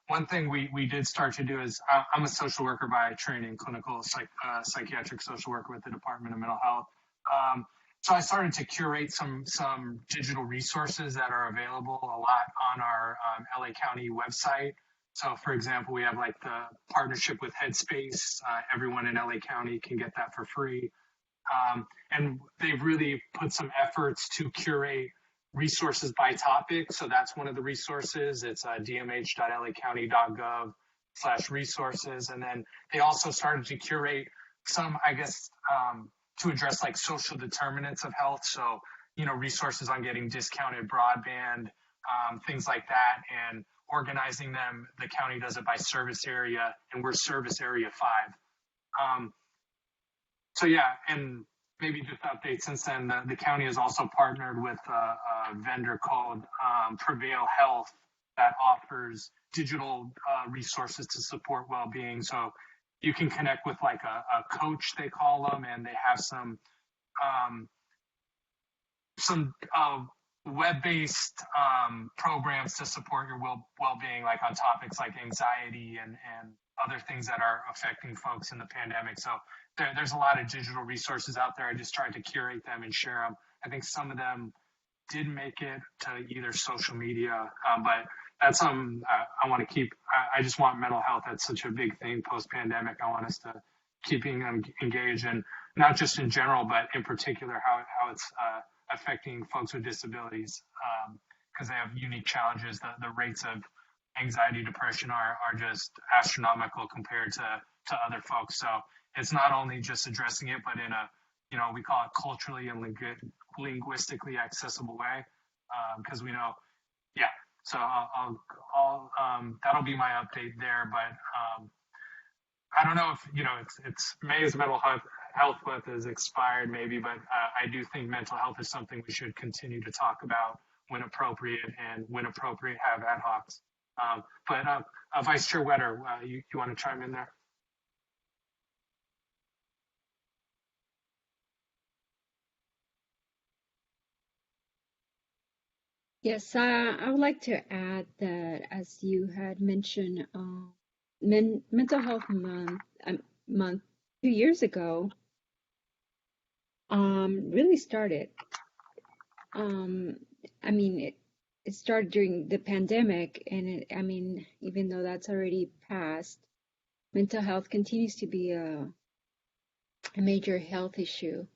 one thing we did start to do is I'm a social worker by training, clinical psychiatric social worker with the Department of Mental Health. So I started to curate some digital resources that are available a lot on our LA County website. So for example, we have like the partnership with Headspace. Everyone in LA County can get that for free. And they've really put some efforts to curate resources by topic. So that's one of the resources. It's dmh.lacounty.gov/resources. And then they also started to curate some, I guess, to address like social determinants of health. So, you know, resources on getting discounted broadband, things like that, and organizing them. The county does it by service area, and we're service area 5. So yeah, and maybe just update since then, the county has also partnered with a vendor called Prevail Health that offers digital resources to support well-being. So you can connect with like a coach, they call them, and they have some web-based programs to support your well-being, like on topics like anxiety and other things that are affecting folks in the pandemic. So there's a lot of digital resources out there. I just tried to curate them and share them. I think some of them did make it to either social media, but that's something I want to keep. I just want mental health. That's such a big thing post-pandemic. I want us to keep being engaged, and not just in general, but in particular how it's affecting folks with disabilities, because they have unique challenges. The rates of anxiety, depression are just astronomical compared to other folks. So it's not only just addressing it, but in a, we call it culturally and linguistically accessible way, because we know, yeah. So I'll that'll be my update there. But I don't know if it's May's mental health month is expired maybe, but I do think mental health is something we should continue to talk about when appropriate, and when appropriate have ad hocs. But Vice Chair Wetter, you want to chime in there? Yes, I would like to add that, as you had mentioned, Mental Health Month 2 years ago really started. I mean, it started during the pandemic, and even though that's already passed, mental health continues to be a major health issue.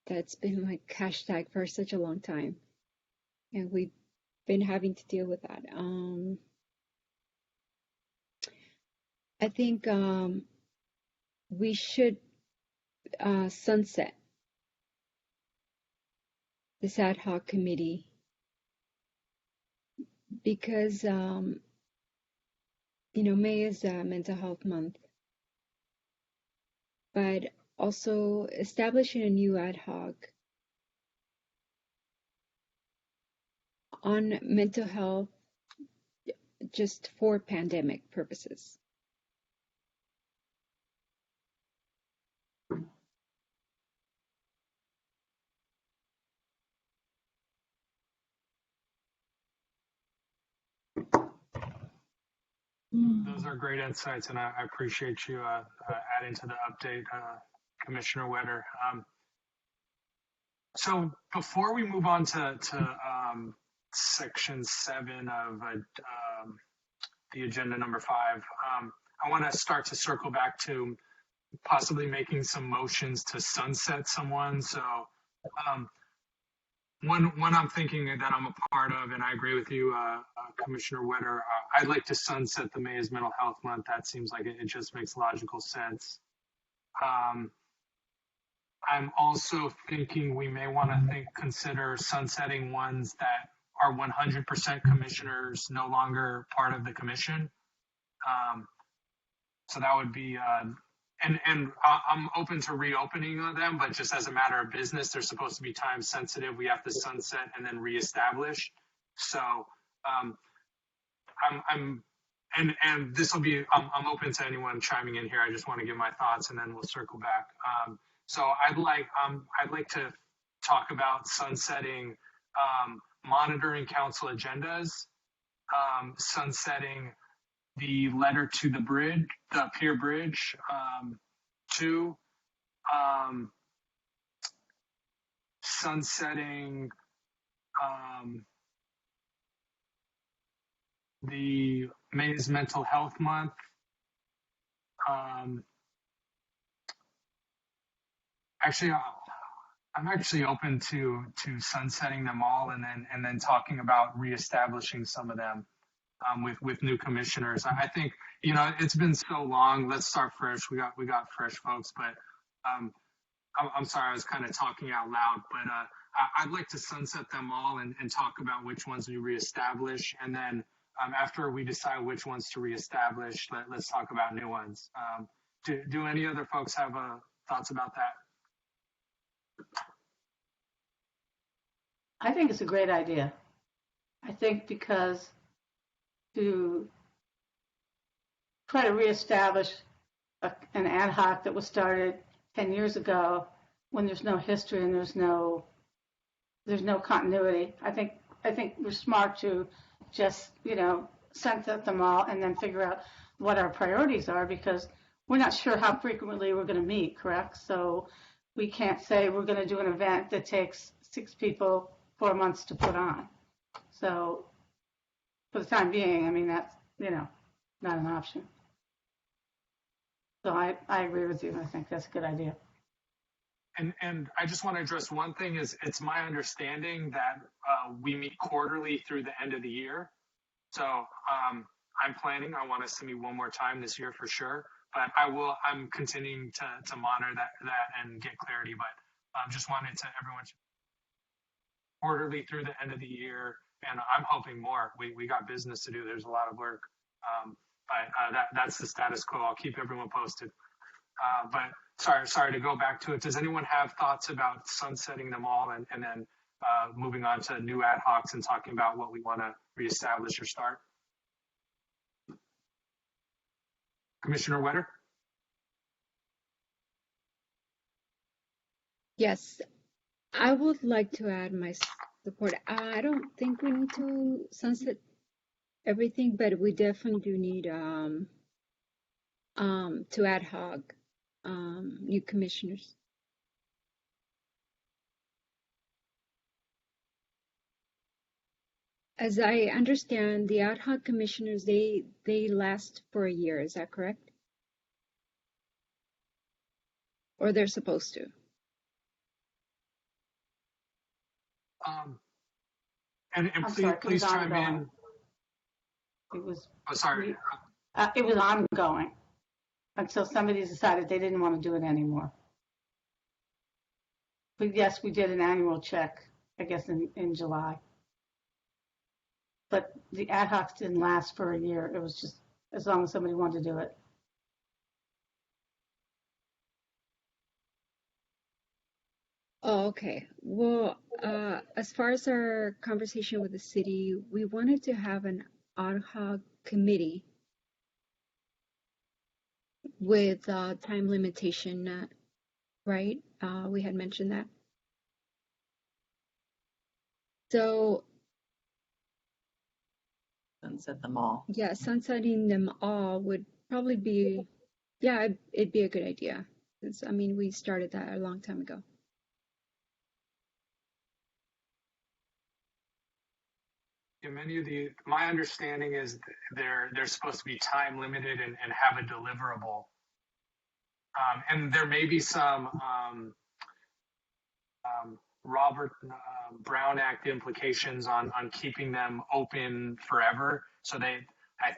That's been like hashtag for such a long time, and we've been having to deal with that. I think we should sunset this ad hoc committee, because May is Mental Health Month, but also establishing a new ad hoc on mental health just for pandemic purposes. Those are great insights, and I appreciate you adding to the update, Commissioner Wetter. So before we move on to section 7 of the agenda number 5, I want to start to circle back to possibly making some motions to sunset someone. So one I'm thinking that I'm a part of, and I agree with you, Commissioner Wetter, I'd like to sunset the May is Mental Health Month. That seems like it just makes logical sense. I'm also thinking we may want to consider sunsetting ones that are 100% commissioners, no longer part of the commission. So that would be, and I'm open to reopening them, but just as a matter of business, they're supposed to be time sensitive. We have to sunset and then reestablish. So and this will be, I'm open to anyone chiming in here. I just want to give my thoughts, and then we'll circle back. So I'd like to talk about sunsetting monitoring council agendas, sunsetting the letter to the bridge, the peer bridge, to sunsetting the May is Mental Health Month. Actually, I'm actually open to sunsetting them all, and then talking about reestablishing some of them with new commissioners. I think it's been so long. Let's start fresh. We got fresh folks, but I'm sorry, I was kind of talking out loud. But I'd like to sunset them all and talk about which ones we reestablish, and then after we decide which ones to reestablish, let's talk about new ones. Do any other folks have thoughts about that? I think it's a great idea. I think because to try to reestablish an ad hoc that was started 10 years ago when there's no history and there's no continuity. I think we're smart to just, sunset them all and then figure out what our priorities are, because we're not sure how frequently we're going to meet, correct? So we can't say we're going to do an event that takes 6 people 4 months to put on. So for the time being, I mean, that's, not an option. So I agree with you. I think that's a good idea. And I just want to address one thing is it's my understanding that we meet quarterly through the end of the year. So I'm planning, I want us to meet one more time this year for sure, but I'm continuing to monitor that and get clarity, but just wanted to everyone quarterly through the end of the year. And I'm hoping more. We got business to do. There's a lot of work. But that's the status quo. I'll keep everyone posted. But sorry to go back to it. Does anyone have thoughts about sunsetting them all and then moving on to new ad hocs and talking about what we want to reestablish or start? Commissioner Wetter? Yes, I would like to add my support. I don't think we need to sunset everything, but we definitely do need to ad hoc new commissioners. As I understand, the ad hoc commissioners, they last for a year. Is that correct? Or they're supposed to? And please chime in. It was. Oh, sorry. It was ongoing until somebody decided they didn't want to do it anymore. But yes, we did an annual check, I guess, in July. But the ad hocs didn't last for a year. It was just as long as somebody wanted to do it. Oh, okay. Well, as far as our conversation with the city, we wanted to have an ad hoc committee with time limitation, right? We had mentioned that. So, Sunset them all. yeah, sunsetting them all would probably be, yeah, it'd be a good idea. I mean, we started that a long time ago. My understanding is they're supposed to be time limited and have a deliverable. And there may be some Robert Brown Act implications on keeping them open forever. So I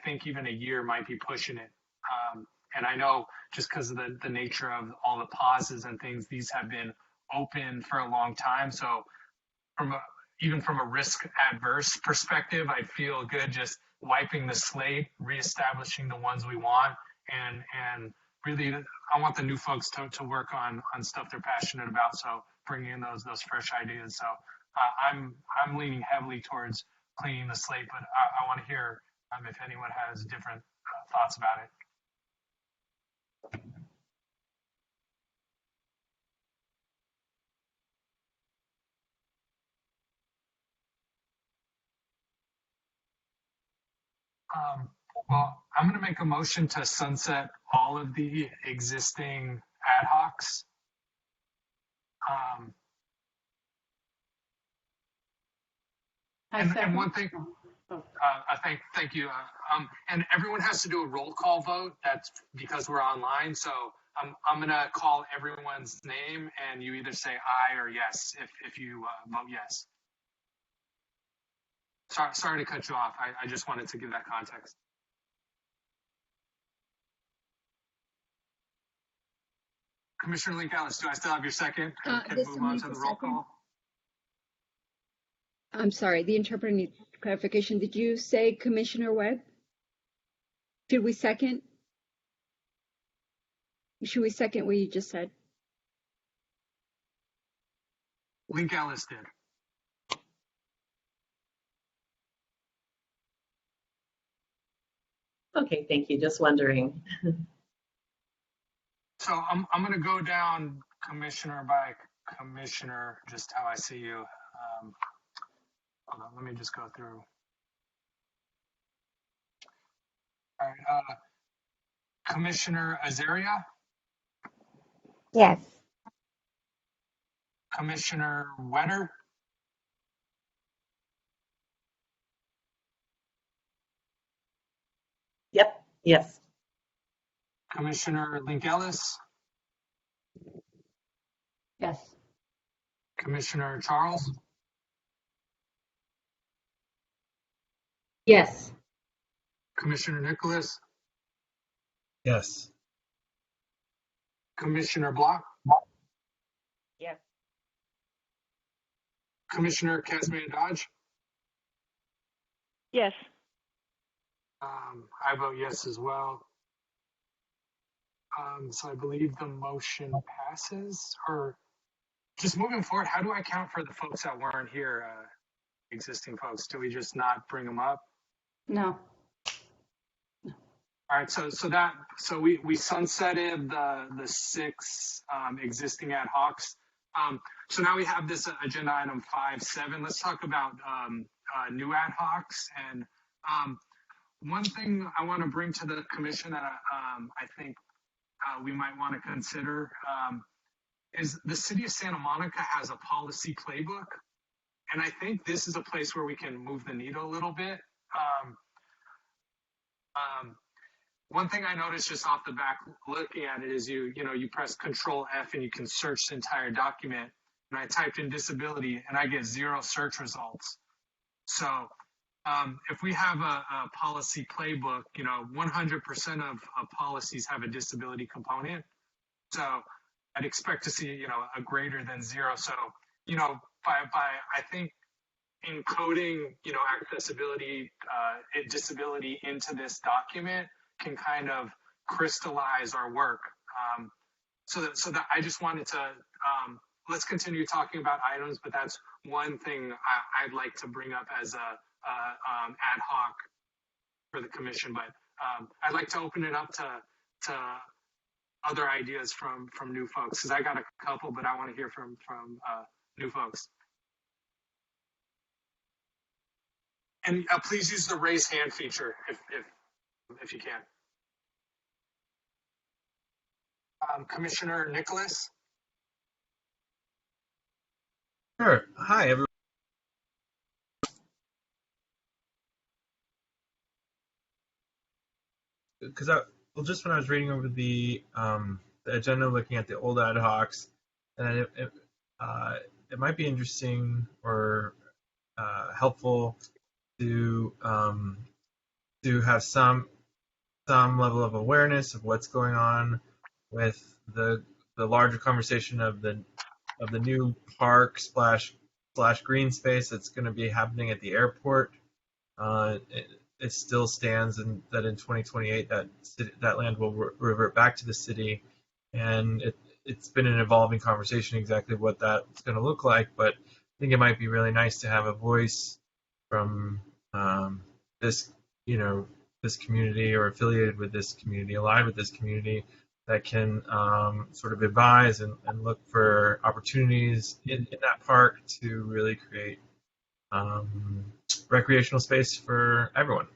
think even a year might be pushing it. And I know just because of the nature of all the pauses and things, these have been open for a long time. So even from a risk adverse perspective, I feel good just wiping the slate, reestablishing the ones we want, and really, I want the new folks to work on stuff they're passionate about. So bringing in those fresh ideas. So I'm leaning heavily towards cleaning the slate, but I want to hear if anyone has different thoughts about it. Well, I'm going to make a motion to sunset all of the existing ad hocs. And one thing, thank you. And everyone has to do a roll call vote. That's because we're online. So I'm going to call everyone's name, and you either say aye or yes if you vote yes. Sorry to cut you off. I just wanted to give that context. Commissioner Link-Ellis, do I still have your second? Can we move on to the roll call? I'm sorry, the interpreter needs clarification. Did you say Commissioner Webb? Did we second? Should we second what you just said? Link Ellis did. Okay, thank you. Just wondering. So I'm going to go down commissioner by commissioner, just how I see you. Hold on, let me just go through. All right, Commissioner Azaria, Yes. Commissioner Wetter, Yep, yes. Commissioner Link Ellis, Yes. Commissioner Charles, Yes. Commissioner Nicholas, Yes. Commissioner Block, Yes. Commissioner Casman Dodge. Yes. I vote yes as well. So I believe the motion passes. Or just moving forward, how do I count for the folks that weren't here, existing folks? Do we just not bring them up? No. All right, so we sunsetted the six existing ad hocs. So now we have this agenda item 5.7. Let's talk about new ad hocs. And one thing I want to bring to the commission that I think we might want to consider is the city of Santa Monica has a policy playbook, and I think this is a place where we can move the needle a little bit. One thing I noticed just off the back looking at it is you press Control F and you can search the entire document. And I typed in disability and I get 0 search results. So if we have a policy playbook, 100% of policies have a disability component. So I'd expect to see, a greater than 0. So, by I think encoding, accessibility, disability into this document can kind of crystallize our work. So that I just wanted to, let's continue talking about items, but that's one thing I'd like to bring up as a ad hoc for the commission. But I'd like to open it up to other ideas from new folks, because I got a couple, but I want to hear from new folks. And please use the raise hand feature if you can. Commissioner Nicholas. Sure. Hi, everyone. Because just when I was reading over the agenda, looking at the old ad hocs, and it might be interesting or helpful to have some level of awareness of what's going on with the larger conversation of the new park slash green space that's going to be happening at the airport. It still stands that in 2028 that land will revert back to the city, and it's been an evolving conversation exactly what that's going to look like. But I think it might be really nice to have a voice from this this community or affiliated with this community, aligned with this community, that can sort of advise and look for opportunities in that park to really create recreational space for everyone.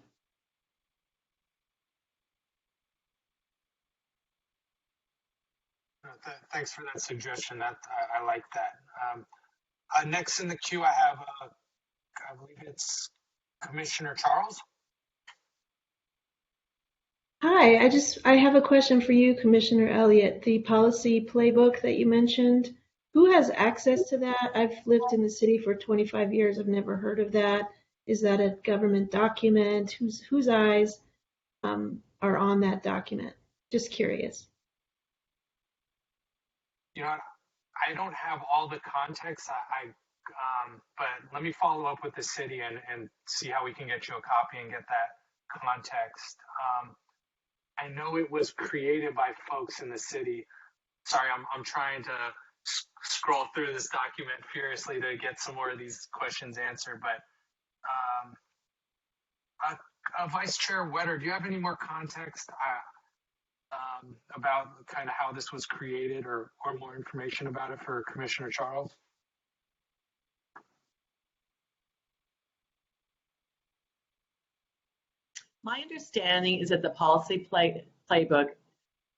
Thanks for that suggestion. That I like that. Next in the queue, I have, I believe it's Commissioner Charles. Hi, I have a question for you, Commissioner Elliott. The policy playbook that you mentioned, who has access to that? I've lived in the city for 25 years. I've never heard of that. Is that a government document? Whose eyes are on that document? Just curious. I don't have all the context. But let me follow up with the city and see how we can get you a copy and get that context. I know it was created by folks in the city. Sorry, I'm trying to scroll through this document furiously to get some more of these questions answered. But Vice Chair Wetter, do you have any more context about kind of how this was created, or more information about it for Commissioner Charles? My understanding is that the policy playbook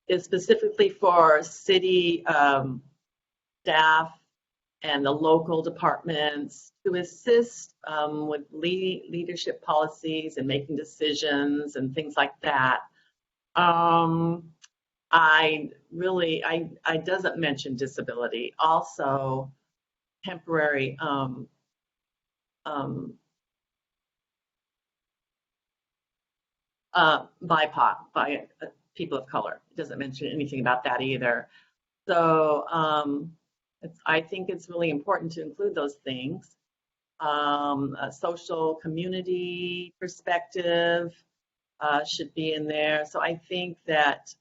is specifically for city staff and the local departments to assist with leadership policies and making decisions and things like that. I doesn't mention disability. Also, temporary BIPOC, by people of color. It doesn't mention anything about that either. So I think it's really important to include those things. A social community perspective should be in there. So I think that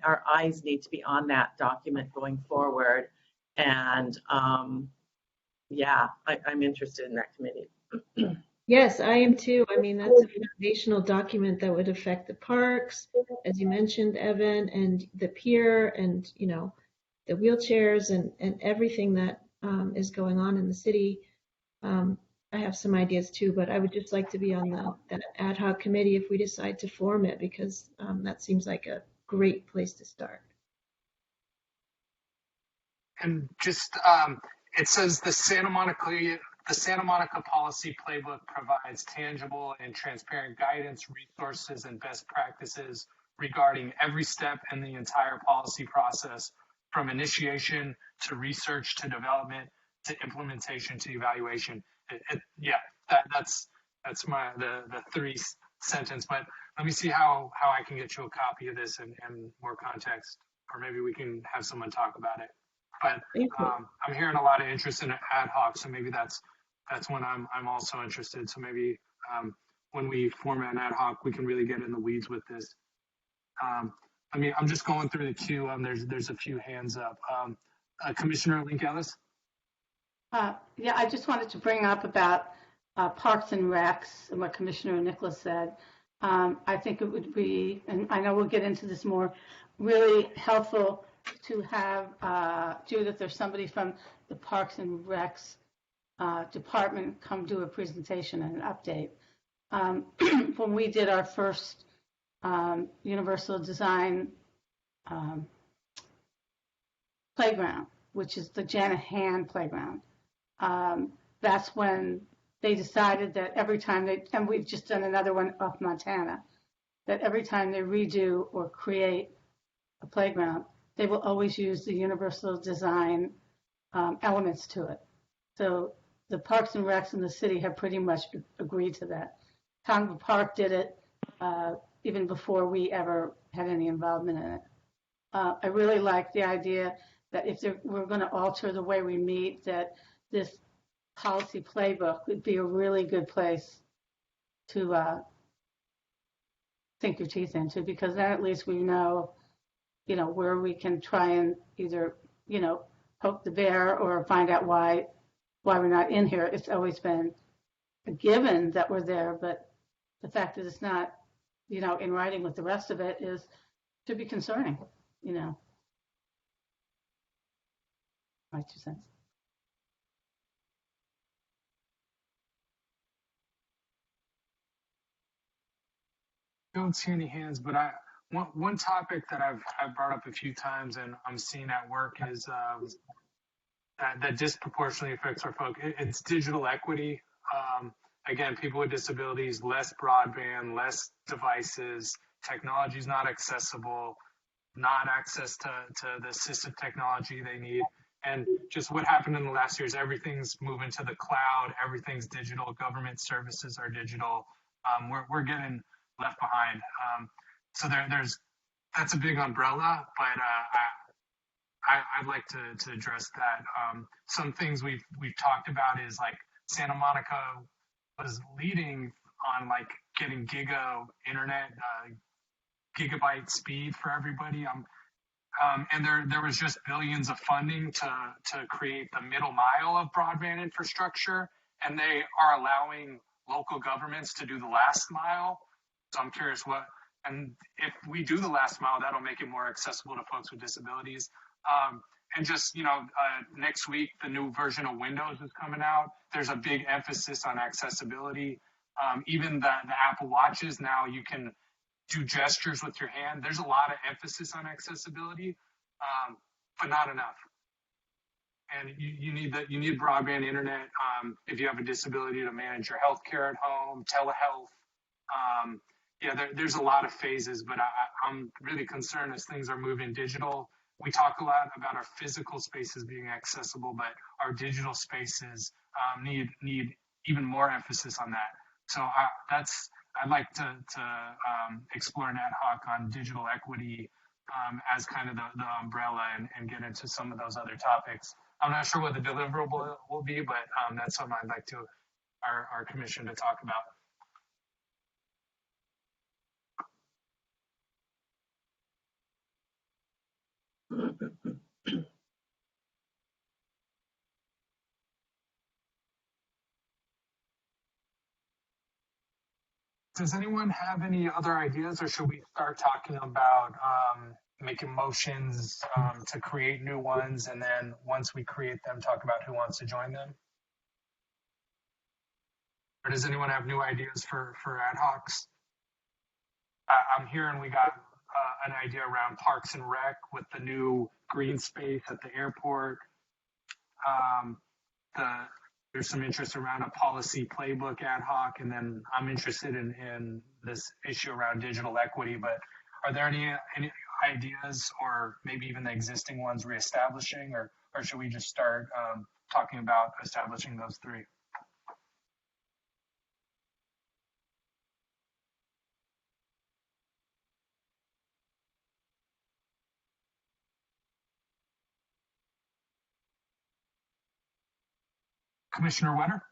our eyes need to be on that document going forward. And yeah, I'm interested in that committee. Yes, I am too. I mean, that's a foundational document that would affect the parks, as you mentioned, Evan, and the pier, and the wheelchairs and everything that is going on in the city. I have some ideas too, but I would just like to be on that ad hoc committee if we decide to form it, because that seems like a great place to start. And just, it says the Santa Monica Policy Playbook provides tangible and transparent guidance, resources, and best practices regarding every step in the entire policy process, from initiation to research to development to implementation to evaluation. That's the three sentence. But let me see how I can get you a copy of this and more context, or maybe we can have someone talk about it. But I'm hearing a lot of interest in ad hoc, so maybe that's when I'm also interested. So maybe when we form an ad hoc, we can really get in the weeds with this. I'm just going through the queue. There's a few hands up. Commissioner Link Ellis. Yeah, I just wanted to bring up about Parks and Recs and what Commissioner Nicholas said. I think it would be, and I know we'll get into this more, really helpful to have Judith or somebody from the Parks and Recs department come do a presentation and an update. When we did our first universal design playground, which is the Janahan playground, that's when they decided that every time and we've just done another one off Montana, that every time they redo or create a playground, they will always use the universal design elements to it. So the Parks and Recs in the city have pretty much agreed to that. Congress Park did it even before we ever had any involvement in it. I really like the idea that if we're going to alter the way we meet, that this policy playbook would be a really good place to sink your teeth into, because then at least we know, where we can try and either, poke the bear or find out why we're not in here. It's always been a given that we're there, but the fact that it's not, in writing with the rest of it should be concerning, My 2 cents. I don't see any hands, but one topic that I've brought up a few times and I'm seeing at work is that disproportionately affects our folk. It's digital equity. Again, people with disabilities, less broadband, less devices, technology is not accessible, not access to the assistive technology they need. And just what happened in the last years, everything's moving to the cloud, everything's digital, government services are digital. We're getting left behind. So that's a big umbrella, but I'd like to address that. Some things we've talked about is like Santa Monica was leading on like getting gigabyte speed for everybody. And there was just billions of funding to create the middle mile of broadband infrastructure, and they are allowing local governments to do the last mile. So I'm curious and if we do the last mile, that'll make it more accessible to folks with disabilities. And just, next week, the new version of Windows is coming out. There's a big emphasis on accessibility. Even the Apple Watches now, you can do gestures with your hand. There's a lot of emphasis on accessibility, but not enough. And you need broadband internet if you have a disability to manage your health care at home, telehealth. There's a lot of phases, but I'm really concerned as things are moving digital. We talk a lot about our physical spaces being accessible, but our digital spaces need even more emphasis on that. So I'd like to explore an ad hoc on digital equity as kind of the umbrella and get into some of those other topics. I'm not sure what the deliverable will be, but that's something I'd like our commission to talk about. Does anyone have any other ideas, or should we start talking about making motions to create new ones, and then once we create them, talk about who wants to join them? Or does anyone have new ideas for ad hocs? I'm hearing we got an idea around Parks and Rec with the new green space at the airport. There's some interest around a policy playbook ad hoc, and then I'm interested in this issue around digital equity. But are there any ideas, or maybe even the existing ones, reestablishing, or should we just start talking about establishing those three? Commissioner Wetter?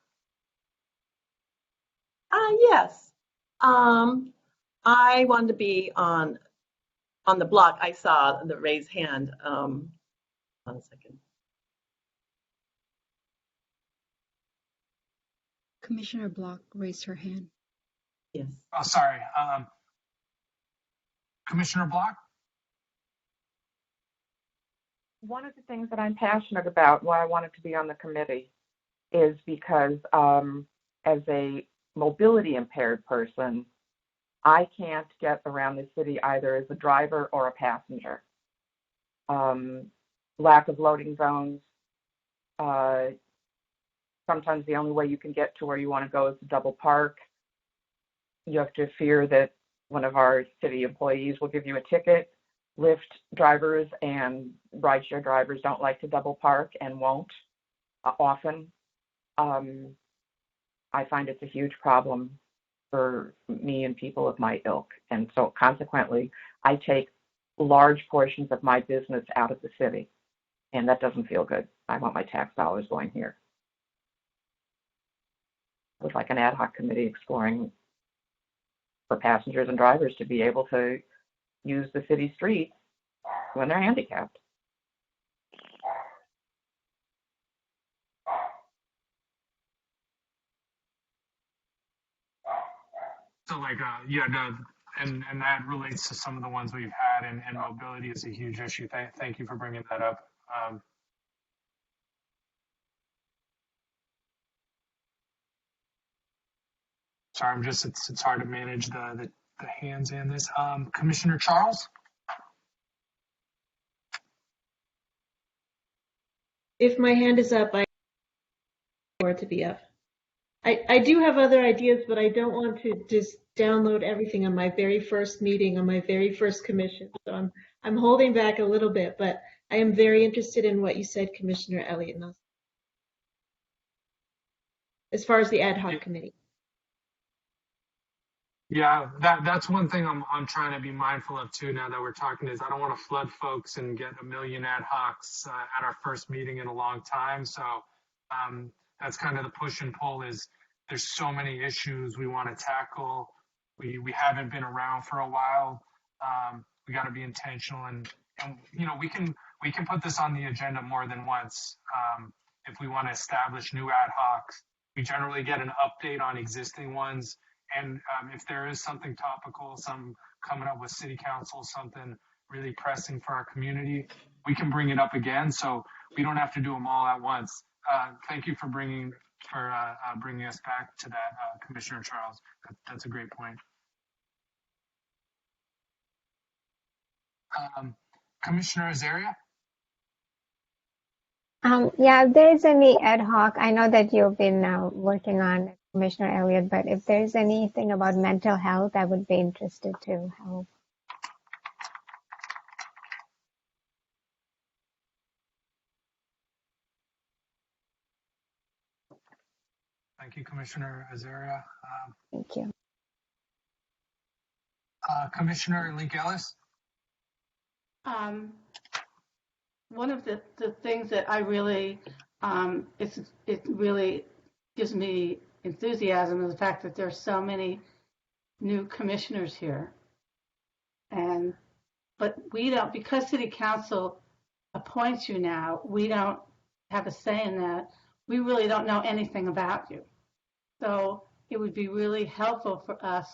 Yes. I wanted to be on the block. I saw the raised hand. 1 second. Commissioner Block raised her hand. Yes. Oh, sorry. Commissioner Block? One of the things that I'm passionate about, why I wanted to be on the committee, is because as a mobility impaired person, I can't get around the city either as a driver or a passenger. Lack of loading zones. Sometimes the only way you can get to where you want to go is to double park. You have to fear that one of our city employees will give you a ticket. Lyft drivers and rideshare drivers don't like to double park and won't often. I find it's a huge problem for me and people of my ilk. And so consequently, I take large portions of my business out of the city, and that doesn't feel good. I want my tax dollars going here. I would like an ad hoc committee exploring for passengers and drivers to be able to use the city streets when they're handicapped. So and that relates to some of the ones we've had, and mobility is a huge issue. Thank you for bringing that up. Sorry, it's hard to manage the hands in this. Commissioner Charles? If my hand is up, I want it to be up. I do have other ideas, but I don't want to just download everything on my very first meeting, on my very first commission. So I'm holding back a little bit, but I am very interested in what you said, Commissioner Elliott, as far as the ad hoc committee. Yeah, that's one thing I'm trying to be mindful of too. Now that we're talking, is I don't want to flood folks and get a million ad hocs at our first meeting in a long time. So that's kind of the push and pull. Is there's so many issues we want to tackle. We haven't been around for a while. We got to be intentional and we can put this on the agenda more than once if we want to establish new ad hocs. We generally get an update on existing ones, and if there is something topical, some coming up with city council, something really pressing for our community, we can bring it up again. So we don't have to do them all at once. Thank you for bringing us back to that, Commissioner Charles. That's a great point. Commissioner Azaria? Yeah, if there's any ad hoc, I know that you've been working on it, Commissioner Elliott, but if there's anything about mental health, I would be interested to help. Thank you, Commissioner Azaria. Thank you. Commissioner Link Ellis? One of the things that I really, it really gives me enthusiasm is the fact that there's so many new commissioners here. But we don't, because City Council appoints you now, we don't have a say in that. We really don't know anything about you. So it would be really helpful for us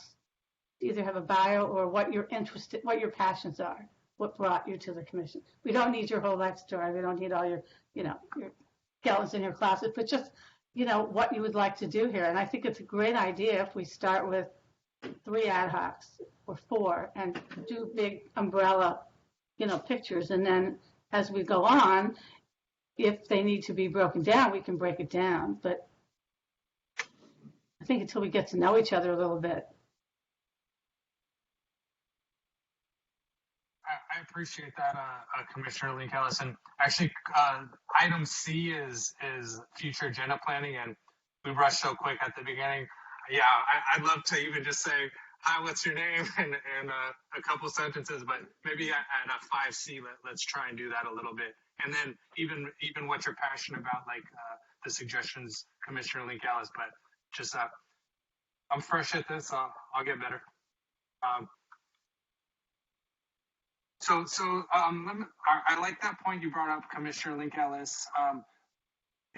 to either have a bio or what you're interested, what your passions are, what brought you to the commission. We don't need your whole life story. We don't need all your, your skeletons in your closet, but just, what you would like to do here. And I think it's a great idea if we start with 3 ad hocs or 4 and do big umbrella, pictures. And then as we go on, if they need to be broken down, we can break it down. But I think until we get to know each other a little bit. I appreciate that, Commissioner Link Ellis. And actually, item C is future agenda planning, and we rushed so quick at the beginning. Yeah, I'd love to even just say, hi, what's your name, and a couple sentences, but maybe at a 5C, let's try and do that a little bit. And then even what you're passionate about, like the suggestions, Commissioner Link Ellis, but just I'm fresh at this, I'll get better. I like that point you brought up, Commissioner Link Ellis.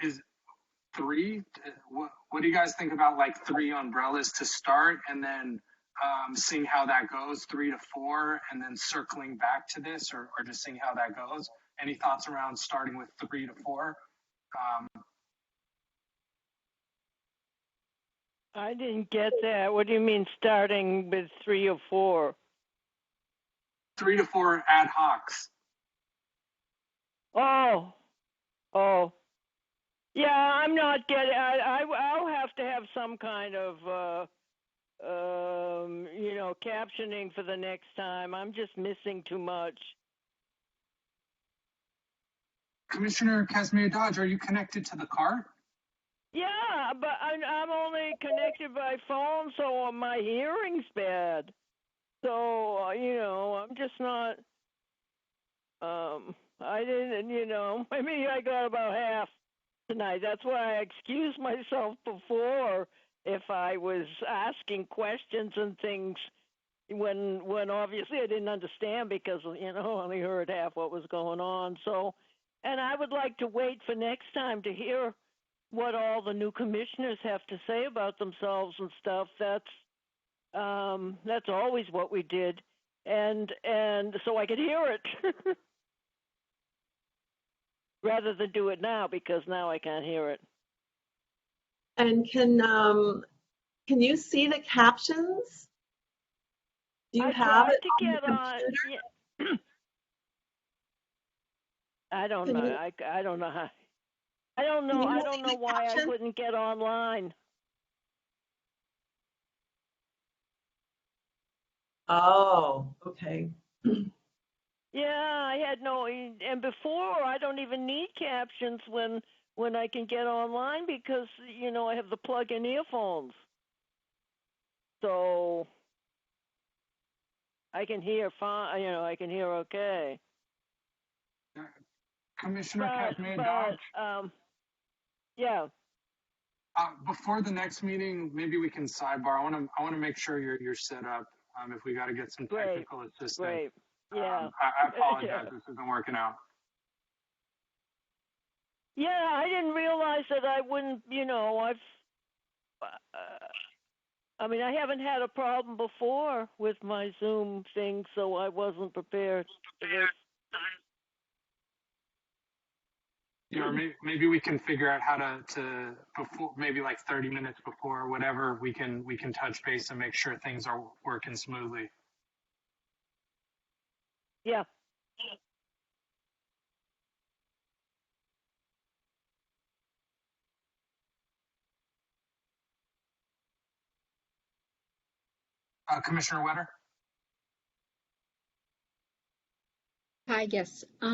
Is 3? What do you guys think about like 3 umbrellas to start, and then seeing how that goes, 3 to 4, and then circling back to this, or just seeing how that goes? Any thoughts around starting with 3 to 4? I didn't get that. What do you mean starting with 3 or 4? 3 to 4 ad hocs. Oh. Yeah, I'm not getting. I'll have to have some kind of, captioning for the next time. I'm just missing too much. Commissioner Casimir Dodge, are you connected to the car? Yeah, but I'm only connected by phone, so my hearing's bad. So, I'm just not, I didn't, maybe I got about half tonight. That's why I excused myself before if I was asking questions and things when obviously I didn't understand because, I only heard half what was going on. So, and I would like to wait for next time to hear what all the new commissioners have to say about themselves and stuff. That's always what we did, and so I could hear it rather than do it now because now I can't hear it. And can you see the captions? Do you have it on the computer? Yeah. I don't know. I don't know how. I don't know. I don't know why I couldn't get online. Oh, okay. Yeah, I had no, and before I don't even need captions when I can get online because I have the plug-in earphones, so I can hear fine. I can hear okay. Commissioner Casimir Dodge. Yeah. Before the next meeting, maybe we can sidebar. I want to make sure you're set up. If we got to get some technical assistance. Great. Yeah. I apologize. This isn't working out. Yeah, I didn't realize that I wouldn't, I mean, I haven't had a problem before with my Zoom thing, so I wasn't prepared for this. Or maybe we can figure out how to before, maybe like 30 minutes before or whatever, we can touch base and make sure things are working smoothly. Yeah. Commissioner Wetter? Hi, yes. I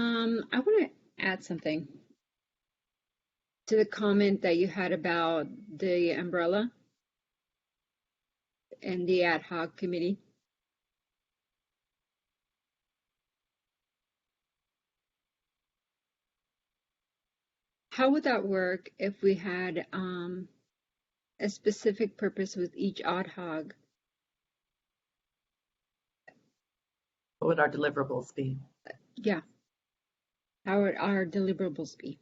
want to add something to the comment that you had about the umbrella and the ad hoc committee. How would that work if we had a specific purpose with each ad hoc? What would our deliverables be? Yeah. How would our deliverables be?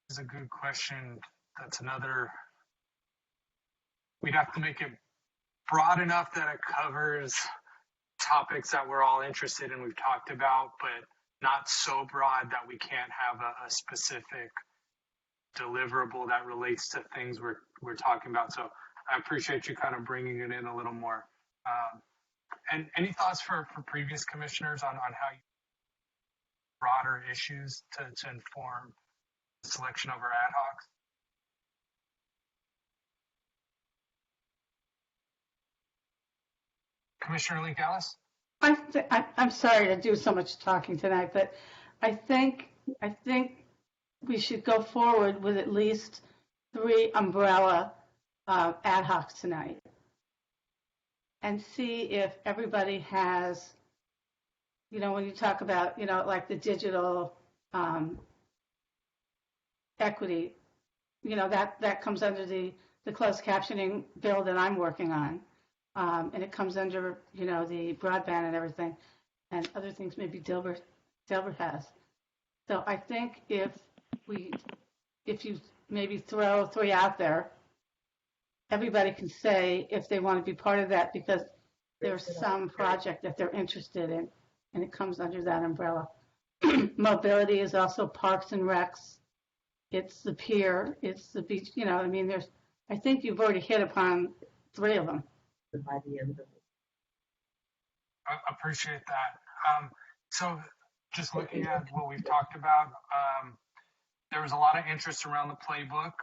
That's a good question. That's another, we'd have to make it broad enough that it covers topics that we're all interested in, we've talked about, but not so broad that we can't have a specific deliverable that relates to things we're talking about. So I appreciate you kind of bringing it in a little more. And any thoughts for previous commissioners on how you broader issues to inform the selection of our ad hocs? Commissioner Link Ellis? I'm sorry to do so much talking tonight, but I think we should go forward with at least 3 umbrella ad hocs tonight and see if everybody has, when you talk about, like the digital equity, that comes under the closed captioning bill that I'm working on. And it comes under, the broadband and everything, and other things maybe Dilbert has. So I think if you maybe throw 3 out there, everybody can say if they want to be part of that because there's some project that they're interested in, and it comes under that umbrella. Mobility is also parks and recs. It's the pier. It's the beach. I think you've already hit upon 3 of them. By the end of it. I appreciate that. So just looking at what we've talked about, there was a lot of interest around the playbook.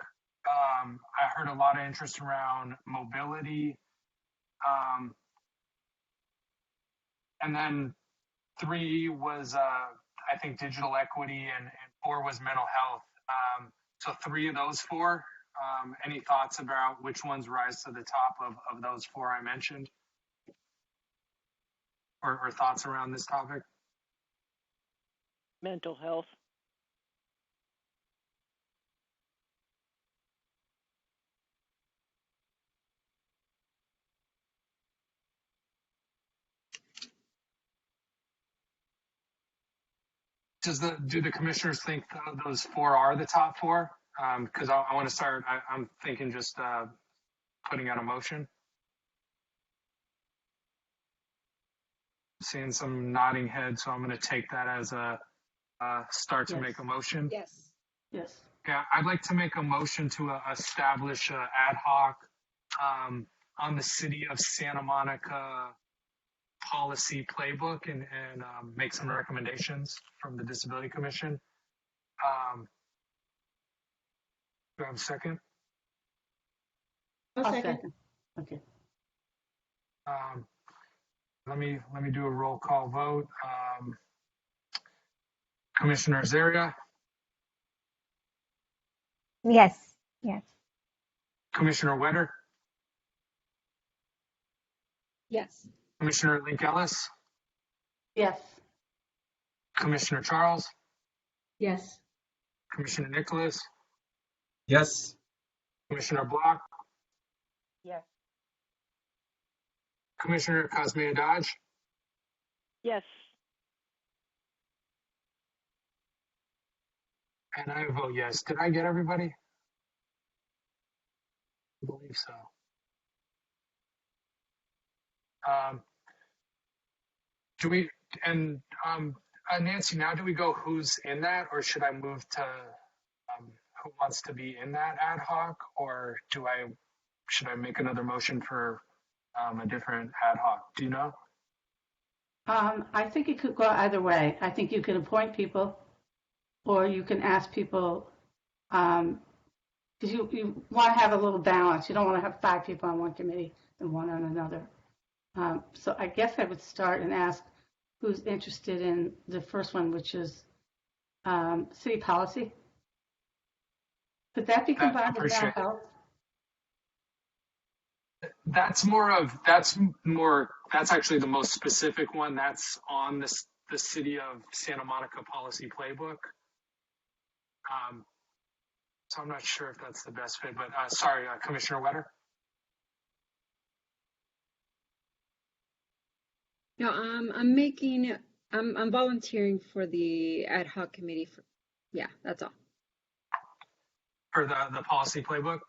I heard a lot of interest around mobility. And then 3 was, I think, digital equity, and 4 was mental health. So 3 of those 4, any thoughts about which ones rise to the top of those 4 I mentioned? Or thoughts around this topic? Mental health. Do the commissioners think those 4 are the top 4? Because I want to start, I'm thinking just putting out a motion. Seeing some nodding heads, so I'm going to take that as a start to make a motion. Yes. Yes. Yeah, I'd like to make a motion to establish an ad hoc on the City of Santa Monica policy playbook and make some recommendations from the Disability Commission. Do I have a second? I'll second. Okay. Let me do a roll call vote. Commissioner Azaria? Yes. Yes. Commissioner Wetter? Yes. Commissioner Link Ellis? Yes. Commissioner Charles? Yes. Commissioner Nicholas? Yes. Commissioner Block, Yes. Commissioner Cosme Dodge, Yes. and I vote yes. Did I get everybody? I believe so. Do we, and Nancy, now do we go who's in that, or should I move to who wants to be in that ad hoc, or should I make another motion for a different ad hoc? Do you know? I think it could go either way. I think you can appoint people, or you can ask people, because you want to have a little balance. You don't want to have 5 people on one committee and 1 on another. So I guess I would start and ask who's interested in the first one, which is city policy. Could that be combined with mental health? That's actually the most specific one. That's on the City of Santa Monica policy playbook. So I'm not sure if that's the best fit, but sorry, Commissioner Wetter. No, I'm volunteering for the ad hoc committee yeah, that's all. For the policy playbook.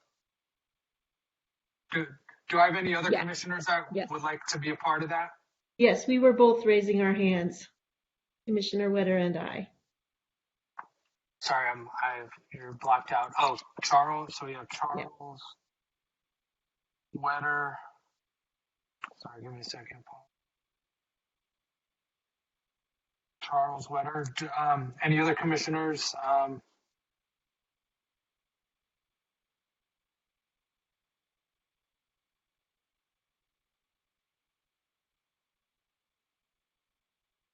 Do I have any other commissioners that would like to be a part of that? Yes, we were both raising our hands, Commissioner Wetter and I. Sorry, you're blocked out. Oh, Charles. So yeah, Charles Wetter. Sorry, give me a second, Paul. Charles Wetter. Any other commissioners?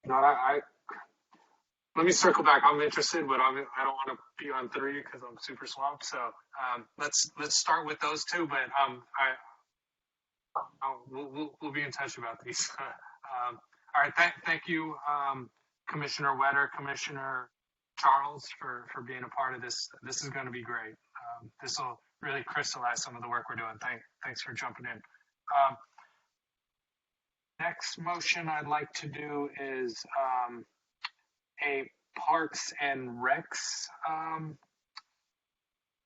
No, let me circle back. I'm interested, but I don't want to be on 3 because I'm super swamped. So let's start with those 2. But we'll be in touch about these. All right, thank you, Commissioner Wetter, Commissioner Charles, for being a part of this. This is going to be great. This will really crystallize some of the work we're doing. Thanks for jumping in. Next motion I'd like to do is a Parks and Recs.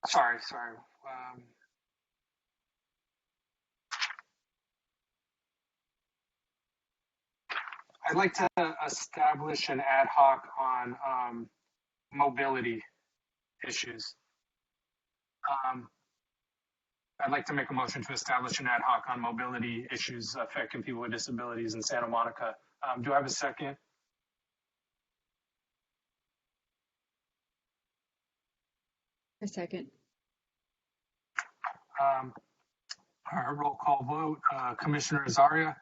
Sorry. I'd like to establish an ad hoc on mobility issues. I'd like to make a motion to establish an ad hoc on mobility issues affecting people with disabilities in Santa Monica. Do I have a second? A second. All right, roll call vote. Commissioner Azaria?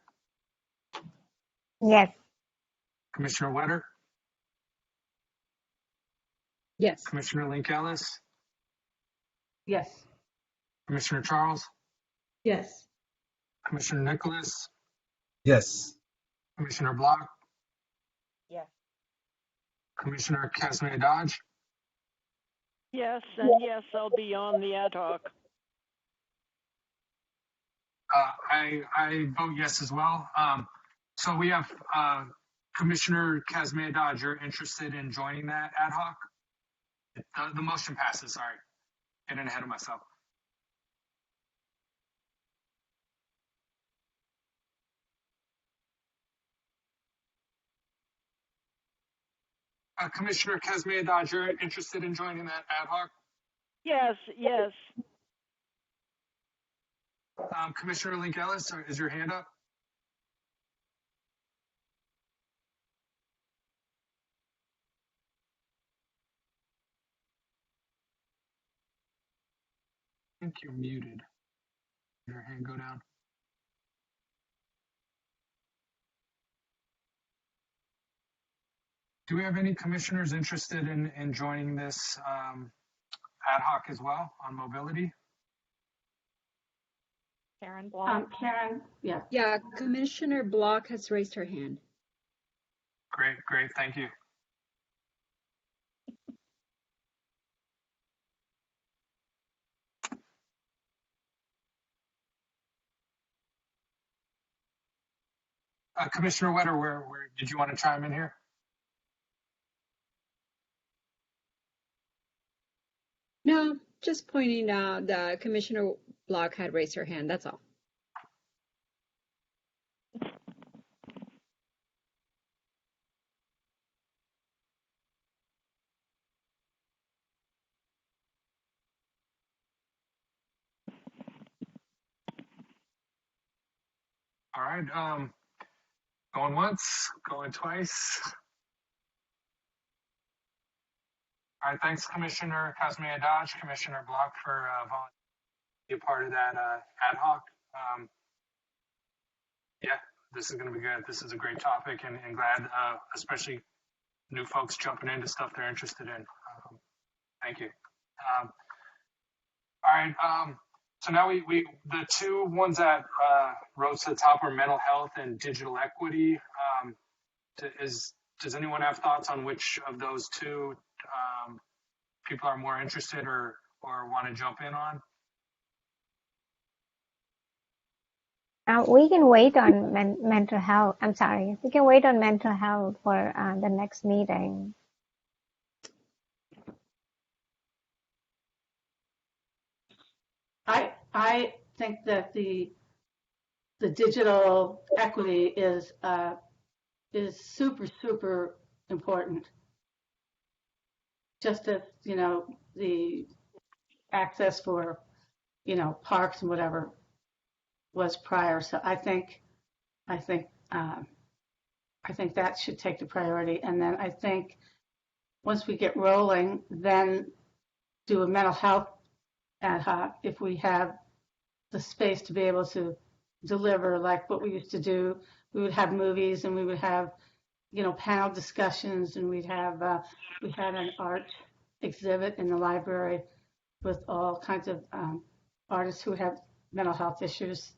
Yes. Commissioner Wetter? Yes. Commissioner Link Ellis? Yes. Commissioner Charles? Yes. Commissioner Nicholas? Yes. Commissioner Block? Yes. Commissioner Casmay Dodge? Yes, and yes, I'll be on the ad hoc. I vote yes as well. So we have Commissioner Casmay Dodge. You're interested in joining that ad hoc? The motion passes. Sorry, getting ahead of myself. Commissioner Casmay Dodge, you're interested in joining that ad hoc? Yes. Commissioner Link Ellis, is your hand up? I think you're muted. Your hand go down. Do we have any commissioners interested in joining this ad hoc as well on mobility? Karen Block? Karen, yeah. Yeah, Commissioner Block has raised her hand. Great, thank you. Commissioner Wetter, where did you want to chime in here? No, just pointing out that Commissioner Block had raised her hand. That's all. All right. Going once, going twice. All right. Thanks, Commissioner Kazmia Dodge, Commissioner Block, for volunteering to be a part of that ad hoc. Yeah, this is going to be good. This is a great topic, and glad, especially new folks jumping into stuff they're interested in. Thank you. All right. So now we the two ones that rose to the top were mental health and digital equity. Does anyone have thoughts on which of those two people are more interested or want to jump in on? We can wait on mental health. I'm sorry. We can wait on mental health for the next meeting. I think that the digital equity is super important. Just as, the access for, parks and whatever was prior. So I think that should take the priority. And then I think once we get rolling, then do a mental health ad hoc if we have the space to be able to deliver like what we used to do. We would have movies and we would have, panel discussions, and we had an art exhibit in the library with all kinds of artists who have mental health issues.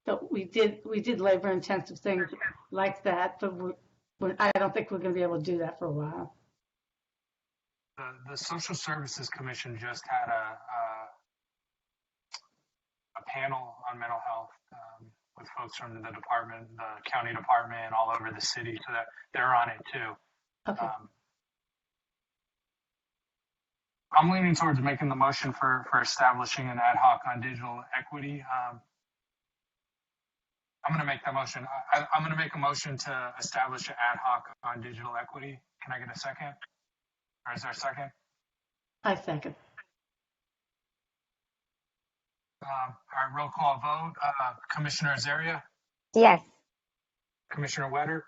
So we did labor intensive things like that, but I don't think we're going to be able to do that for a while. The Social Services Commission just had a panel on mental health with folks from the department, the county department, all over the city, so that they're on it too. Okay. I'm leaning towards making the motion for establishing an ad hoc on digital equity. I'm going to make that motion. I'm going to make a motion to establish an ad hoc on digital equity. Can I get a second? Or is there a second? I second. All right, roll call vote. Commissioner Azaria? Yes. Commissioner Wetter?